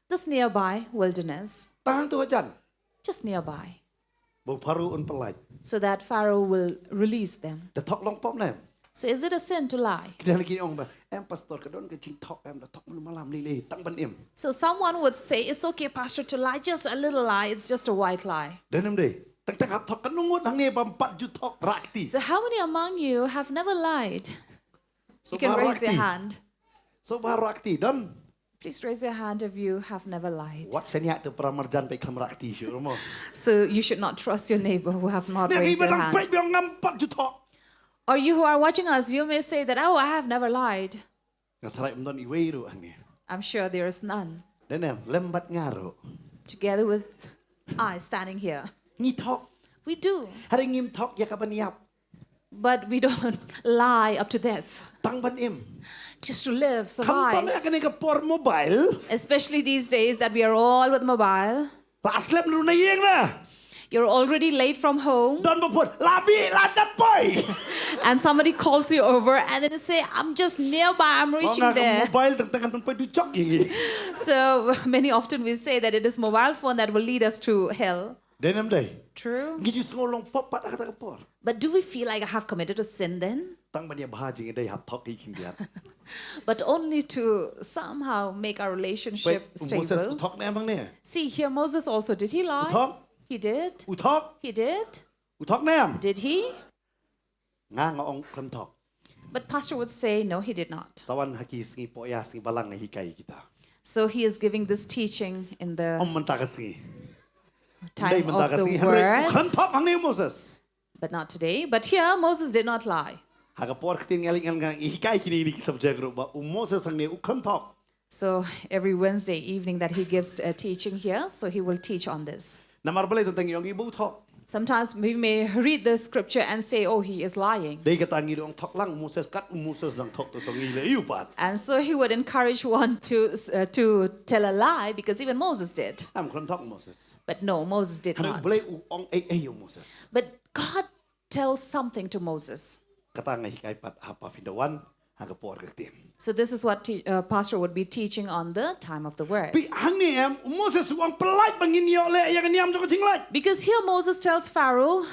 this nearby wilderness, Tangan tu hajan. just nearby, Bu paro un pelaj. so that Pharaoh will release them. The talk long pop nam. So is it a sin to lie? Kita lagi ong ba. Em pastor kadon ke cing talk em the talk malam li tang ban im. So someone would say, it's okay, Pastor, to lie, just a little lie, it's just a white lie. Denem deh. Tak tak hap talk kanungut hang ni bampat ju talk rakti. So how many among you have never lied? So You can raise your rakti. hand. So rakti don. Please raise your hand if you have never lied. What senya tu pramarjan pe kam rakti syu mo. So you should not trust your neighbor who have not Ni raised their badang pe hand. biong ngampat ju talk. Or you who are watching us, you may say that, oh, I have never lied. Ngatarai mdon iweiru hang ni. I'm sure there is none. Denem lembat ngaro. Together with I standing here. Ni talk. We do. Hari ngim talk ya kabaniap. But we don't lie up to death. Tang ban im. Just to live, Kam survive. pamaya kani ka por mobile. Especially these days that we are all with mobile. La aslem lu na yeng na. You're already late from home. Don bapun. Labi lachat boy. And somebody calls you over and then you say, I'm just nearby, I'm reaching there. Mobile tentang tempat du chok yengi. So many often we say that it is mobile phone that will lead us to hell. Denem deh. True. Gitu ngolong pop pat kata kapor. But do we feel like I have committed a sin then? Tang ban ya bahajing deh hap talk iking dia. But only to somehow make our relationship Moses stable. talk na emang ni. See, here Moses also, did he lie? Talk. He did. U talk. He did. U talk na em. Did he? nga nga ong klam tok. But Pastor would say, no, he did not. Sawan haki singi po ya singi balang na hikai kita. So he is giving this teaching in the Mantaka singi. time of the word, Klam tok ang ni Moses. but not today. But here, Moses did not lie. Hagapor kitin ngaling nga hikai kini ni subject group ba Moses ang ni klam tok. So every Wednesday evening that he gives a teaching here, so he will teach on this. Namarbale tentang yung ibu tok. Sometimes we may read the scripture and say, oh, he is lying. Dei kata ngi ong tok lang Moses kat Moses lang tok to so ngi le iupat. And so he would encourage one to tell a lie because even Moses did. Am klam tok Moses. But no, Moses did Hanu not. bole ong yung Moses. But God tells something to Moses. Kata nga hikai pat hapa findawan hagapor kitin. So this is what Pastor would be teaching on the time of the word. Pi hang ni Moses ang pelait bangin yo le yang niam jong jinglai. Because here Moses tells Pharaoh,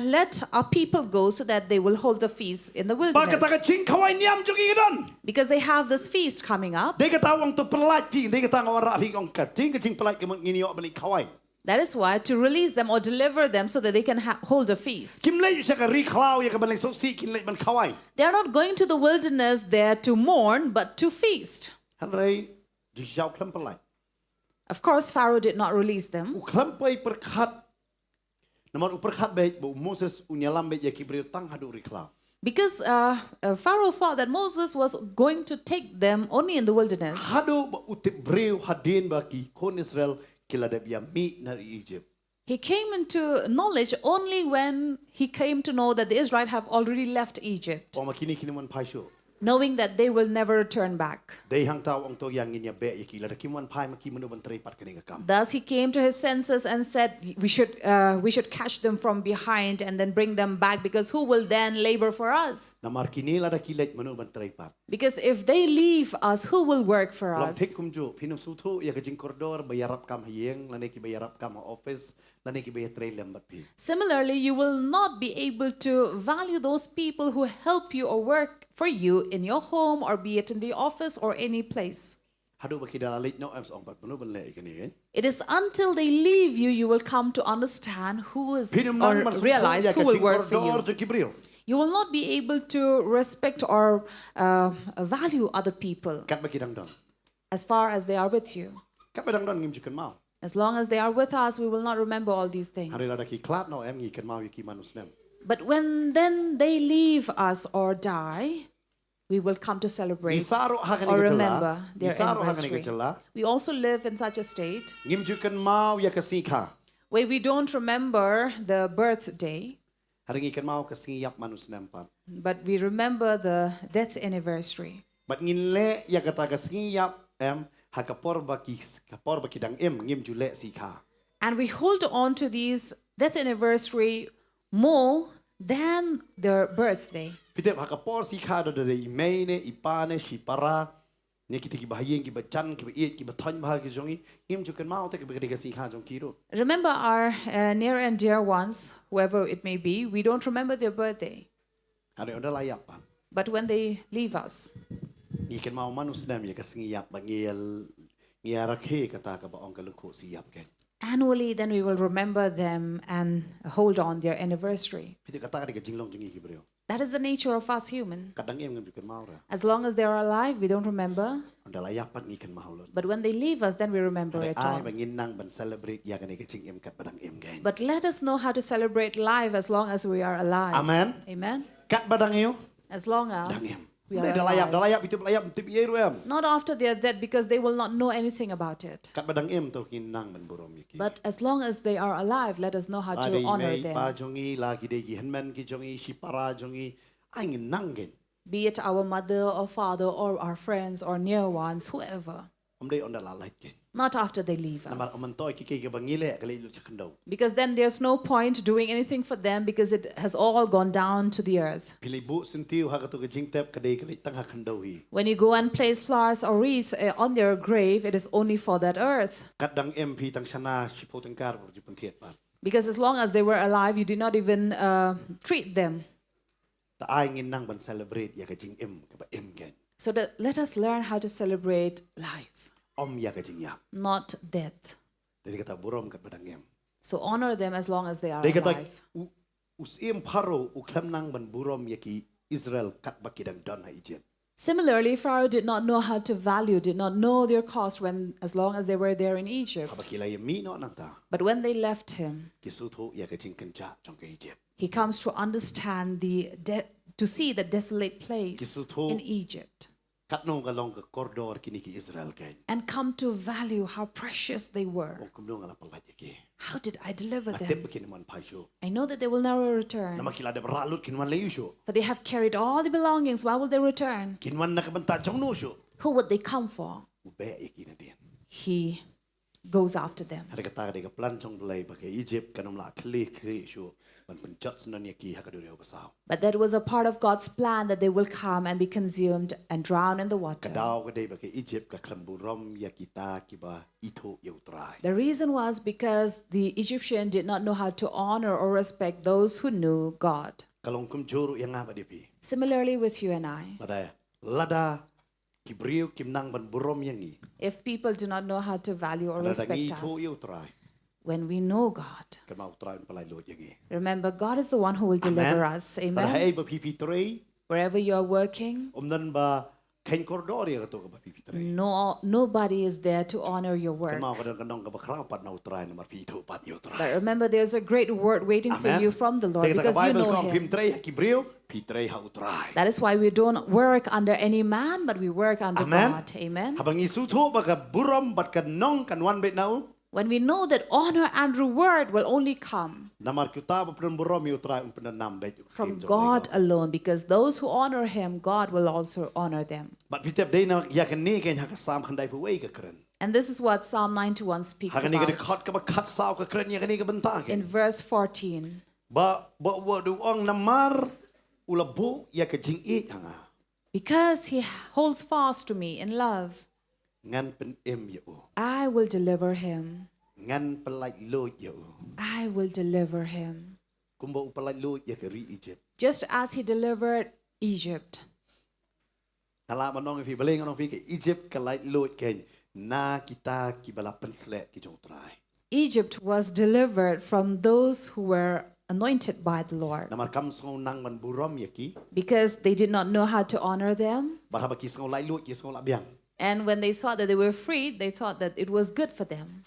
let our people go so that they will hold a feast in the Ba kata ka wilderness. ching kawai niam jong idon. Because they have this feast coming up. Dei kata wang to pelait pi dei kata ngawara pi ong ka ching pelait ke ngini yo bani kawai. That is why to release them or deliver them so that they can hold a feast. Kim le sa ka ri klau ya ka bani so si kin le ban kawai. They are not going to the wilderness there to mourn, but to feast. Hanrei di jau klam pelait. Of course, Pharaoh did not release them. U klam pai perkhat. Namar u perkhat baik bu Moses unyalam baik ya kibriu tang hadu ri klau. Because Pharaoh thought that Moses was going to take them only in the wilderness. Hadu ba utip breu hadin baki kon Israel kila de biya mi na Egypt. He came into knowledge only when he came to know that the Israelites have already left Egypt, O makini kini mon paisho. knowing that they will never return back. Dei hang tau ong to yang nginya be ya kila de kimon pai maki menu ban trei pat kani kam. Thus he came to his senses and said, we should catch them from behind and then bring them back, because who will then labor for us? Namar kini la da kilet menu ban trei pat. Because if they leave us, who will work for Lam us? pek kum jo pinum sutu ya kajing koridor bayarap kam hieng lane ki bayarap kam office lane ki bayar trei lembat pi. Similarly, you will not be able to value those people who help you or work for you in your home, or be it in the office or any place. Hadu baki dalalit no ems ong pat menu ban le kani kan. It is until they leave you, you will come to understand who is Pinum or nang man realize ya who will kajing work for koridor you. jo kibriu. You will not be able to respect or value other people Kat baki dang dong. as far as they are with you. Kat badang dong ngim jukan mau. As long as they are with us, we will not remember all these things. Hari la da ki klat no em ngi kan mau yaki manus nem. But when then they leave us or die, we will come to celebrate Disaro hakani or ka remember jala. their Disaro hakani ka anniversary. jala. We also live in such a state Ngim jukan mau ya kasika. where we don't remember the birthday, Hari ngi kan mau kasiyap manus nem pat. but we remember the death anniversary. But ngin le ya kata kasiyap em hakapor baki dang em ngim jule sika. And we hold on to these death anniversary more than their birthday. Pitep hakapor sika do de imene ipane shipara ne kiti ki bahayeng ki bachan ki iet ki bathon bahag ki jongi ngim jukan mau te ki bagi kasika jong kiro. Remember our near and dear ones, whoever it may be, we don't remember their birthday. Hari onda layak pan. But when they leave us, Ngi kan mau manus nem ya kasiyap bangil ngiarakhe kata ka ba ong kalukho siyap ken. annually, then we will remember them and hold on their anniversary. Pitep kata ka jinglong jongi ki brio. That is the nature of us human. Kadang em ngim jukan mau ra. As long as they are alive, we don't remember. Onda layak pat ngi kan mau lo. But when they leave us, then we remember Hari it ai all. bangin nang ban celebrate ya kan ke jing em kat badang em gen. But let us know how to celebrate life as long as we are alive. Amen. Amen. Kat badang eu. As long Dang as em. we are Dah layak alive. pitep layap tip ye ru em. Not after they are dead, because they will not know anything about it. Kat badang em to kin nang ban borom yaki. But as long as they are alive, let us know how to honor pa them. jongi lagi de gi henman ki jongi shipara jongi ai ngin nang gen. Be it our mother or father or our friends or near ones, whoever. Om dei onda la light gen. Not after they leave Namar us. om toy ki ke bangile kali lu chakando. Because then there's no point doing anything for them, because it has all gone down to the earth. Pili bu sintiu ha ka to jing tep kadai kali tang ha khando hi. When you go and place flowers or wreaths on their grave, it is only for that earth. Kat dang em pi tang shana shipotang kar bu jipun thiet pa. Because as long as they were alive, you did not even treat them. Ta ai ngin nang ban celebrate ya ka jing em ka ba em gen. So let us learn how to celebrate life, Om ya ka jing yap. not death. Jadi kata borom kat badang em. So honor them as long as they are Dei kata alive. usim Pharaoh uklam nang ban burom yaki Israel kat bakidang don ha Egypt. Similarly, Pharaoh did not know how to value, did not know their cost when, as long as they were there in Egypt. Habakila yami no nang ta. But when they left him, Kisutho ya kaching kencha chong ke Egypt. he comes to understand to see the desolate place in Egypt. Kat no galong ka corridor kini ki Israel kain. And come to value how precious they were. O kumno ngala palat yaki. How did I deliver Atep them? bakin man paisho. I know that they will never return. Namakila de ralut kinwan leisho. For they have carried all the belongings. Why will they return? Kinwan nakabanta chong no sho. Who would they come for? Ube yaki na din. He goes after them. Hari kata de ka plan chong belai bakai Egypt kanum la kli sho. But that was a part of God's plan that they will come and be consumed and drown in the water. The reason was because the Egyptian did not know how to honor or respect those who knew God. Similarly with you and I. If people do not know how to value or respect us, when we know God, remember God is the one who will deliver us. Amen. Wherever you are working, nobody is there to honor your work. But remember, there's a great word waiting for you from the Lord because you know Him. That is why we don't work under any man, but we work under God. Amen. When we know that honor and reward will only come from God alone, because those who honor Him, God will also honor them. And this is what Psalm 91 speaks about. In verse 14. Because He holds fast to me in love, I will deliver him. I will deliver him. Just as He delivered Egypt. Egypt was delivered from those who were anointed by the Lord. Because they did not know how to honor them. And when they thought that they were freed, they thought that it was good for them.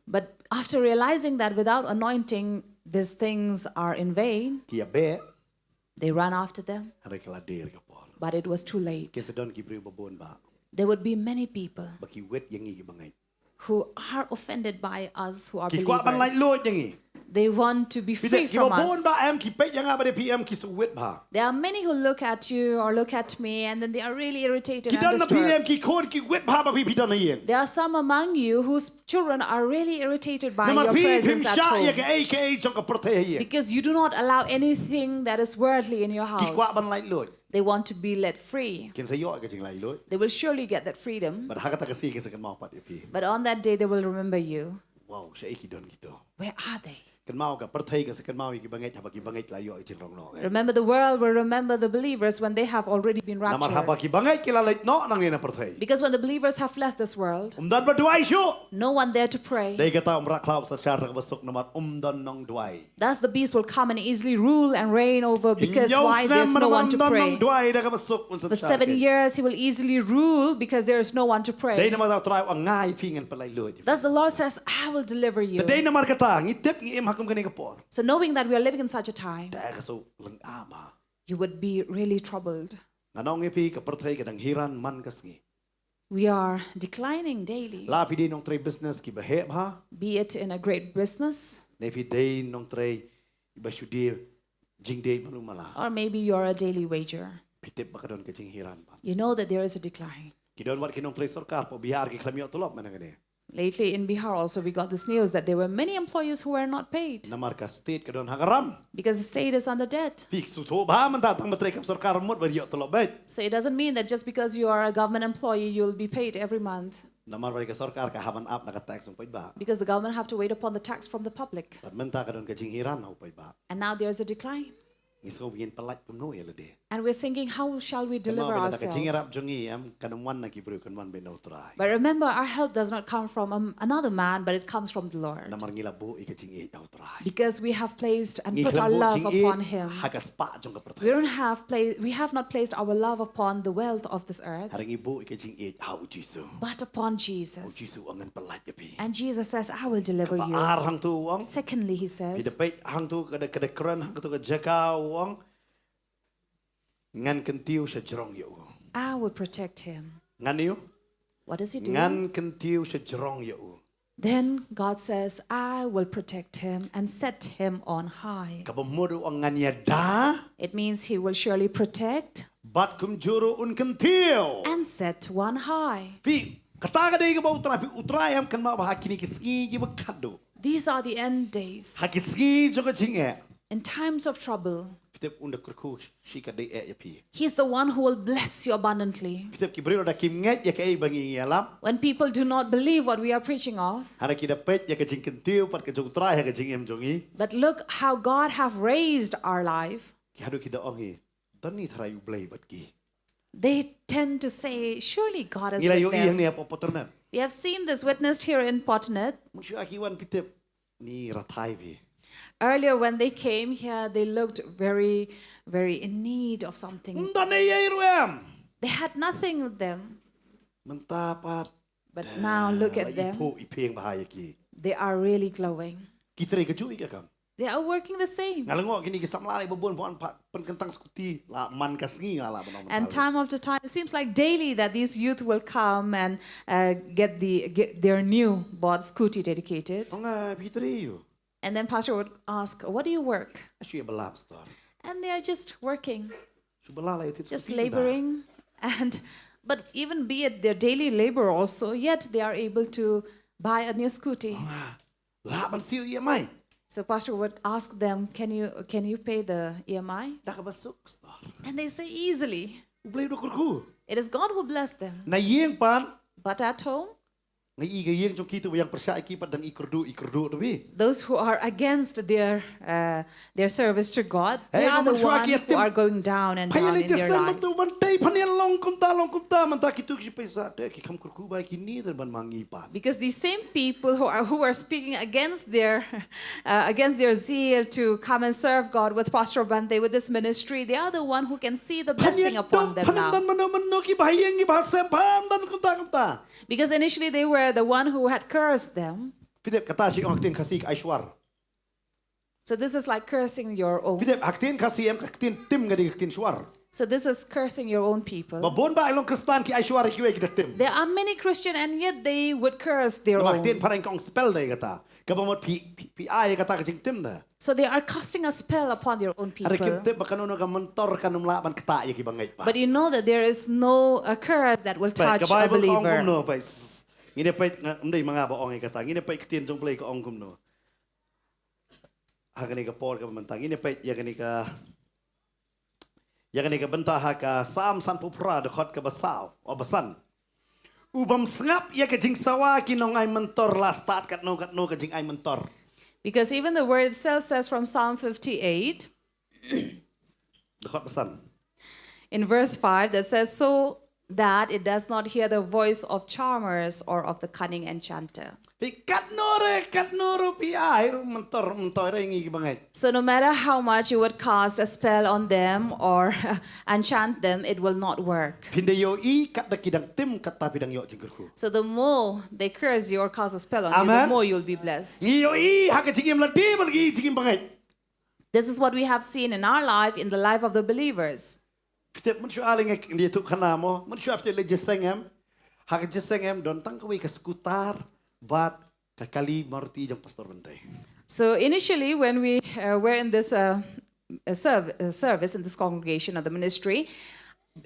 But after realizing that without anointing, these things are in vain, they ran after them. But it was too late. There would be many people who are offended by us who are believers. They want to be free from us. There are many who look at you or look at me and then they are really irritated and disturbed. There are some among you whose children are really irritated by your presence at home. Because you do not allow anything that is worldly in your house. They want to be let free. They will surely get that freedom. But on that day they will remember you. Where are they? Remember, the world will remember the believers when they have already been raptured. Because when the believers have left this world, no one there to pray. Thus the beast will come and easily rule and reign over, because why? There's no one to pray. For 7 years he will easily rule because there is no one to pray. Thus the Lord says, I will deliver you. So knowing that we are living in such a time, you would be really troubled. We are declining daily. Be it in a great business, or maybe you are a daily wager. You know that there is a decline. Lately in Bihar also we got this news that there were many employees who were not paid. Because the state is under debt. So it doesn't mean that just because you are a government employee you'll be paid every month. Because the government have to wait upon the tax from the public. And now there's a decline. And we're thinking, how shall we deliver ourselves? But remember, our help does not come from another man, but it comes from the Lord. Because we have placed and put our love upon Him. We have not placed our love upon the wealth of this earth, but upon Jesus. And Jesus says, I will deliver you. Secondly, He says, I will protect him. What does he do? Then God says, I will protect him and set him on high. It means He will surely protect and set one high. These are the end days. In times of trouble, He's the one who will bless you abundantly. When people do not believe what we are preaching of, but look how God have raised our life, they tend to say, surely God is with them. We have seen this witnessed here in Potternet. Earlier when they came here, they looked very, very in need of something. They had nothing with them. But now look at them. They are really glowing. They are working the same. And time after time, it seems like daily that these youth will come and get their new bought scooty dedicated. And then Pastor would ask, what do you work? And they are just working, just laboring. But even be it their daily labor also, yet they are able to buy a new scooty. So Pastor would ask them, can you pay the EMI? And they say easily. It is God who blessed them. But at home, those who are against their service to God, they are the ones who are going down and down in their life. Because these same people who are speaking against their zeal to come and serve God with Pastor Bante, with this ministry, they are the one who can see the blessing upon them now. Because initially they were the one who had cursed them. So this is like cursing your own. So this is cursing your own people. There are many Christians and yet they would curse their own. So they are casting a spell upon their own people. But you know that there is no curse that will touch a believer. Because even the word itself says from Psalm 58 in verse 5 that says, so that it does not hear the voice of charmers or of the cunning enchanter. So no matter how much you would cast a spell on them or enchant them, it will not work. So the more they curse you or cast a spell on you, the more you'll be blessed. This is what we have seen in our life, in the life of the believers. So initially when we were in this service in this congregation of the ministry,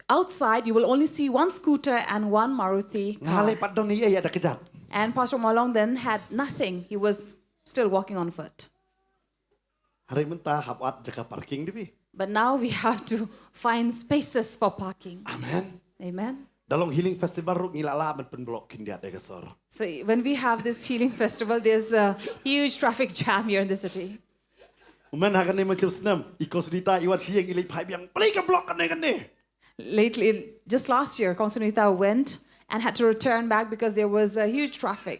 outside you will only see one scooter and one Maruti car. And Pastor Mawlong then had nothing. He was still walking on foot. But now we have to find spaces for parking. Amen. Amen. So when we have this healing festival, there's a huge traffic jam here in the city. มันหากันในมันเชื่อสนามอีกคนสุดท้ายอีวันเชียงอีเล็กพายเบียงปลีกับบล็อกกันในกันนี่ Lately, just last year, Konsunita went and had to return back because there was a huge traffic.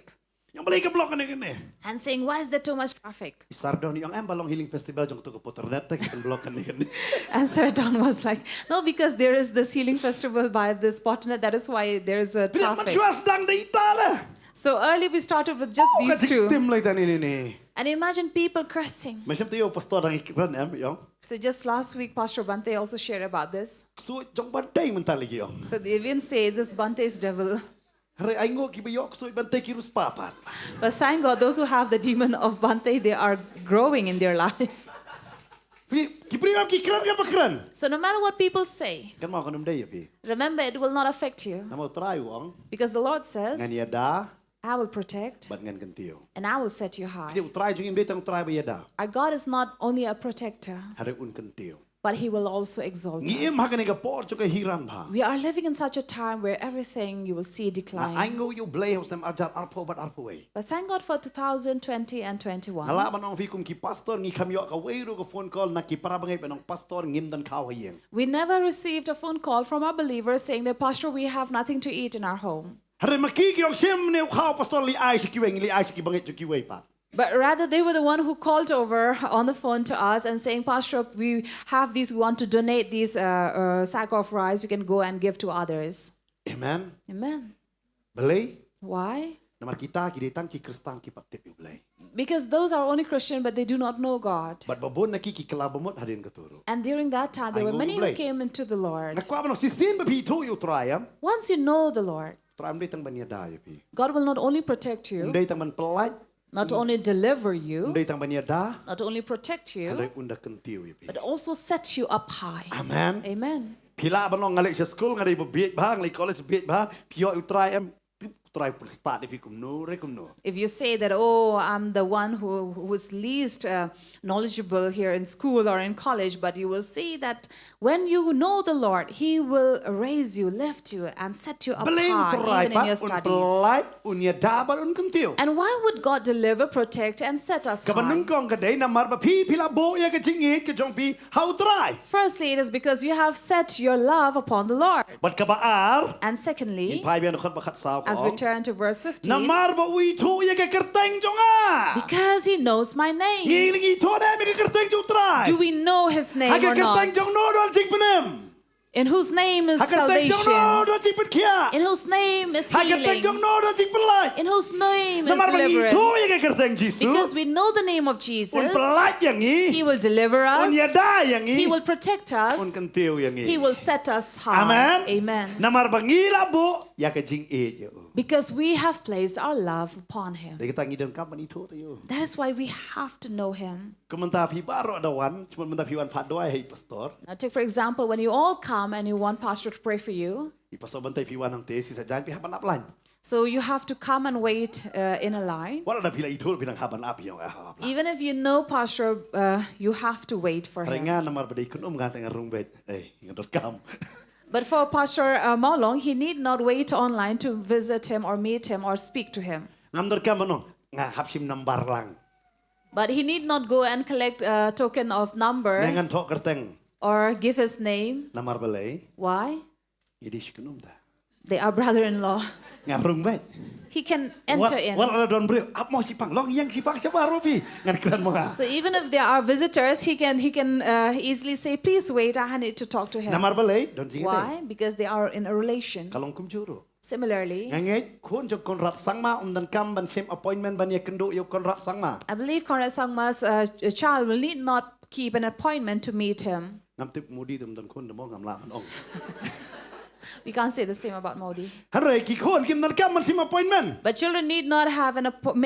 ยังปลีกับบล็อกกันในกันนี่ And saying, why is there too much traffic? สารดอนยังbalong healing festivalจงตัวกับ Potternet แต่กันบล็อกกันในกันนี่ And Sir Don was like, no, because there is this healing festival by this Potternet, that is why there is a เรื่องมัน traffic. ช่วยดังในอิตาลี So early we started with just ก็ these ทิ้ง two. ติมเลยแต่นี่ And imagine people cursing. ไม่ใช่ตัวปัสตอร์ดังอีกคนเนี่ยยอง So just last week, Pastor Bante also shared about this. สู้จงบันเต้มันตาลียอง So they even say this Bante is devil. เฮ้ยไอ้งอกิบยอกสู้บันเต้กิรุสปาปัด But thank God, those who have the demon of Bante, they are growing in their life. พี่กิบริมกิครันกันบักครัน So no matter what people say, กันมาคนนึงได้ยังพี่ remember it will not affect you. น้ำมันตรายหวัง Because the Lord งาน says, ยาดา I will protect บัดงานกันเตียว and I will set you เดี๋ยว high. ตรายจงยิมได้ตั้งตรายไปยาดา Our God is not only a protector, หาเรื่องอุ่นกันเตียว but He will also exalt งี้ม us. หากันในกระป๋อจงกันฮิรันพา We are living in such a time where everything you will see ไอ้ decline. งออยู่เบลย์ส์นำอาจารย์อาร์โพบัดอาร์โพเว But thank God for 2020 and ฮาลา 21. บันองฟีกุมกีพาสตอร์งี้คำยอกเอาไว้รู้กับโฟนคอลนักกีปราบังไงเป็นองพาสตอร์งิมดันข้าวให้ยัง We never received a phone call from our believers saying that, Pastor, we have nothing to eat in our home. ฮาเรมากี้กิยองเชื่อมเนี่ยข้าวพาสตอร์ลีไอชิกิเวงลีไอชิกิบังไงจุกิเวปัด But rather, they were the one who called over on the phone to us and saying, Pastor, we have these, we want to donate these sack of rice. You can go and give to others. Amen. Amen. เบลย์ Why? นำมากีตาร์กีได้ตั้งกีคริสตังกีปัดเต็มอยู่เบลย์ Because those are only Christian, but they do not know God. บัดบบนนักกีกลาบมดหาเรียนกระตุรุ And during that time, there I were know many the who blade. came into the Lord. นักความมันสิสินบะพีทูอยู่ตรายอ่ะ Once you know the Lord, ตรายมันได้ตั้งบัญญัติได้พี่ God will not only protect มัน you, ได้ตั้งมันปลาย not only deliver มัน you, ได้ตั้งบัญญัติได้ not only protect หาเรีย you, นอุ่นดักกันติวอยู่พี่ but also set you up high. อาเมน Amen. พี่ละบันองงานเล็กสกูลงานเด็กบเบียดบ้างเลยคอลเลจเบียดบ้างพี่อยู่ตรายตรายสตาร์ทพี่กุมโน่เรกุมโน่ If you say that, oh, I'm the one who is least knowledgeable here in school or in college, but you will see that when you know the Lord, He will raise you, lift you, and set you up เบลย์ตราย high, even ปั in ด your อุ่นป studies. ลายอุ่นยาดาบันอุ่นกันติว And why would God deliver, protect, and set us กับบันนึง high? กองกันได้นำมาบะพี่ละโบยากระชิงอีกระจงพี่เฮาตราย Firstly, it is because you have set your love upon the Lord. บัดกับอาร์ And secondly, พายเบียนคนบักขัดสาวข as อง we turn to verse 15, นำมาบะวีทูยากระกระเตงจงอ่ะ because He knows my งี้ name. งี้ทูได้ไม่กระกระเตงจุตราย Do we know His หา name กระ or กระเตงจ not? งโน่ดอนจิงเป็นเอ็ม In whose name is หากระเตงจงโน่ salvation? ดอนจิงเป็นเขีย In whose name is หากระเตงจง healing? โน่ดอนจิงเป็นไร In whose name นำ is มาบะงี้ทูยาก deliverance? ระกระเตงจิสุ Because we know the name of อุ่น Jesus, ปลายอย่างนี้ He will deliver อุ่น us, ยาได้อย่างนี้ He will protect อุ่น us, กันติวอย่างนี้ He will set us อาเมน high. Amen. นำมาบะงี้ละโบอยากระจิงเอเยอะ Because we have placed our love upon Him. เด็กตั้งยี่เดินกับมันอีทูตัวอยู่ That is why we have to know Him. ก็มันตาพี่บ้ารอดวันชมันตาพี่วันพัดด้วยให้ปัสตอร์ Now, take for example, when you all come and you want Pastor to pray for you, อีปัสตอร์บันเตพี่วันทางเตสิสัจจานพี่ฮับบันอัพไลน์ so you have to come and wait in a line. ว่าเราพี่ละอีทูพี่นังฮับบันอัพพี่เอาฮับ Even if you know Pastor, you have to wait for ราย him. งานนำมาบดีคุณงานแต่งรุ่งเบ็ดงานรถกรรม But for Pastor Mawlong, he need not wait online to visit him or meet him or speak to him. งานรถกรรมมันงานฮับชิมนัมบาร์ลัง But he need not go and collect a token of ใน number งานทอกระเตง or give his name. นำมาบเลย Why? ยีดิชคุณตา They are brother-in-law. งานรุ่งเบ็ด He can enter in. ว่าเราโดนเบรอัพมอสิปังลองยังสิปังชาวบ้านรู้พี่งานกลั่นมอ So even if there are visitors, he can easily say, please wait, I need to talk to นำ him. มาบเลยโดนจริง Why? Because they are in a relation. กะลงคุ้มจูรุ Similarly, งานเงี้ยคุณจะคนรัดสังมาดันกรรมบันเชม appointment บันยากันดูอยู่คนรัดสังมา I believe Conrad Sangma's child will need not keep an appointment to meet him. น้ำติบมูดีตุ่มดันคนเดมองงามลามันอง We can't say the same about Modi. ฮันเรกี่คนกิมดันกรรมบันเชม appointment But children need not have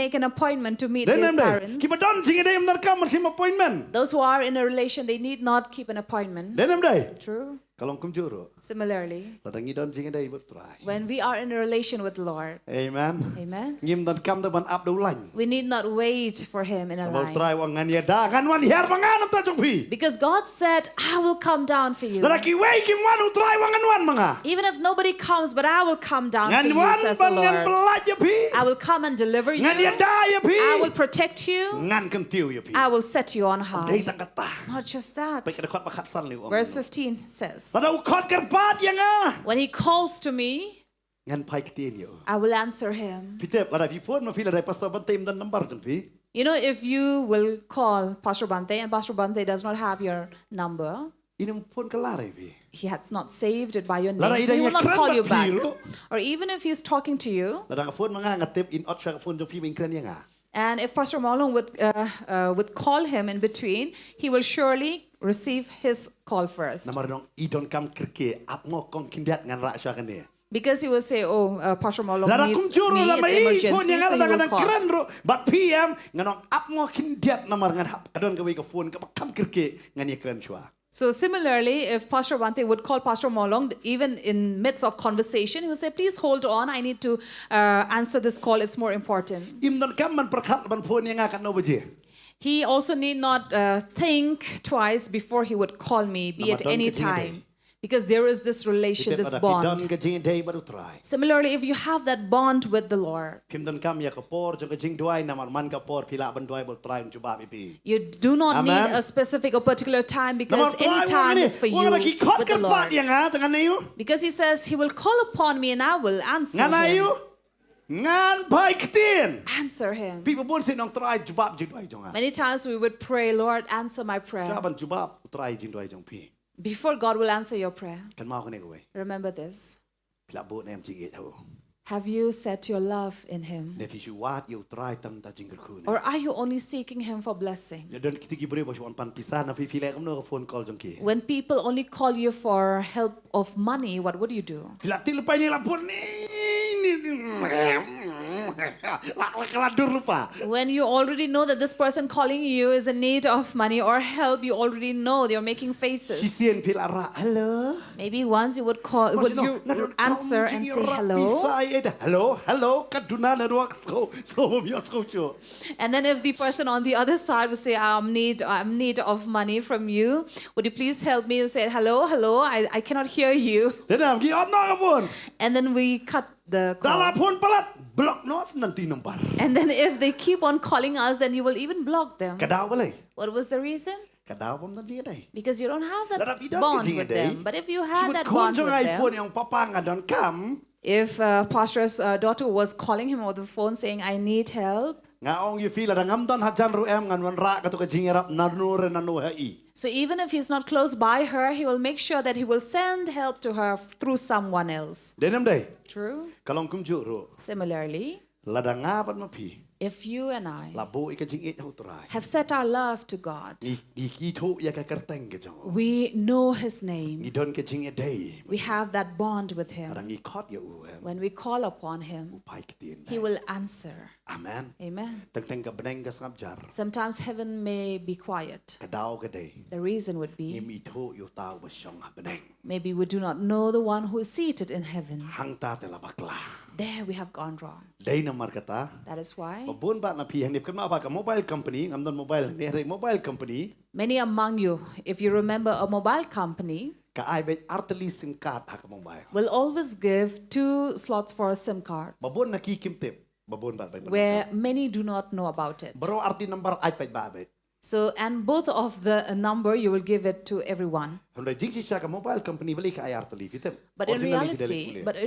make an appointment to meet เดน their นั่นเลย parents. กิมดันจริงไอ้เดมดันกรรมบันเชม appointment Those who are in a relation, they need not keep an appointment. เดนนั่นเลย True. Kalau kum juru. Similarly, Ladang idon jing ada ibut try. when we are in a relation with the Lord, Amen. amen, Ngim don kam ban abdu lain. we need not wait for Him in a Kalau line. try wang ngan yada ngan wan hiar mangan ta jong pi. Because God said, I will come down for you. Ladaki wei kim wan try wang ngan wan manga. Even if nobody comes, but I will come down for Ngan you, wan says the ban ngan Lord. pelaj ya pi. I will come and deliver you. Ngan yada ya pi. I will protect you. Ngan kentiu ya pi. I will set you on Dei high. tang kata. Not just that. Pai kada khot bakat san liu. Verse 15 says, Pada ukot kerbat yang ah. when He calls to me, Ngan pai ketin yo. I will answer Him. Pitep lada pi phone ma pi lada pastor bantem dan number jong pi. You know, if you will call Pastor Bante and Pastor Bante does not have your number, Ini phone kelare pi. he has not saved it by your Lara name, so he idanya will not keren call you bat back. pilu. Or even if he's talking to you, Lada ka phone manga ngatip in out sa phone jong pi mingkren yang ah. and if Pastor Mawlong would call him in between, he will surely receive his call first. Namar dong idon kam kerke ap mo kong kindiat ngan ra sya kene. Because he will say, oh, Pastor Mawlong Lara needs kum juru me, la it's mai emergency, phone yang so he ala will kadang call. keren ro. But PM nganong ap mo kindiat namar ngan hap kadon ka ka phone ka kam kerke ngan ye keren sya. So similarly, if Pastor Bante would call Pastor Mawlong, even in midst of conversation, he would say, please hold on, I need to answer this call, it's more important. Im don kam man perkhat ban phone yang akan no beje. He also need not think twice before he would call me, be at any time. Because there is this relation, this Don bond. ka jing day baru try. Similarly, if you have that bond with the Lord, Kim don kam ya kapor jong ka jing duai namar man kapor pila ban duai bol try jubab ipi. you do not need Amen. a specific or particular time because Namar any time is for you Wala ki khot with the kerbat Lord. yang ah tangan ayo. Because he says, he will call upon me and I will answer Ngan him. ayo. Ngan pai ketin. Answer him. People pun say nong try jubab jing duai jong ah. Many times we would pray, Lord, answer my prayer. Siaban jubab try jing duai jong pi. Before God will answer your prayer, Kan mau kene kowe. remember this. Pila bo nem jing it ho. Have you set your love in him? Ne fi shu wat you try tam ta jing kerku. Or are you only seeking him for blessing? Ya don kita ki bere bo shuan pan pisan na fi pila kam no phone call jong ki. When people only call you for help of money, what would you do? Pila til pa ni la phone ni. Keladur lupa. When you already know that this person calling you is in need of money or help, you already know they're making faces. Sisien pila ra. Hello. Maybe once you would call, would you answer and say hello? Hello, hello. Kaduna na ruak so mi cho. And then if the person on the other side would say, I'm in need of money from you, would you please help me? You say, hello, I cannot hear you. Denam ki on no phone. And then we cut the Dala call. phone palat block notes nanti nombar. And then if they keep on calling us, then you will even block them. Kadaw balay. What was the reason? Kadaw pom tan jing day. Because you don't have Darap that idon bond kijing with day. them. But if you had that bond Jong with iPhone them, yang papa ngadon kam. if pastor's daughter was calling him over the phone saying, I need help, Nga ong you feel ada ngam don hajan ru em ngan wan ra ka to ka jing rap nanure nanu hai. so even if he's not close by her, he will make sure that he will send help to her through someone else. Denam day. True. Kalong kum juru. Similarly, Lada ngapan mapi. if you and I Labo ika jing it ho try. have set our love to God, Ni ki tho ya ka kerteng ke jong. we know his name, Ni don ke jing e day. we have that bond with him. Kadang ni khot ya u em. When we call upon him, Pai ketin. he will answer. Amen. Amen. Teng ka beneng ka ngap jar. Sometimes heaven may be quiet. Kadaw ka day. The reason would Ni be mi tho yo tao ba syong ha beneng. maybe we do not know the one who is seated in heaven. Hang ta te la bakla. There we have gone wrong. Day na mar kata. That is why Babun ba na pi hanip kan ma ba ka mobile company ngam don mobile ni re mobile company many among you, if you remember a mobile company, ka ai bet arteli sim card ha ka mobile. will always give 2 slots for a SIM card, Babun na ki kim tip. Babun ba ba. where many do not know about it. Bro arti number iPad ba bet. So, and both of the number, you will give it to everyone. Hundred ding siya ka mobile company balik ka ay arteli fitem. But in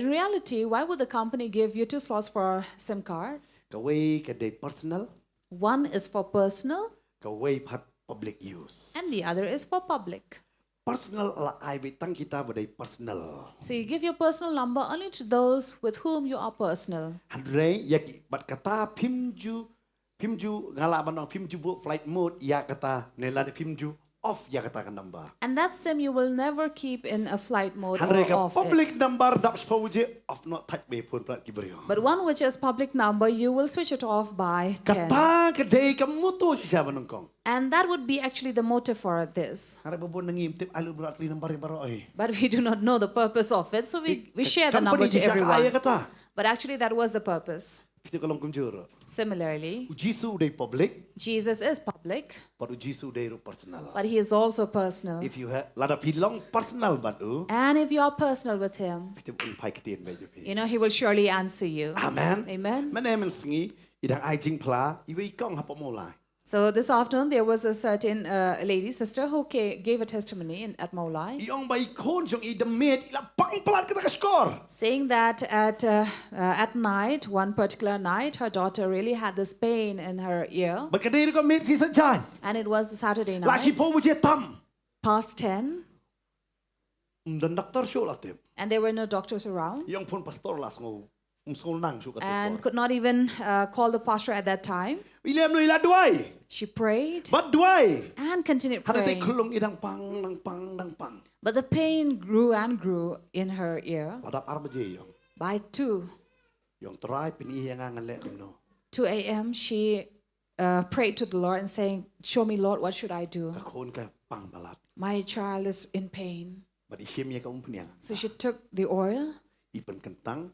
reality, why would the company give you 2 slots for a SIM card? Kaway ka day personal, One is for personal kaway pat public use. and the other is for public. Personal la ay bitang kita ba day personal. So you give your personal number only to those with whom you are personal. Hundred yaki bat kata pimju ngala banong pimju bu flight mode ya kata nela pimju off ya katakan number. And that SIM you will never keep in a flight mode or Hanreka off public it. number dap spawuje off not touch me pun plat kibrio. But one which is public number, you will switch it off by 10. Kata kedai kamu tu siapa nongkong. And that would be actually the motive for this. Harap babon nangim tip alu beratli number baro ay. But we do not know the purpose of it, so we share the number to everyone. But actually that was the purpose. Kita kolong kumjuro. Similarly, Jisu udah public, Jesus is public, baru Jisu udah personal. but he is also personal. If you have lada pilong personal batu, And if you are personal with him, kita pun pai ketin baju pi. you know, he will surely answer you. Amen. Amen. Mana yang sengi, idang ai jing pla, iwe ikong hapa mulai. So this afternoon, there was a certain lady, sister, who gave a testimony at Mawlong, Iong bai kon jong idam med ila pang pelat kita skor. saying that at night, one particular night, her daughter really had this pain in her ear. Berkedai ko med si sajan. And it was a Saturday La si night, po buje tam. past 10, Dan doktor show lah tip. and there were no doctors around, Iong pun pastor lah ngau ngol nang show and kata. could not even call the pastor at that time. William no ila duai. She prayed But duai. and continued Hari te praying. kulung idang pang nang pang nang pang. But the pain grew and grew in her ear. Ladap arbaje yong. By 2 Yong try pini yang ngalek kuno. a.m., she prayed to the Lord and saying, "Show me, Lord, what should I do? Kakon ka pang balat. My child is in pain." But isim ya ka umpniang. So she took the oil, Ipen kentang,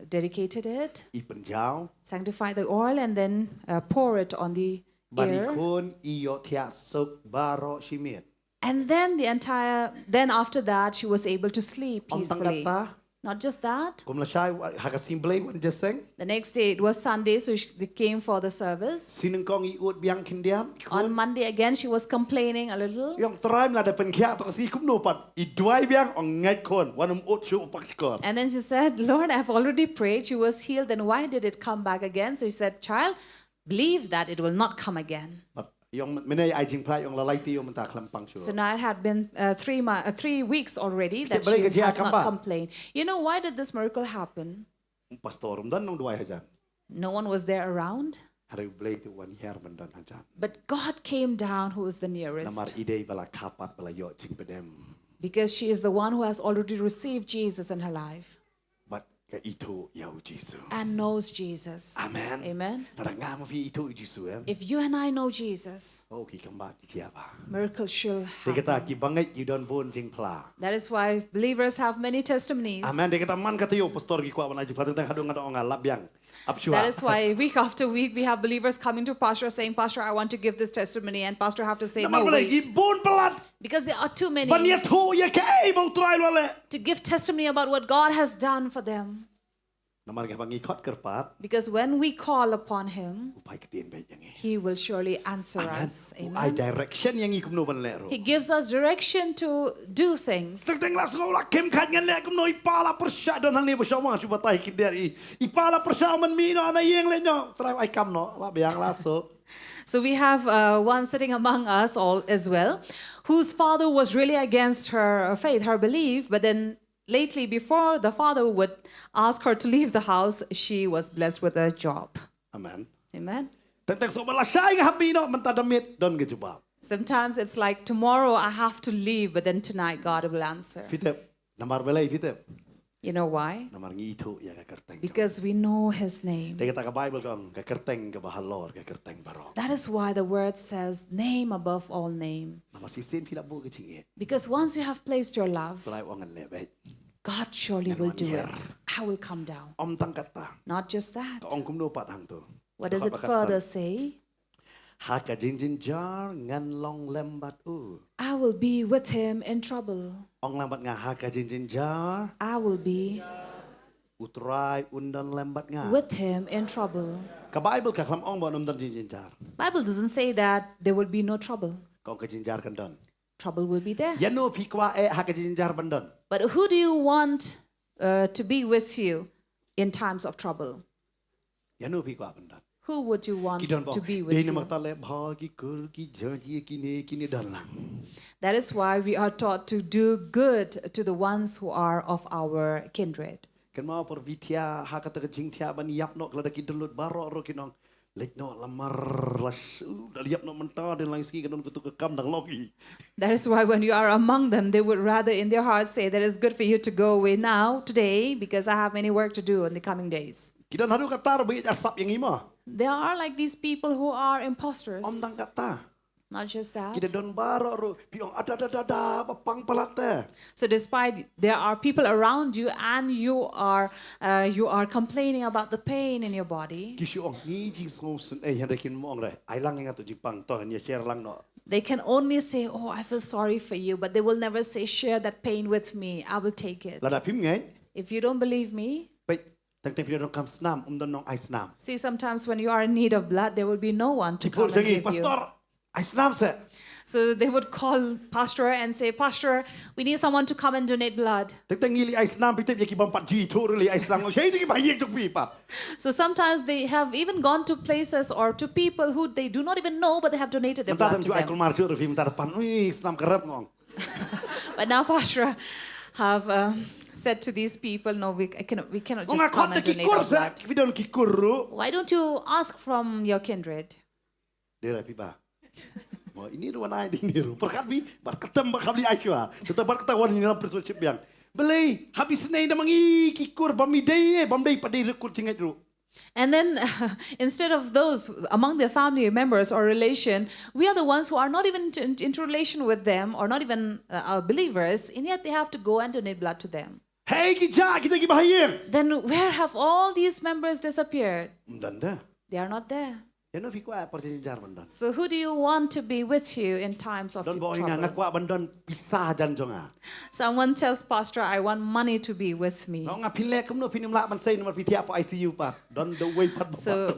dedicated it, ipen jauh. sanctified the oil, and then pour it on the ear. Barikon iyo tia sok baro simit. And then after that, she was able to sleep Om peacefully. tangkata. Not just that. Kum lasai hakasim blay wan jeseng. The next day, it was Sunday, so they came for the service. Sineng kong iut biang kindiam. On Monday again, she was complaining a little. Yang try mlada pen kia to kasi kum no pat. Iduai biang ong ngai kon wanum ut shu upak skor. And then she said, "Lord, I've already prayed. She was healed. Then why did it come back again?" So he said, "Child, believe that it will not come again." But yang menai ai jing plai yang lalai ti yang mentah klampang shu. So now it had been 3 weeks already that Kita balik she ke has dia, not Kamba. complained. You know, why did this miracle happen? Pastorum dan nong duai hajan. No one was there around. Hari blay tu wan her mendan hajan. But God came down, who is the Namar nearest. ide bala kapat bala yo jing pedem. Because she is the one who has already received Jesus in her life But ke itu yau Jisu. and knows Jesus. Amen. Amen. Naranga mo fi itu Jisu em. If you and I know Jesus, Oh ki kamba ti siapa. miracles shall Dia kata happen. ki bangai you don bon jing pla. That is why believers have many testimonies. Amen. Dia kata man kata yo pastor ki kwa wana jing pla tentang hadung ada orang labyang. Apsua. That is why week after week we have believers coming to pastor saying, "Pastor, I want to give this testimony," and pastor have to say, "No, Namar wait," lagi bon pelat. because there are too many Banya tu ya ke mau try wale. to give testimony about what God has done for them. Namar ke bangi kot kerpat. Because when we call upon Him, Upai ketien baik yang ni. He will surely answer Amen. us. Ai Amen. direction yang ikum no ban lero. He gives us direction to do things. Teng las ngola kem khat ngan le kum no ipala persya don hang ni bersama subatai kider i. Ipala persya man mi no ana yeng le nyo. Try ai kam no labyang laso. So we have one sitting among us all as well, whose father was really against her faith, her belief, but then lately, before the father would ask her to leave the house, she was blessed with a job. Amen. Amen. Tentang so balasay nga habi no mentadamit don ke jubab. Sometimes it's like, tomorrow I have to leave, but then tonight God will answer. Fitep namar belai fitep. You know why? Namar ngi itu ya ka kerteng. Because we know His name. Dia kata ke Bible kong ka kerteng ke bahalor ka kerteng barok. That is why the word says, name above all name. Namar si sen pila bu ke cingit. Because once you have placed your love, Tulai wangan lebet. God surely And will one do year. it. I will come down. Om tangkata. Not just that. Ka ong kum no pat hang tu. What does it further say? Ha ka jinjin jar ngan long lembat u. I will be with him in trouble. Ong lembat nga ha ka jinjin jar. I will be Utrai undan lembat nga. with him in trouble. Ka Bible ka klam ong ba undan jinjin jar. Bible doesn't say that there will be no trouble. Kong ka jinjin jar kan don. Trouble will be there. Yano pikwa e ha ka jinjin jar bandon. But who do you want to be with you in times of trouble? Yano pikwa bandon. Who would you want Ki don to be with Dei you? nama tale bha ki kur ki janji kini don lang. That is why we are taught to do good to the ones who are of our kindred. Kan mau per vitia ha kata ke jing tia ban yap nok lada ki download baro ro kinong. Lek no lamar lasu daliap no mentar dan lain segi kanon kutu kekam dang logi. That is why when you are among them, they would rather in their hearts say that it's good for you to go away now, today, because I have many work to do in the coming days. Kita haru kata bayi asap yang ima. There are like these people who are imposters. Om dang kata. Not just that. Kita don baro piong ada bapang palate. So despite there are people around you and you are complaining about the pain in your body, Kisiong ni jing songsen hendakin mong rai. Ai lang yang atu jipang to hanya share lang no. they can only say, "Oh, I feel sorry for you," but they will never say, "Share that pain with me. I will take it." Lada pim ngai. If you don't believe me, Baik, tang tang video kam snam don nong ai snam. see, sometimes when you are in need of blood, there will be no one to come Tipul and sangi give you. pastor ai snam se. So they would call pastor and say, "Pastor, we need someone to come and donate blood." Tang tang ngili ai snam pitep yaki bang pat ji tu reli ai snam. Saya itu ki bayek tuk pi pat. So sometimes they have even gone to places or to people who they do not even know, but they have donated their Mentar blood tam to tu ai them. kulmar sur film tar pan. Ui snam kerap ngong. But now pastor have said to these people, "No, we cannot just Ngak come kot and ki donate kur our se blood. video ki kuru. Why don't you ask from your kindred?" Dia pi ba. Mau ini ruan ai ding niru. Perkat bi bat ketem bakal li ai chua. Tetap bat ketahuan ni dalam persuasif yang. Belai habis nei na mangi ki kur bamidei bamdei padai rekur cingai ru. And then instead of those among their family members or relation, we are the ones who are not even into relation with them or not even believers, and yet they have to go and donate blood to them. Hei kita ki bahayem. Then where have all these members disappeared? Mdanda. They are not there. Yang nak fikir apa pergi jar bandan. So who do you want to be with you in times of Don bawa ingat trouble? ngakwa bandan pisah jan jonga. Someone tells pastor, "I want money to be with me." Ngau ngapin lek kum no pinim lak man say nomor piti apa ICU pat. Don the way pat. So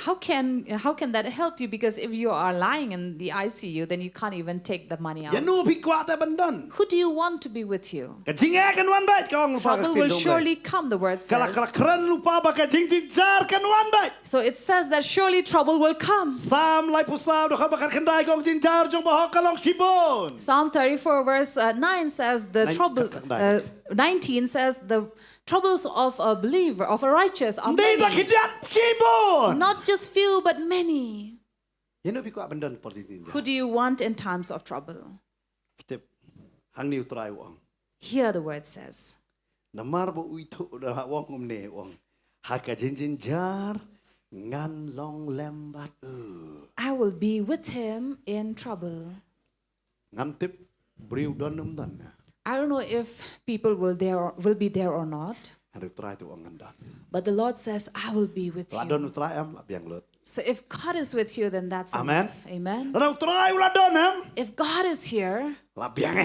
how can that help you? Because if you are lying in the ICU, then you can't even take the money out. Yang nu fikir ta bandan. Who do you want to be with you? Kajing kan wan bait kau lupa Trouble will surely come, the word Kalau says. keren lupa baka jing jar kan wan bait. So it says that surely trouble will come. Sam lai pusau doh bakar kendai kong jing jar jong bahok kalong shibon. Psalm 34 verse 9 says the trouble. 19 says the troubles of a believer, of a righteous, are Ndai tak many. hidat shibon. Not just few, but many. Yang nu fikir bandan pergi Who do you want in times of trouble? Kita hang niu try wong. Here the word says. Namar bo uitu dah wong umne wong. Haka jing jar ngan long lembat. I will be with him in trouble. Ngam tip briu don dan. I don't know if people will be there or not, Hari try tu wong ngandan. but the Lord says, "I will be with Ladon you." nu try am la biang lut. So if God is with you, then that's Amen. enough. Amen. Ladon try ladon am If God is here, la biang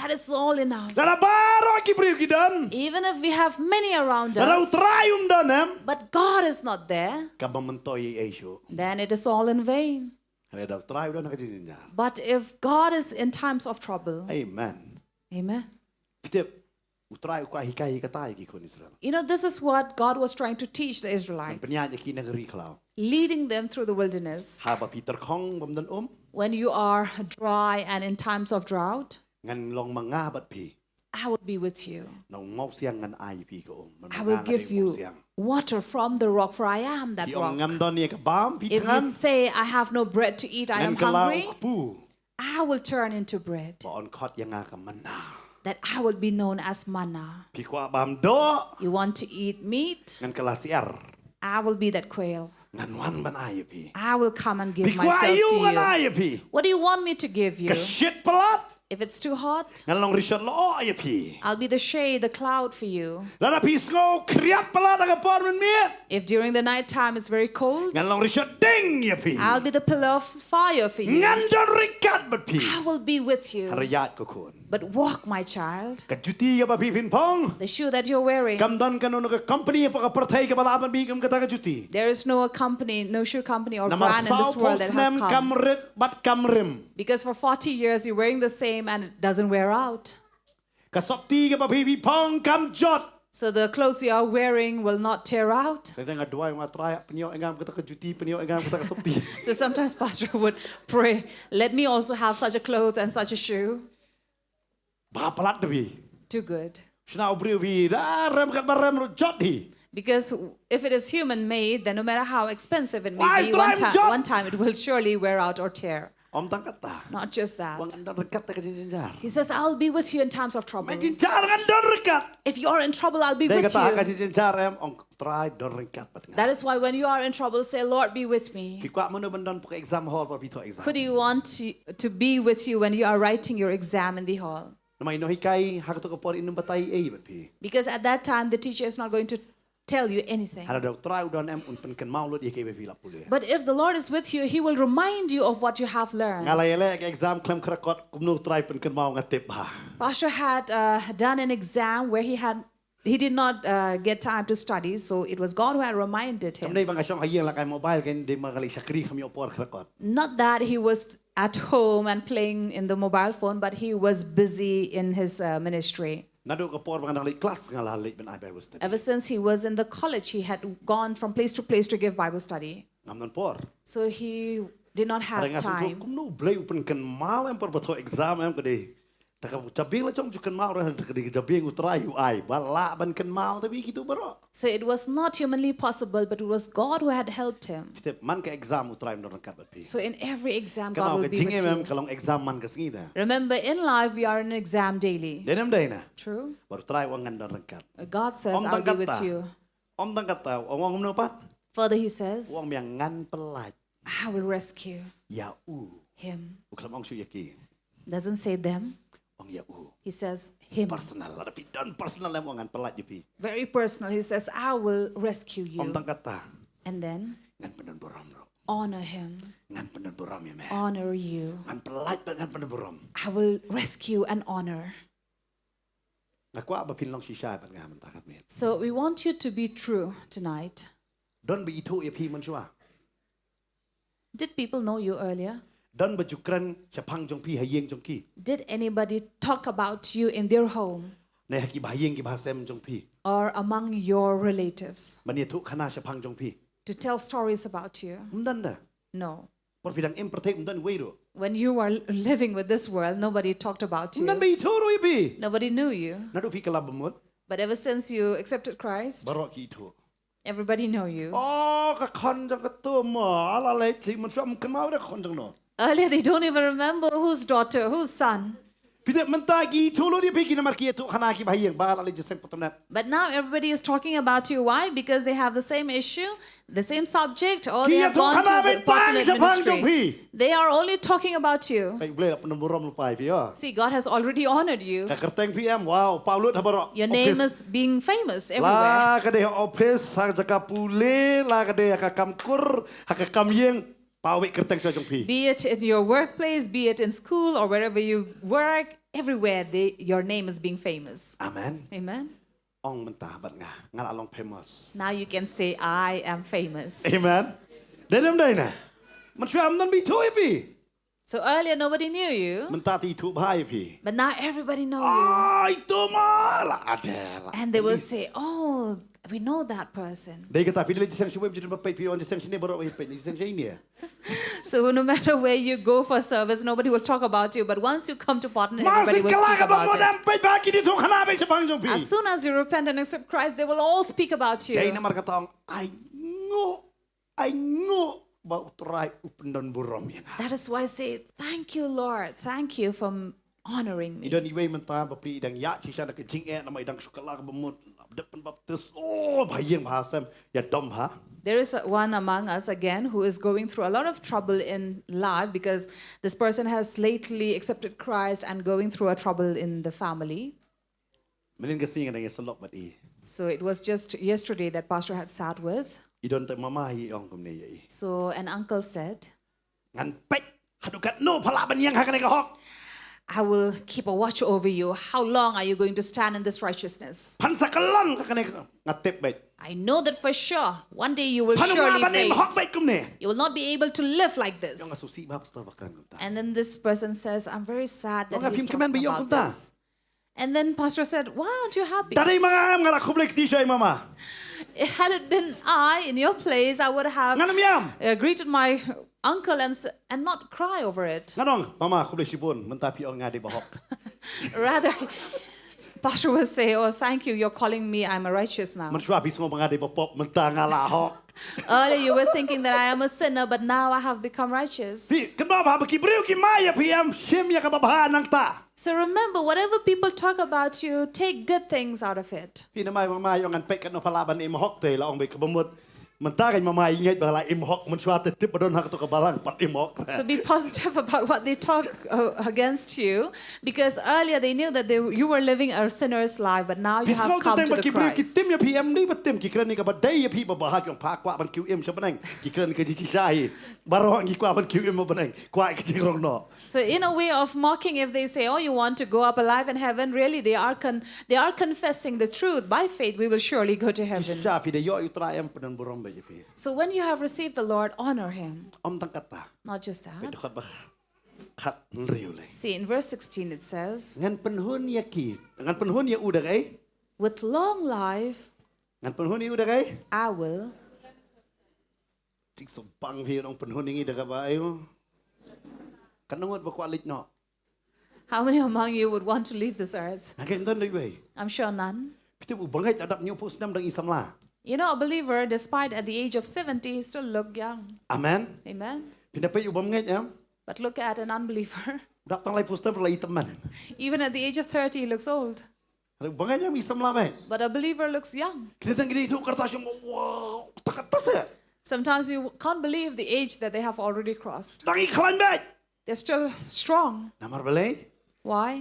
that is all enough. Ladon baro ki briu kidan. Even if we have many around Ladon us, try dan am. but God is not there, Kabang mentoi Yesu. then it is all in vain. Hari dah try dan nak jing jar. But if God is in times of trouble, Amen. amen. Kita utrai uka hikai katai ki kon Israel. You know, this is what God was trying to teach the Israelites, Penyanyi ki negeri klau. leading them through the wilderness. Haba Peter Kong bamdan When you are dry and in times of drought, ngan long mangabat pi. I will be with you. Nong mau siang ngan ai pi ko I will give you water from the rock, for I am that Ki ong rock. ngam don ni ka bam pi If you kan. say, "I have no bread to eat, I am Ngan kalau hungry," pu. I will turn into bread, Ba on kot yang ngaka mana. that I will be known as manna. Pi kwa bam do. You want to eat meat? Ngan kelasiar. I will be that quail. Ngan wan ban ai pi. I will come and give Pi kwa myself ayu to ngan you. ai pi. What do you want me to give you? Ka shit pelat. If it's too hot, Ngan long rishat lo ai pi. I'll be the shade, the cloud for you. Lada pi ngo kriat pelat aga por men miet. If during the night time it's very cold, Ngan long rishat ding ya pi. I'll be the pillar of fire for you. Ngan don rikat bat pi. I will be with you. Harayat ko kon. But walk, my child. Ka juti ka ba pi pin pong. The shoe that you're wearing, Kam don ka no ka company pa ka perthai ka balaban bi kam kata ka juti. there is no company, no shoe company or Nama brand in this world that nem have come. kamrit bat kamrim. Because for 40 years you're wearing the same and it doesn't wear out. Ka sopti ka ba pi pong kam jot. So the clothes you are wearing will not tear out. Saya tengah dua yang try penyo engam kata ka juti penyo engam kata ka sopti. So sometimes pastor would pray, "Let me also have such a cloth and such a shoe." Ba pelat debi. Too good. Sina obri wi da rem kat barem jot hi. Because if it is human made, then no matter how expensive it may be, one time it will surely wear out or tear. Not just that. He says, I'll be with you in times of trouble. If you're in trouble, I'll be with you. That is why when you are in trouble, say, Lord, be with me. Who do you want to be with you when you are writing your exam in the hall? Because at that time, the teacher is not going to tell you anything. But if the Lord is with you, He will remind you of what you have learned. Pastor had done an exam where he did not get time to study, so it was God who had reminded him. Not that he was at home and playing in the mobile phone, but he was busy in his ministry. Ever since he was in the college, he had gone from place to place to give Bible study. So he did not have time. So it was not humanly possible, but it was God who had helped him. So in every exam, God will be with you. Remember, in life, we are in an exam daily. True? God says, I'll be with you. Further, He says, I will rescue him. Doesn't say them. He says him. Very personal. He says, I will rescue you. And then honor him. Honor you. I will rescue and honor. So we want you to be true tonight. Did people know you earlier? Did anybody talk about you in their home or among your relatives to tell stories about you? No. When you were living with this world, nobody talked about you. Nobody knew you. But ever since you accepted Christ, everybody know you. Earlier, they don't even remember whose daughter, whose son. But now everybody is talking about you. Why? Because they have the same issue, the same subject, or they have gone to the Potternet ministry. They are only talking about you. See, God has already honored you. Your name is being famous everywhere. Be it in your workplace, be it in school, or wherever you work, everywhere your name is being famous. Amen. Amen. Now you can say, I am famous. Amen. So earlier nobody knew you, but now everybody knows you. And they will say, oh, we know that person. So no matter where you go for service, nobody will talk about you. But once you come to Potternet, everybody will speak about it. As soon as you repent and accept Christ, they will all speak about you. That is why I say, thank you, Lord. Thank you for honoring me. There is one among us again who is going through a lot of trouble in life because this person has lately accepted Christ and going through a trouble in the family. So it was just yesterday that Pastor had sat with. So an uncle said, I will keep a watch over you. How long are you going to stand in this righteousness? I know that for sure. One day you will surely faint. You will not be able to live like this. And then this person says, I'm very sad that he's talking about this. And then Pastor said, why aren't you happy? Had it been I in your place, I would have greeted my uncle and not cry over it. Rather, Pastor will say, oh, thank you, you're calling me, I'm a righteous now. มันช่วยพี่สงบงานได้บ่ปบมันตางาลาฮอก Earlier you were thinking that I am a sinner, but now I have become righteous. พี่กันบ่พาไปกิบริวกิมาอย่าพี่ชิมอย่ากะบ่พานังตา So remember, whatever people talk about you, take good things out of it. พี่นำมาอยู่งันเป๊กกันพลาบันเอ็มฮอกเตยละอองไปกะบ่หมดมันตากันมาอย่างเงี้ยบลาเอ็มฮอกมันช่วยติดบ่โดนหักตกบาลังปัดเอ็มฮอก So be positive about what they talk against you, because earlier they knew that you were living a sinner's life, but now you have come to the Christ. กิติมอย่าพี่นี่บ่เต็มกี่ครั้งนี่ก็บ่ได้อย่าพี่บ่ฮักของพากว่ามันคิวเอ็มชะบ่นั่งกี่ครั้งก็สิใช่บ่รออีกว่ามันคิวเอ็มบ่นั่งกว่าก็สิรองนอ So in a way of mocking, if they say, oh, you want to go up alive in heaven, really they are confessing the truth. By faith we will surely go to heaven. So when you have received the Lord, honor him. Not just that. See, in verse 16 it says, with long life I will. How many among you would want to leave this earth? I'm sure none. You know, a believer, despite at the age of 70, he still look young. Amen. Amen. But look at an unbeliever. Even at the age of 30, he looks old. But a believer looks young. Sometimes you can't believe the age that they have already crossed. They're still strong. Why?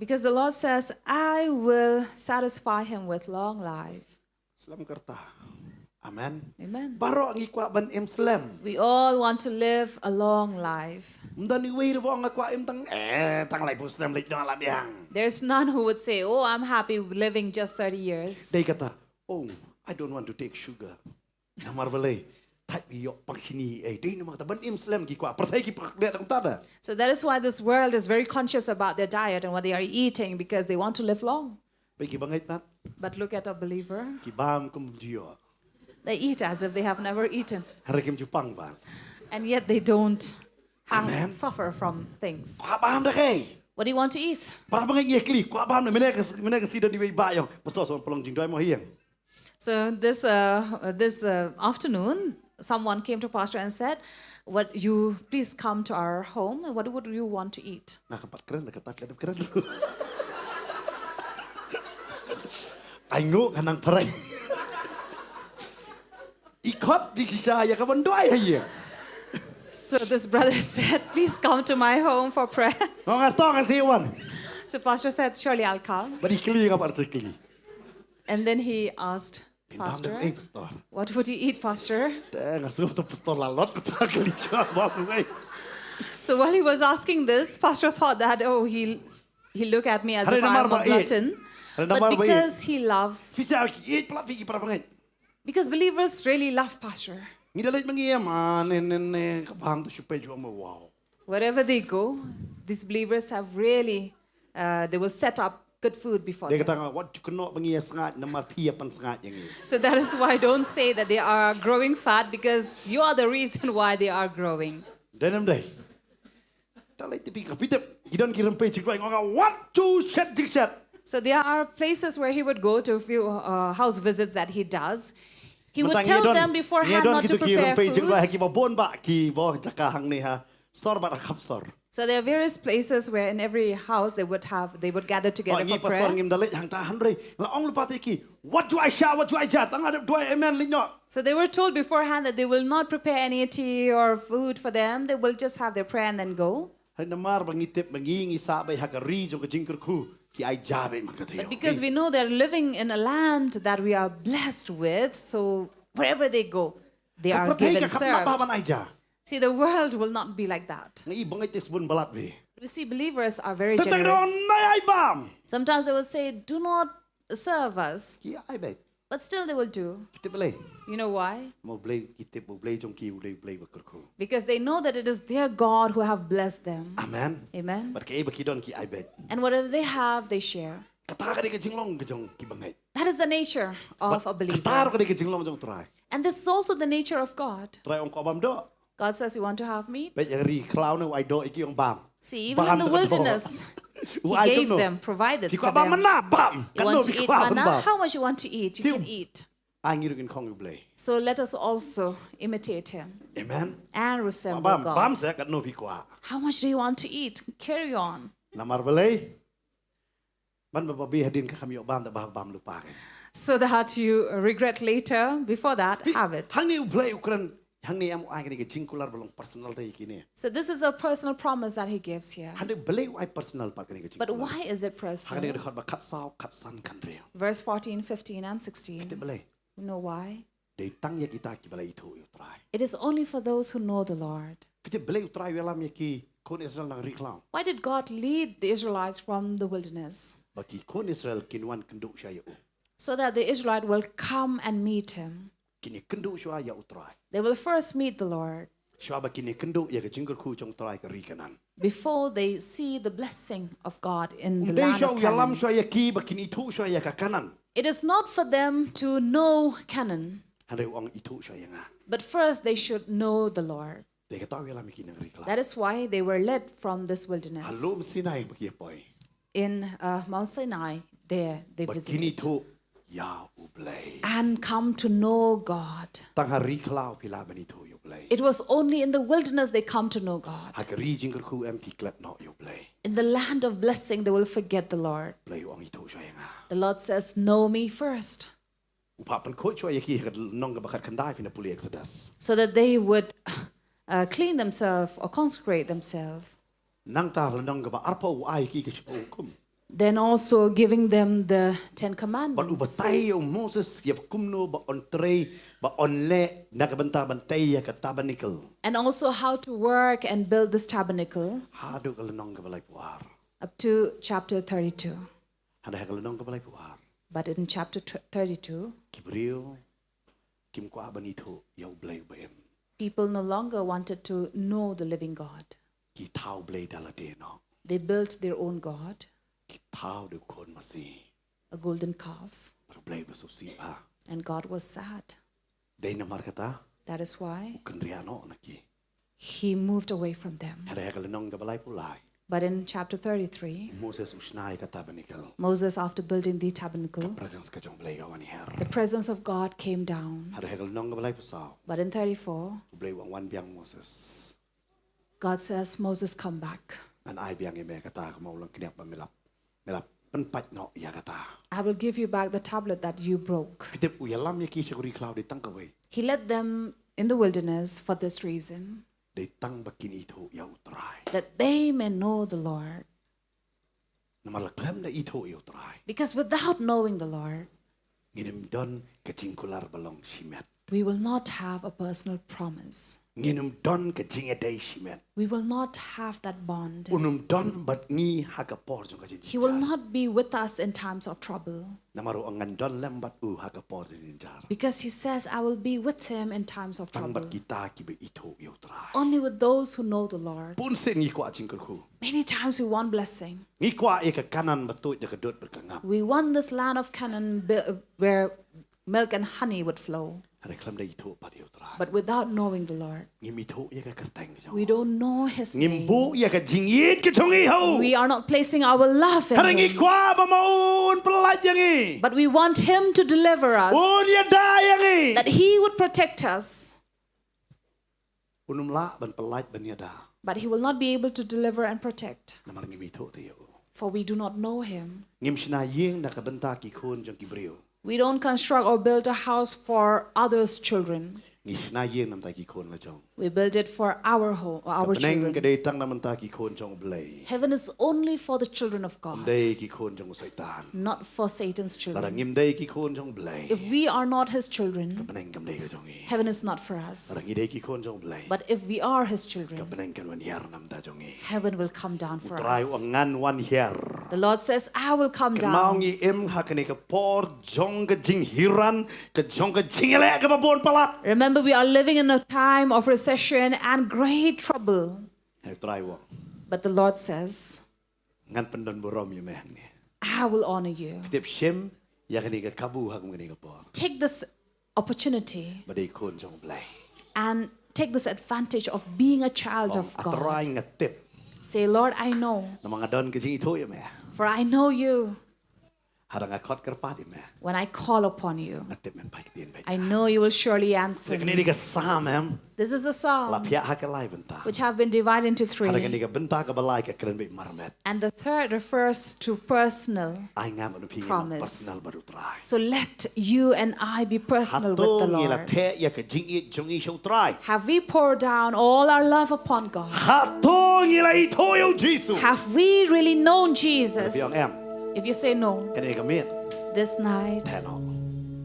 Because the Lord says, I will satisfy him with long life. Amen. Amen. We all want to live a long life. There's none who would say, oh, I'm happy living just 30 years. Oh, I don't want to take sugar. So that is why this world is very conscious about their diet and what they are eating, because they want to live long. But look at a believer. They eat as if they have never eaten. And yet they don't suffer from things. What do you want to eat? So this afternoon, someone came to Pastor and said, "What you please come to our home? And what would you want to eat?" So this brother said, "Please come to my home for prayer." So Pastor said, "Surely I'll come." And then he asked, Pastor, what would you eat, Pastor? So while he was asking this, Pastor thought that, oh, he'll look at me as if I'm a glutton. But because he loves, because believers really love Pastor. Wherever they go, these believers have really, they will set up good food before them. So that is why don't say that they are growing fat, because you are the reason why they are growing. So there are places where he would go to a few house visits that he does. He would tell them beforehand not to prepare food. So there are various places where in every house they would gather together for prayer. So they were told beforehand that they will not prepare any tea or food for them. They will just have their prayer and then go. But because we know they're living in a land that we are blessed with, so wherever they go, they are given served. See, the world will not be like that. You see, believers are very generous. Sometimes they will say, do not serve us. But still they will do. You know why? Because they know that it is their God who have blessed them. Amen. Amen. And whatever they have, they share. That is the nature of a believer. And this is also the nature of God. God says, you want to have meat? See, even in the wilderness, He gave them, provided for them. You want to eat manna? How much you want to eat? You can eat. So let us also imitate him. Amen. And resemble God. How much do you want to eat? Carry on. So that you regret later, before that, have it. So this is a personal promise that he gives here. But why is it personal? Verse 14, 15, and 16. You know why? It is only for those who know the Lord. Why did God lead the Israelites from the wilderness? So that the Israelite will come and meet him. They will first meet the Lord before they see the blessing of God in the land of Canaan. It is not for them to know Canaan, but first they should know the Lord. That is why they were led from this wilderness. In Mount Sinai, there they visited and come to know God. It was only in the wilderness they come to know God. In the land of blessing, they will forget the Lord. The Lord says, know me first. So that they would clean themselves or consecrate themselves. Then also giving them the 10 Commandments. And also how to work and build this tabernacle. Up to chapter 32. But in chapter 32, people no longer wanted to know the living God. They built their own God, a golden calf, and God was sad. That is why he moved away from them. But in chapter 33, Moses, after building the tabernacle, the presence of God came down. But in 34, God says, Moses, come back. I will give you back the tablet that you broke. He led them in the wilderness for this reason, that they may know the Lord. Because without knowing the Lord, we will not have a personal promise. We will not have that bond. He will not be with us in times of trouble. Because he says, I will be with him in times of trouble. Only with those who know the Lord. Many times we want blessing. We want this land of Canaan where milk and honey would flow. But without knowing the Lord, we don't know his name. We are not placing our love in him. But we want him to deliver us, that he would protect us. But he will not be able to deliver and protect, for we do not know him. We don't construct or build a house for others' children. We build it for our home, our children. Heaven is only for the children of God, not for Satan's children. If we are not his children, heaven is not for us. But if we are his children, heaven will come down for us. The Lord says, I will come down. Remember, we are living in a time of recession and great trouble. But the Lord says, I will honor you. Take this opportunity and take this advantage of being a child of God. Say, Lord, I know. Na mga don ka jing ito ya me. For I know you. Harang akot kerpadi me. When I call upon you, Natip men baik din baik. I know you will surely answer Sekali me. ka psalm em. This is a psalm Lapia hakalai benta. which have been divided into Harang three. ka benta ka balai ka keren baik marmet. And the third refers to personal. Ay ngam anu pingin Promise. personal baru try. So let you and I be personal with the Hatong ila Lord. te ya ka jing it jong i show try. Have we poured down all our love upon God? Hatong ila ito yo Jesus. Have we really known Jesus? Biang em. If you say no, Kani ka mit. this night Teno.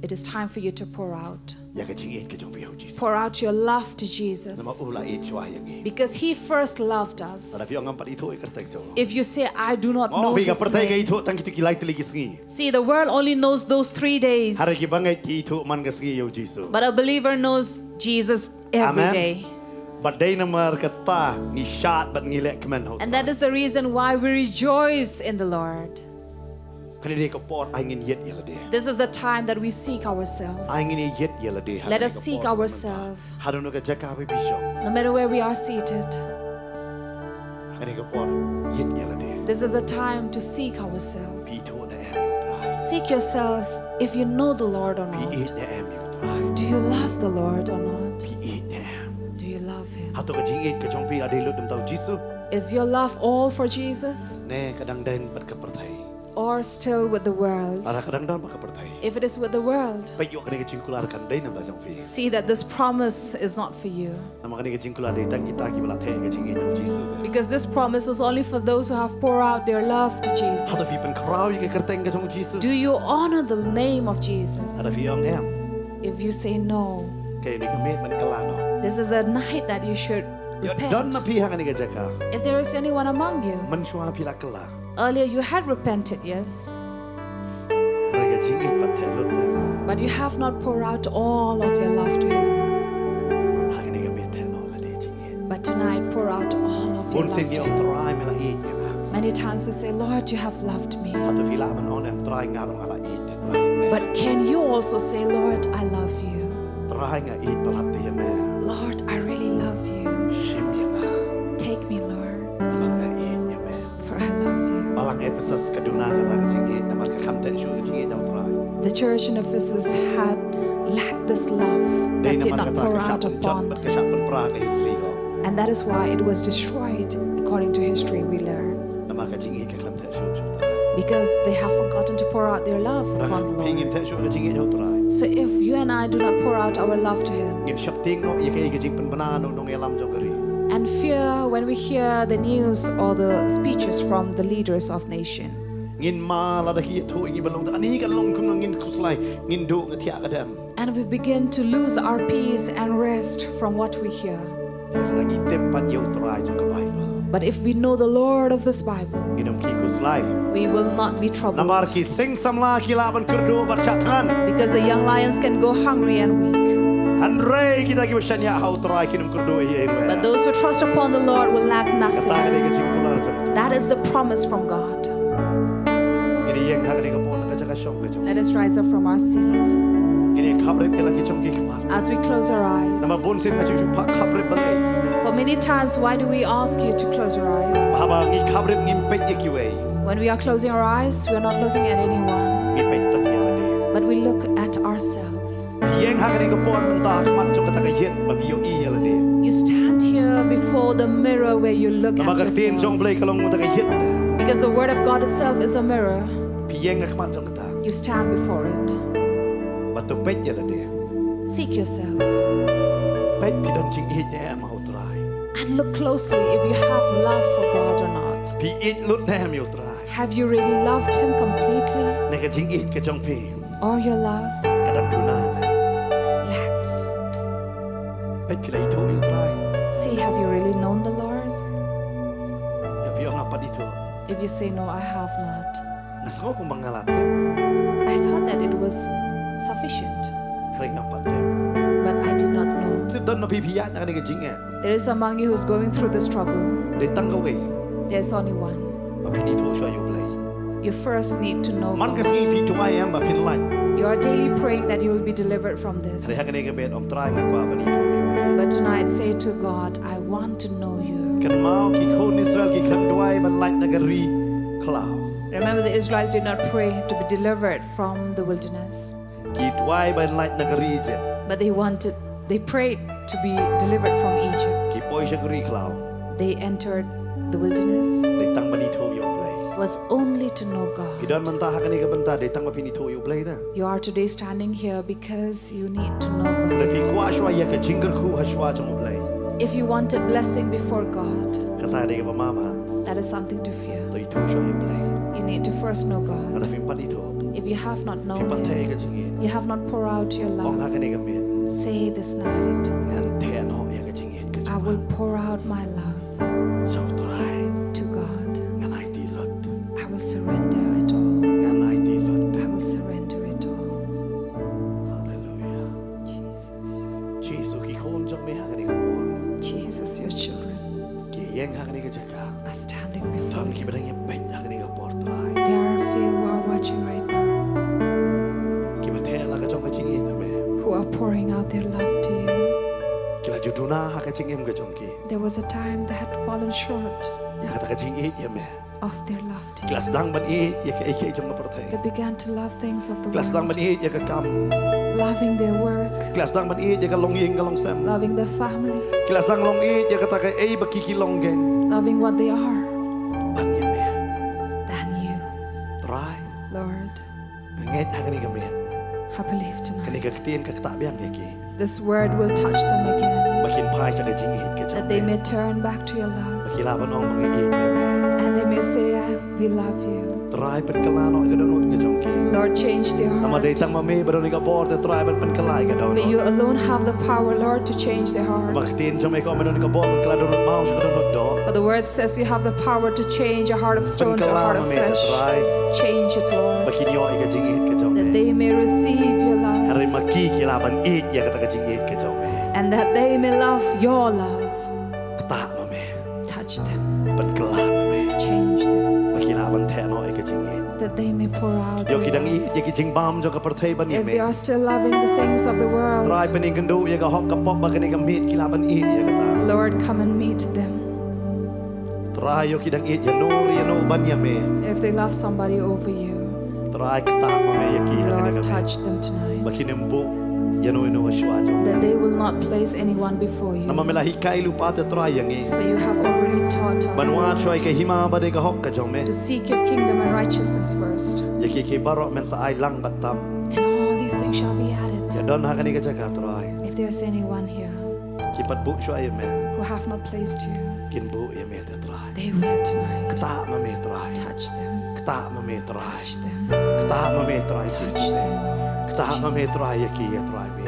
it is time for you to pour out. Ya ka jing it ka jong biang Jesus. Pour out your love to Jesus. Nama ula it chwa yang i. Because He first loved us. Ada biang ngam pat ito kertek jo. If you say, I do not Oh, know vi ka His pertai ka name. ito tang kita kilai teligi sengi. See, the world only knows those 3 days. Hari ki bangai ki ito man ka sengi yo Jesus. But a believer knows Jesus every Amen. day. But day namar kata ni shat but ngilek kemen ho. And that is the reason why we rejoice in the Lord. Kani dia ka pot ay ngin yet yela dia. This is the time that we seek ourselves. Ay ngin yet yela dia. Let us seek ourselves. Harun ka jaka bi bishop. No matter where we are seated, Kani ka pot yet yela dia. this is a time to seek ourselves. Pi to na em yo try. Seek yourself if you know the Lord or Pi not. eat na em yo try. Do you love the Lord or not? Pi eat na em. Do you love Him? Hato ka jing eat ka jong pi ade lut dum tau Jesus. Is your love all for Jesus Ne kadang den pat ka pertai. or still with the world? Ara kadang dan ka pertai. If it is with the world, Pa yo kani ka jingkular kan dai nam ta jong pi. see that this promise is not for you. Nama kani ka jingkular dai tang kita ki bala the ka jing eat yo Jesus. Because this promise is only for those who have poured out their love to Hato pi Jesus. pen krau ka kerteng ka jong Jesus. Do you honor the name of Jesus? Ada biang em. If you say no, Kaya ni kami man kalano. this is a night that you should Ya don na repent. pihak ni kajaka. If there is anyone among you, Man shua pila kala. earlier you had repented, yes, Harga jingit pathe lut. but you have not poured out all of your love to Him. Hari ni kami teno la de jingit. But tonight, pour out all of your Pun love sin to yang Him. try mela eat ya. Many times you say, Lord, you have loved me. Hatu fila man on em try ngarong ala eat ya try. But can you also say, Lord, I love you? Try nga eat balat ya me. Lord, I really love you. Shim ya nga. Take me, Lord, Naman ka eat ya me. for I love you. Balang episode kaduna kata ka jingit. Naman ka kam ten shu jingit yang try. The church in Ephesus had lacked this love Day that did naman not kata pour ka out shapun jot upon. bat ka shapun pra ka history ko. And that is why it was destroyed, according to history we learn. Naman ka jingit ka kam ten shu try. Because they have forgotten to pour out their love upon the Pingin Lord. ten shu ka jingit yang try. So if you and I do not pour out our love to Him, Ngin shapting no ya kay jing pen banano nong elam jogari. and fear when we hear the news or the speeches from the leaders of nation, Ngin ma la da ki to ngi balong ta ani ka long kum ngin kuslai ngin do ngatia ka dem. and we begin to lose our peace and rest from what we hear. Lagi tempat yo try jong ka Bible. But if we know the Lord of this Bible, Nginom ki kuslai. we will not be troubled. Namar ki sing samla ki laban kurdo barsyatan. Because the young lions can go hungry and weak. Handrei kita ki basyanya hau try kinum kurdo ye But me. those who trust upon the Lord will lack Kata nothing. ni ka jing kular jong. That is the promise from God. Ini yang hak ni ka pon ka jaka syong ka jong. Let us rise up from our seat Ini khabre ke lagi jong ki kemar. as we close our eyes. Nama bon sin ka jong pak khabre balai. For many times, why do we ask you to close your eyes? Haba ngi khabre ngim pet ye ki wei. When we are closing our eyes, we are not looking at anyone, Ngi pet tang ya la de. but we look at ourselves. Yang hak ni ka pon mentah mat jong ka ta ka yet ba biyo i ya la de. You stand here before the mirror where you look Nama at ka tin jong yourself. blai ka long ta ka yet. Because the Word of God itself is a mirror. Yang nak mat jong ka ta. You stand before it. Batu pet ya la de. Seek yourself Pet pi don jing hit ya ma hau try. and look closely if you have love for God or not. Pi it lut na yo try. Have you really loved Him completely? Nak ka jing it ka jong pi. Or your love Kadang duna na. lacks? Pet pi lai to yo try. See, have you really known the Lord? Ya pi ang apa dito. If you say, no, I have not. Nasaw ko mangalat. I thought that it was sufficient, Kring apa te. but I did not know. Tip don na pi pi ya na ka jing ya. There is among you who's going through this trouble. De tang ka wei. There's only one. Ma pi ni to shwa yo blai. You first need to know Man ka God. si pi to ai am ma pin lai. You are daily praying that you will be delivered from this. Hari hak ni ka bet om try nga kwa ba ni to me. But tonight, say to God, I want to know you. Kan mau ki khon Israel ki khan duai ban light nagari cloud. Remember, the Israelites did not pray to be delivered from the wilderness, Ki duai ban light nagari jet. but they prayed to be delivered from Egypt. Ki poi shagari cloud. They entered the wilderness They tang mani tho yo play. was only to know Ki God. don man ta hakani ka banta they tang mapini tho yo play da. You are today standing here because you need to know Rapi God. kwa shwa ya ka jingar khu hashwa chamo play. If you wanted blessing before God, Kata de ka mama that is something to fear. to itu shwa yo play. You need to first know God. Rapi pani tho. If you have not Ki known panthe Him, ka jingit. you have not poured out your Ong love, hakani ka men. say this night, Ngan the no ya ka jingit ka I jama. will pour out my love Shau try. to God. Ngan ai ti lot. I will surrender it all. Ngan ai ti lot. I will surrender it all. Hallelujah. Jesus. Jesus ki khon jok me hakani ka por. Jesus, your children Ki yeng hakani ka jaka. are standing before Thon ki you. badang ya pet hakani ka por try. There are a few who are watching right now Ki bathe la ka jong ka jingit na me. who are pouring out their love to you. Ki la juduna ha ka jingem ka jong ki. There was a time they had fallen short Ya kata ka jingit ya me. of their love to you. Kelas dang ban it ya ka ek jong ka perthai. They began to love things of the Kelas dang ban world, it ya ka kam. loving their work, Kelas dang ban it ya ka long yeng ka long sam. loving their family, Kelas dang long it ya kata ka ei ba ki long gen. loving what they are Ban ya me. than you. Try. Lord, Nget hakani ka men. I believe Kani tonight ka tien ka ta biang ya ki. this word will touch them again, Bakin pai sa ka jingit ka jong. that they may turn back to your love Bakila ban ong bang it ya me. and they may say, we love you. Try pen kalano ka donut ka jong ki. Lord, change their Nama day heart. tang mami baru ni ka por te try pen kalai ka For you donut. alone have the power, Lord, to change their heart. Baktin jong me ko me ni ka por kala donut mau sa ka donut do. For the word says you have the power to change a heart of stone to a heart of flesh. Change it, Lord, Bakin yo ka jingit ka jong. that they may receive your love Hari maki kilaban it ya kata ka jingit ka jong me. and that they may love your love. Ta ma me. Touch them, Pen kala ma me. change them, Bakilaban te no ka jingit. that they may pour out Yo your kidang love. it ya ki jing bam jong ka perthai ban If me. they are still loving the things of the world, Try pen ing kandu ya ka hok ka pok ba kani ka meet kilaban it ya kata. Lord, come and meet them. Try yo kidang it ya no ban ya me. If they love somebody over you, Try kata ma me ya ki ya Lord, kani ka. touch them tonight. Bakinimbu ya no ashwa jong. That they will not place anyone before you. Nama mela hikai lupa te try yang e. For you have already taught Banwan us shoy ke hima ba de ka hok ka jong me. to seek your kingdom and righteousness first, Ya ki barok men sa ai lang batam. and all these things shall be added. Ya don ha kani ka jaga try. If there's anyone here Ki pat bu shoy me. who have not placed you, Kin bu ya me te try. they will tonight. Kata ma me try. Touch them, Kata ma me try. touch them, Kata ma me try touch Jesus. them. Kata ma me try ya ki ya try me.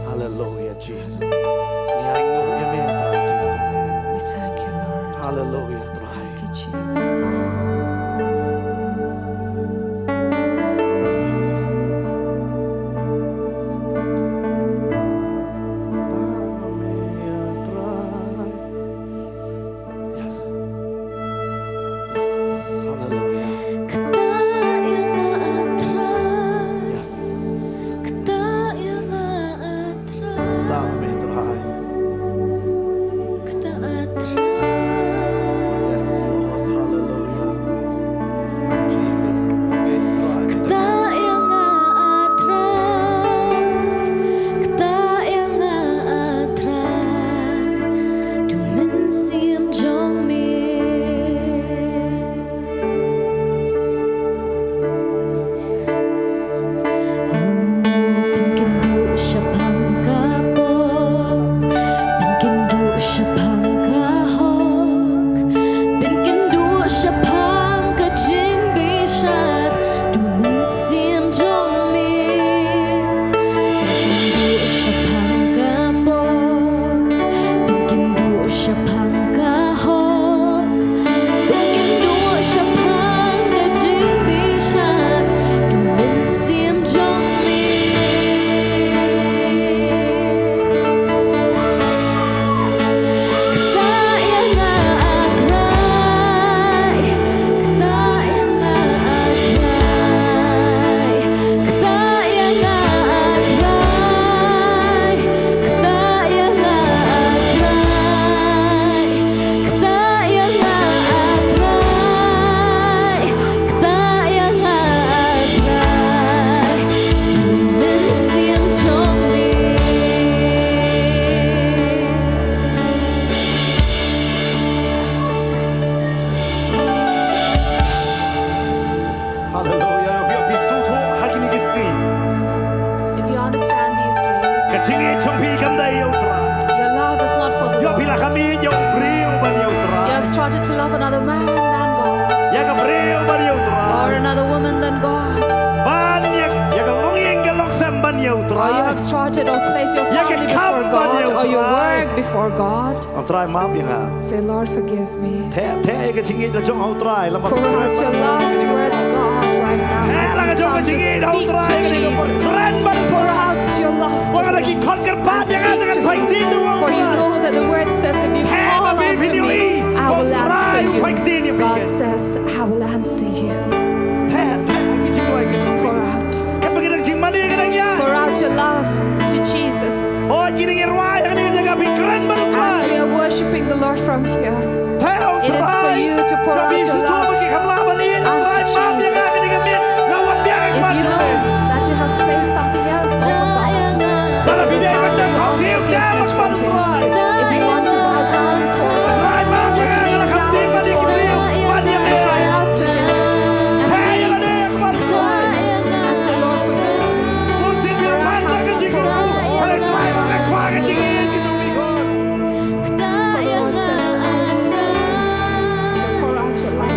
Hallelujah Jesus. Ni ai ngo ya me try Jesus. We thank you, Lord. Hallelujah try. Thank you, Jesus. started to love another man than God, or another woman than God, or you have started or placed your family before God, or your work before God, say, Lord, forgive me. Pour out your love towards God right now. As you come to speak to Jesus. Pour out your love to Him. And speak to Him. For you know that the word says, if you call unto me, I will answer you. God says, I will answer you. Pour out. Pour out your love to Jesus. As we are worshiping the Lord from here, it is for you to pour out your love unto Jesus. If you know that you have placed something else over God, if you want to bow down before God, or to kneel down before Him, and cry out to Him, and plead before Him, and say, Lord, forgive me, for I have not forgotten my life. For the Lord says, I will continue to pour out your life.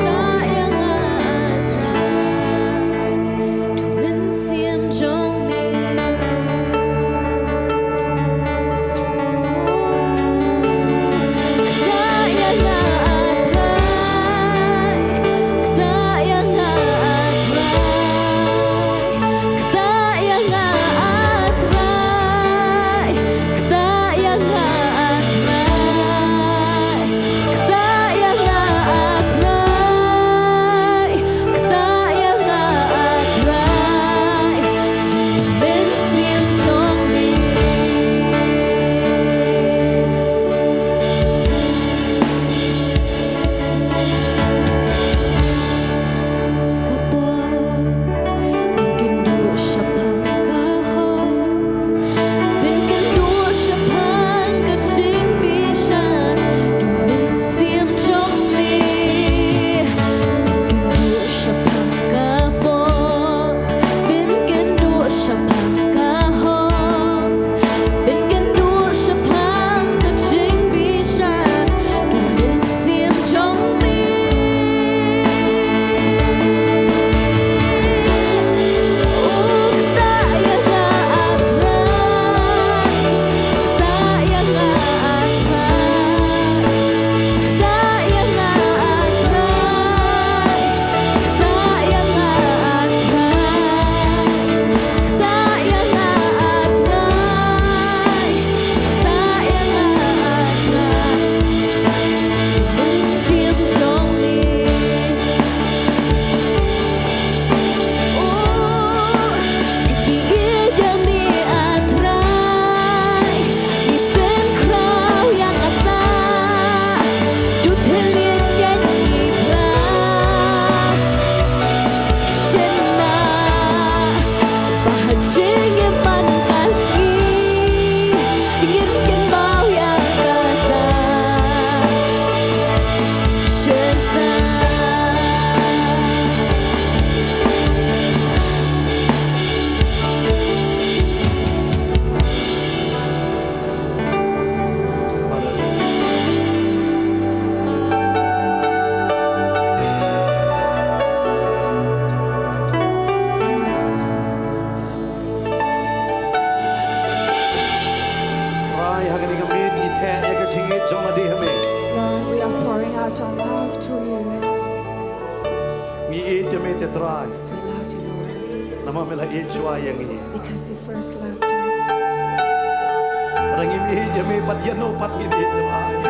Because you first loved us.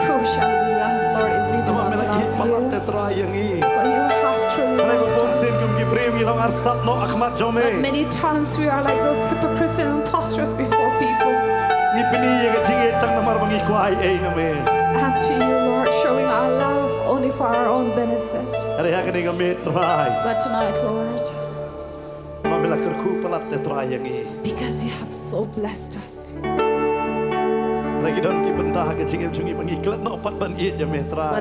Who shall we love, Lord, if we do not love you? For you have truly loved us. But many times we are like those hypocrites and impostors before people. And to you, Lord, showing our love only for our own benefit. But tonight, Lord, because you have so blessed us. But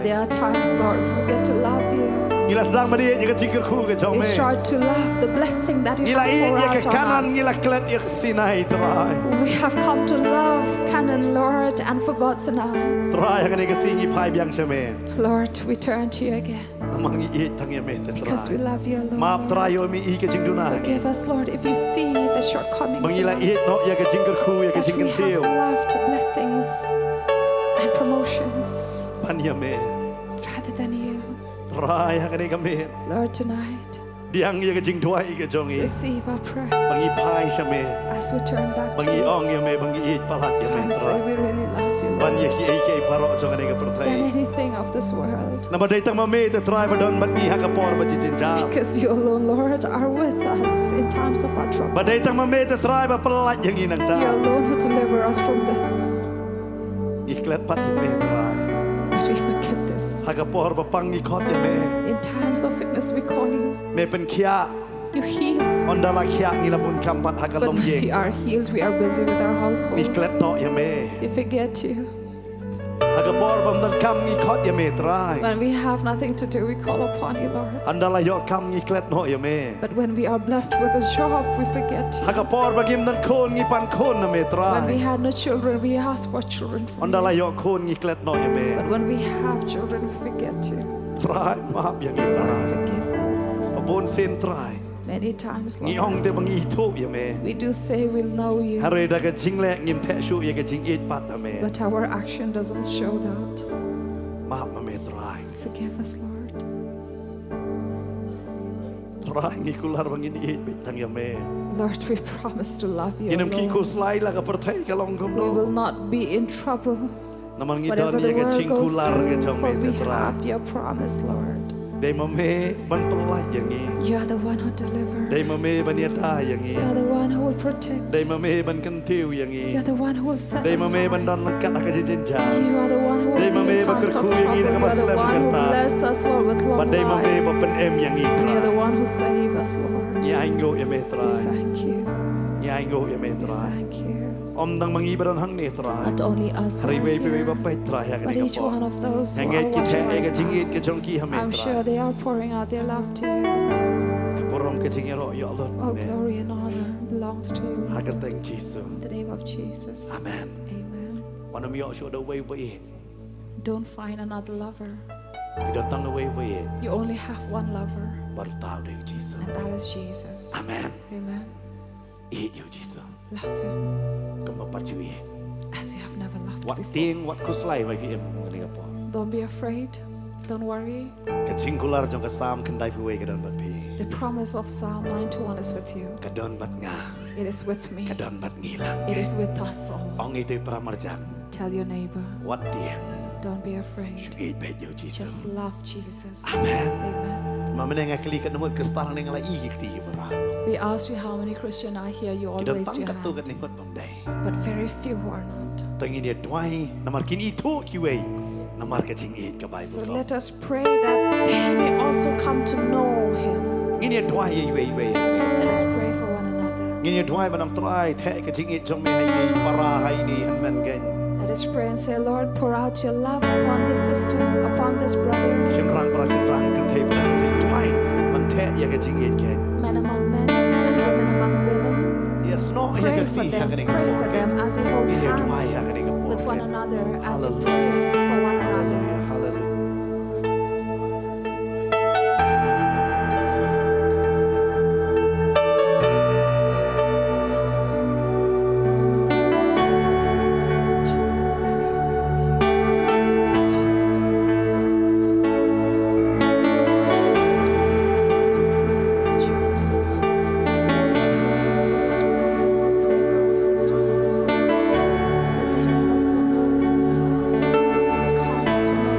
there are times, Lord, we forget to love you. Ngila sedang mari ya kecingker ku ke jome. We start to love the blessing that you Ngila have iya poured ke out on kanan us. ngila klet ya sinai terai. We have come to love Canaan, Lord, and forgot Sinai. Terai yang ke singi pai biang shame. Lord, we turn to you again Namang iya tang ya me because we terai. love you, Lord. Maaf terai yo mi iya ke jingduna. Forgive us, Lord, if you see the shortcomings in Mangila iya no us, ya ke jingker ku ya ke that we jingker tiu. have loved blessings and promotions Ban ya me. rather than you. Terai yang ke me. Lord, tonight, Diang ya ke jing dua iya ke jongi. receive our prayer Bangi pai shame. as we turn back to Bangi you ong ya me bangi iya palat ya me and say terai. we really love you, Ban Lord, ya ki iya ke paro jong ke than pertai. anything of this world. Nama datang mame te try badon bat mi hakapor ba jinjal. Because you alone, Lord, are with us in times of our trouble. Ba datang mame te try ba pelat yang inang You ta. alone who deliver us from this. Iklat pat ya me try. But we forget this. Hakapor ba pang ikot ya me. In times of sickness, we call you. Me pen kia You heal. ondala kia ngilabun kampat But hakalom when we ye. are healed, we are busy with our household. Iklat no ya me. We forget you. Hakapor ba mdal kam ikot ya me try. When we have nothing to do, we call upon you, Lord. Andala yo kam iklat no ya me. But when we are blessed with a job, we forget you. Hakapor ba gim dan kon ngipan kon na me When we try. had no children, we asked for children from Ondala you. yo kon ngiklat no ya me. But when we have children, we forget you. Try maaf yang Lord, try. forgive us. Abon sen try. Many times, Ngi ong Lord, te bang itu ya me. we do say we'll know you, Hari dah ke jing le ngim te shu ya ke jing it pat na me. but our action doesn't show that. Maaf ma me try. Forgive us, Lord. Try ngi kular bang ini it bitang ya me. Lord, we promise to love you Inam ki alone. ko slai la ka pertai ka long kom We will no. not be in trouble. Naman ngi Whatever don the ya ke world jing goes kular ke through, jong for me we te try. have your promise, Lord. Dei ma me ban pelat yang ni. You are the one who delivers. Dei ma me ban ya da yang ni. You are the one who will protect. Dei ma me ban kan tiu yang ni. You are the one who will set Dei us ma me ban high. don lengkat ka jing jang. You are the one who Dei will ma me be in ba times of kerku yang trouble. ni You nak are the maslam one who kerta. bless us, Lord, with long Badai ma me life. ba pen em yang ni. And you are the one who save us, Lord. Ni aingo ya me We try. thank you. Ni aingo ya me We try. thank you. Om dang mangi baron hang ne try. Not only us who Hari are wei pe here, ba pai try ya but ke each one of those who are Ngai ki the watching e ke right jing now. it ke jong ki ha me I'm try. sure they are pouring out their love to you. Porom ke jing ro ya Allah. All glory and honor belongs to you. Hagar thank Jesus. In the name of Jesus. Amen. Amen. Wanam yo show the way way. Don't find another lover. Ti don tang the way way. You only have one lover, Baru tahu deh Jesus. and that is Jesus. Amen. Amen. Yo Jesus. Love him Kamu percaya. as you have never loved Wat before. ting wat kuslai bagi em ngali apa. Don't be afraid. Don't worry. Ke singular jong ke sam kendai pi ke don bat pi. The promise of Psalm 91 is with you. Ke don bat nga. It is with me. Ke don bat ngilang. It is with us all. Ong itu pramarjan. Tell your neighbor, Wat ting. don't be afraid. It bet yo Jesus. Just love Jesus. Amen. Amen. Mama neng kali ke nomor kristal neng la igi kti berat. We ask you how many Christian are here. You all Kita raised your tangkat tu hand. kat neng bamdai. But very few who are not. Tengin dia duai namar kini itu kiwei. Namar ke jingit ke So Bible. let us pray that they may also come to know him. Ini duai ye wei. Let us pray for one another. Ini duai manam try te ke jingit jong me hai ni para hai ni han gen. Let us pray and say, Lord, pour out your love upon this sister, upon this brother, Simrang para simrang kan te pada te duai man te ye ke jingit gen. men among men and women among women. Yes no ye Pray ke for ti them, ha ke pray for them as you hold Ini duai ha hands ke ke with one another, as you Hallelujah. pray for one another. Hallelujah. Hallelujah. That they may also know you, come to know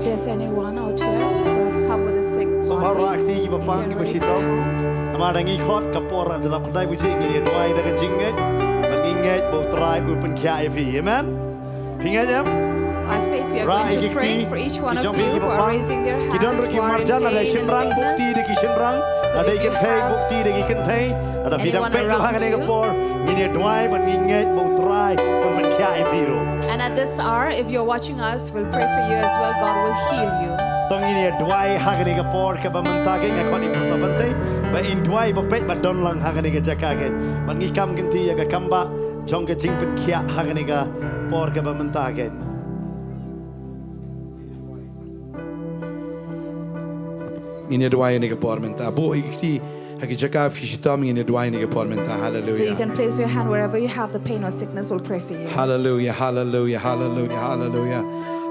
there's anyone out here who have come with a sick So body, hara akti ki bapang ki you can raise basito. your hand. Amarangi khot kapor jalap kdai buji ngini duai daga jinget. Manginget bo try upen kya ipi. Amen. Pingat jam. By faith, we are going to pray for each one of you who are raising their hand, Kidon who ruki are in marjan ada pain shinrang and bukti sickness. deki shinrang. So Ada if you ikan thai have bukti deki ikan thai. Ada bidang anyone petu around hangane you, kapor. Ngini duai manginget bo try upen kya ipi ro. And at this hour, if you're watching us, we'll pray for you as well. God will heal you. Tong ini duai hangane kapor ke bamentake ngakoni pusabante. Ba in duai ba pet ba don lang hangane ke jakaget. Mangikam genti ya ke kamba jong ke jingpen kya hangane ka por ke bamentake. Ini doa ini ke pormenta. Bu ikti hagi jaka fishita ini doa ini ke pormenta. So you Hallelujah. can place your hand wherever you have the pain or sickness. We'll pray for you. Hallelujah. Hallelujah. Hallelujah. Hallelujah.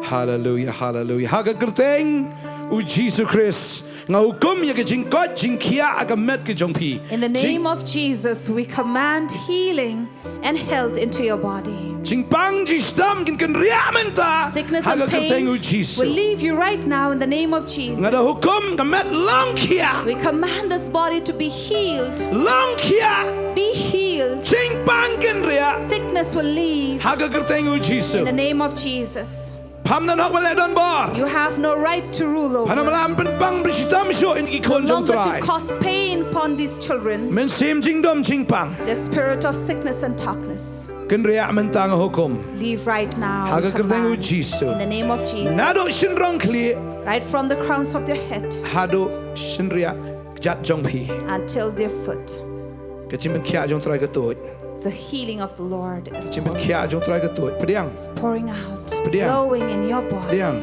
Hallelujah. Hallelujah. Haga kerteng u Jesus Christ. Ngau kum ya ke jingkot jingkia aga met ke jongpi. In the name of Jesus, we command healing and health into your body. Jingpang jistam kin riamenta. Sickness Haga and pain kerteng u will Jesus. leave you right now in the name of Jesus. Ngada hukum gamet longkia. We command this body to be healed. Longkia. Be healed. Jingpang kin ria. Sickness will leave Haga kerteng u Jesus. in the name of Jesus. Pamnan hok maledon bor. You have no right to rule over. Panamalam penpang bershitam syo in No ikon jong longer try. to cause pain upon these children. Men sim jingdom jingpang. The spirit of sickness and darkness. Ken ria mentang hukum. Leave right now. Haga we kerteng u command. Jesus. In the name of Jesus. Nado shinrong kli. Right from the crowns of their head Hado shinria jat jong pi. until their foot. Kechimen kia jong try ketut. The healing of the Lord is Kechimen pouring, kia jong try ketut. Pediang. pouring out, Pediang. flowing in your body. Pediang.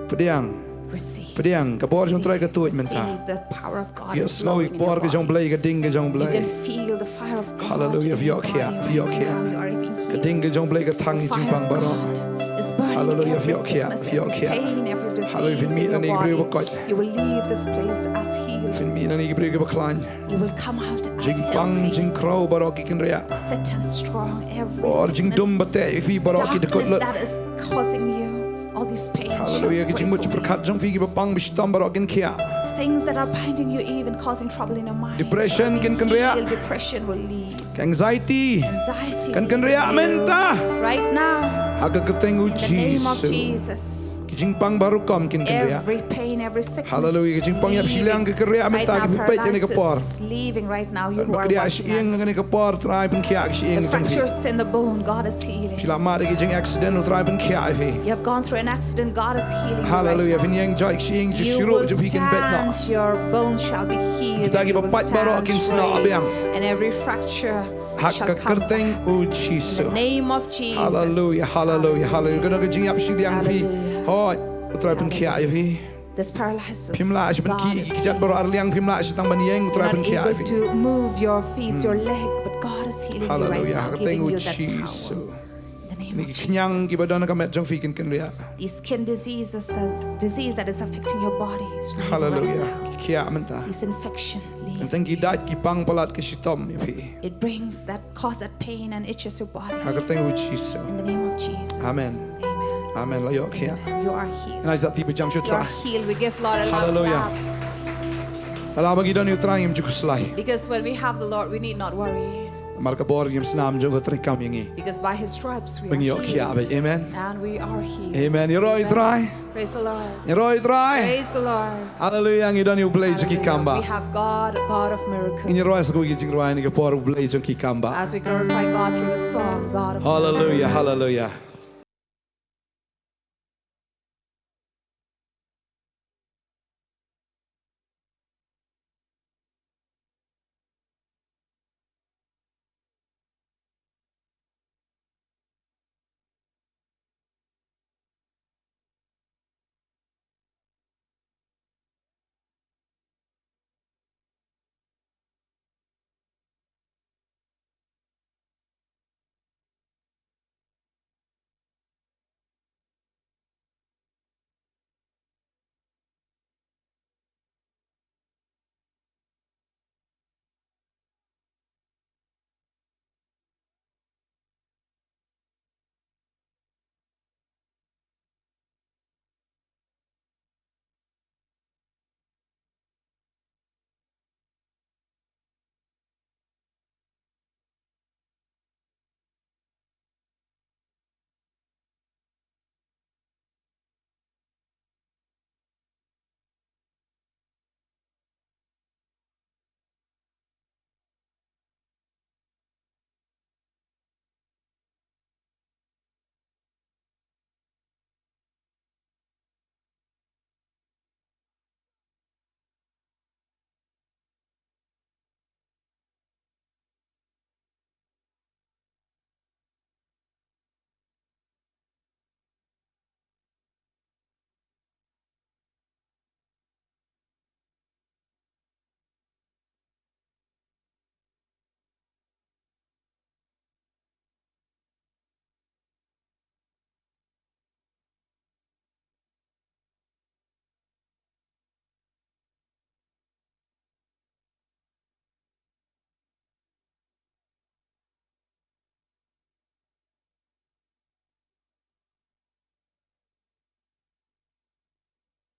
Pediang. Receive. Pediang. Kabor jong try ketut menta. Receive the power of God. Fio is snow flowing ik in your bor ke jong body. blay ke ding ke jong You blay. can feel the fire of God. Hallelujah. in Fio your kia. body Fio right kia. now. You are being Ke healed. ding ke jong blay ke tang The i fire jingpang of barong. God is burning Hallelujah. every Fio kia. sickness, Fio every kia. pain, every disease Hallelujah. Fin mi in na ni your ibriu body. bakot. You will leave this place as healed. Fin mi na ni ibriu ke baklan. You will come out as Jingpang healthy, jingkrau barok ikin ria. fit and strong. Every Or jing dum sickness, bate ifi barok i de darkness kotlet. that is causing you all these pains. Hallelujah. Ke jing much berkat jong fi ke bapang bistam barok in kia. Things that are binding you, even causing trouble in your mind. Depression are kin being ria. healed. Depression will leave. Ke anxiety. Anxiety Kan will ria leave. menta. Right now, Haga ketengu in the name of Jesus. Jesus. Ke jing pang baru kom kin ria. Every pain, every sickness. Hallelujah. Ke jing pang yap silang ke ria Right menta now, ke pipet ni ke por. paralysis leaving right now. You who are Makria watching siang us. ngani ke por try pun kia ke siang The jong fi. fractures in the bone, God is healing. Sila ma de ke jing accident u try pun kia fi. You have gone through an accident, God is healing you Hallelujah. right Fin yang joy siang now. jik You siru will je fi kin bet no. stand, your bones shall be healed. Kita and gi you will bapat baru stand akin sna straight, abiang. and every fracture shall Hakka come back. kerteng u In Jesus. the name of Jesus. Hallelujah, hallelujah, hallelujah. Kena kejing ap siang fi. Hallelujah. Hoi, utrai pun kia ya fi. This paralysis. Pimla as ben God ki is kijat baru arliang pimla as tang ban yang You're utrai pun not kia able fi. to move your feet, your leg, but God is healing you right Hallelujah, now, kerteng giving u you that Jesus. power. In the name Ni of kenyang ki Jesus. badan ka met jong fi kin ria. These skin diseases, the disease that is affecting your body is leaving Hallelujah. right now. Kia menta. This infection leave. And thank you dat ki pang palat ke sitom ya fi. It brings that, cause that pain and itches your body. Ha kerteng u Jesus. In the name of Jesus. Amen. Amen. Amen. Layo kia. And you are healed. And I that tiba jam should You are try. healed. We give Lord a loud Hallelujah. clap. Ala bagi don yu try im juku selai. Because when we have the Lord, we need not worry. Marka bor yim snam jong ko trikam yangi. Because by His stripes we Bengi are yok kia healed. amen. And we are healed. Amen. Yeroi try. Praise the Lord. Yeroi try. Praise the Lord. Hallelujah. Ngi don yu blay jong ki Hallelujah. kamba. We have God, a God of miracles. In your eyes, go get your right and you pour blade on kikamba. As we glorify God through the song, God of Hallelujah, hallelujah.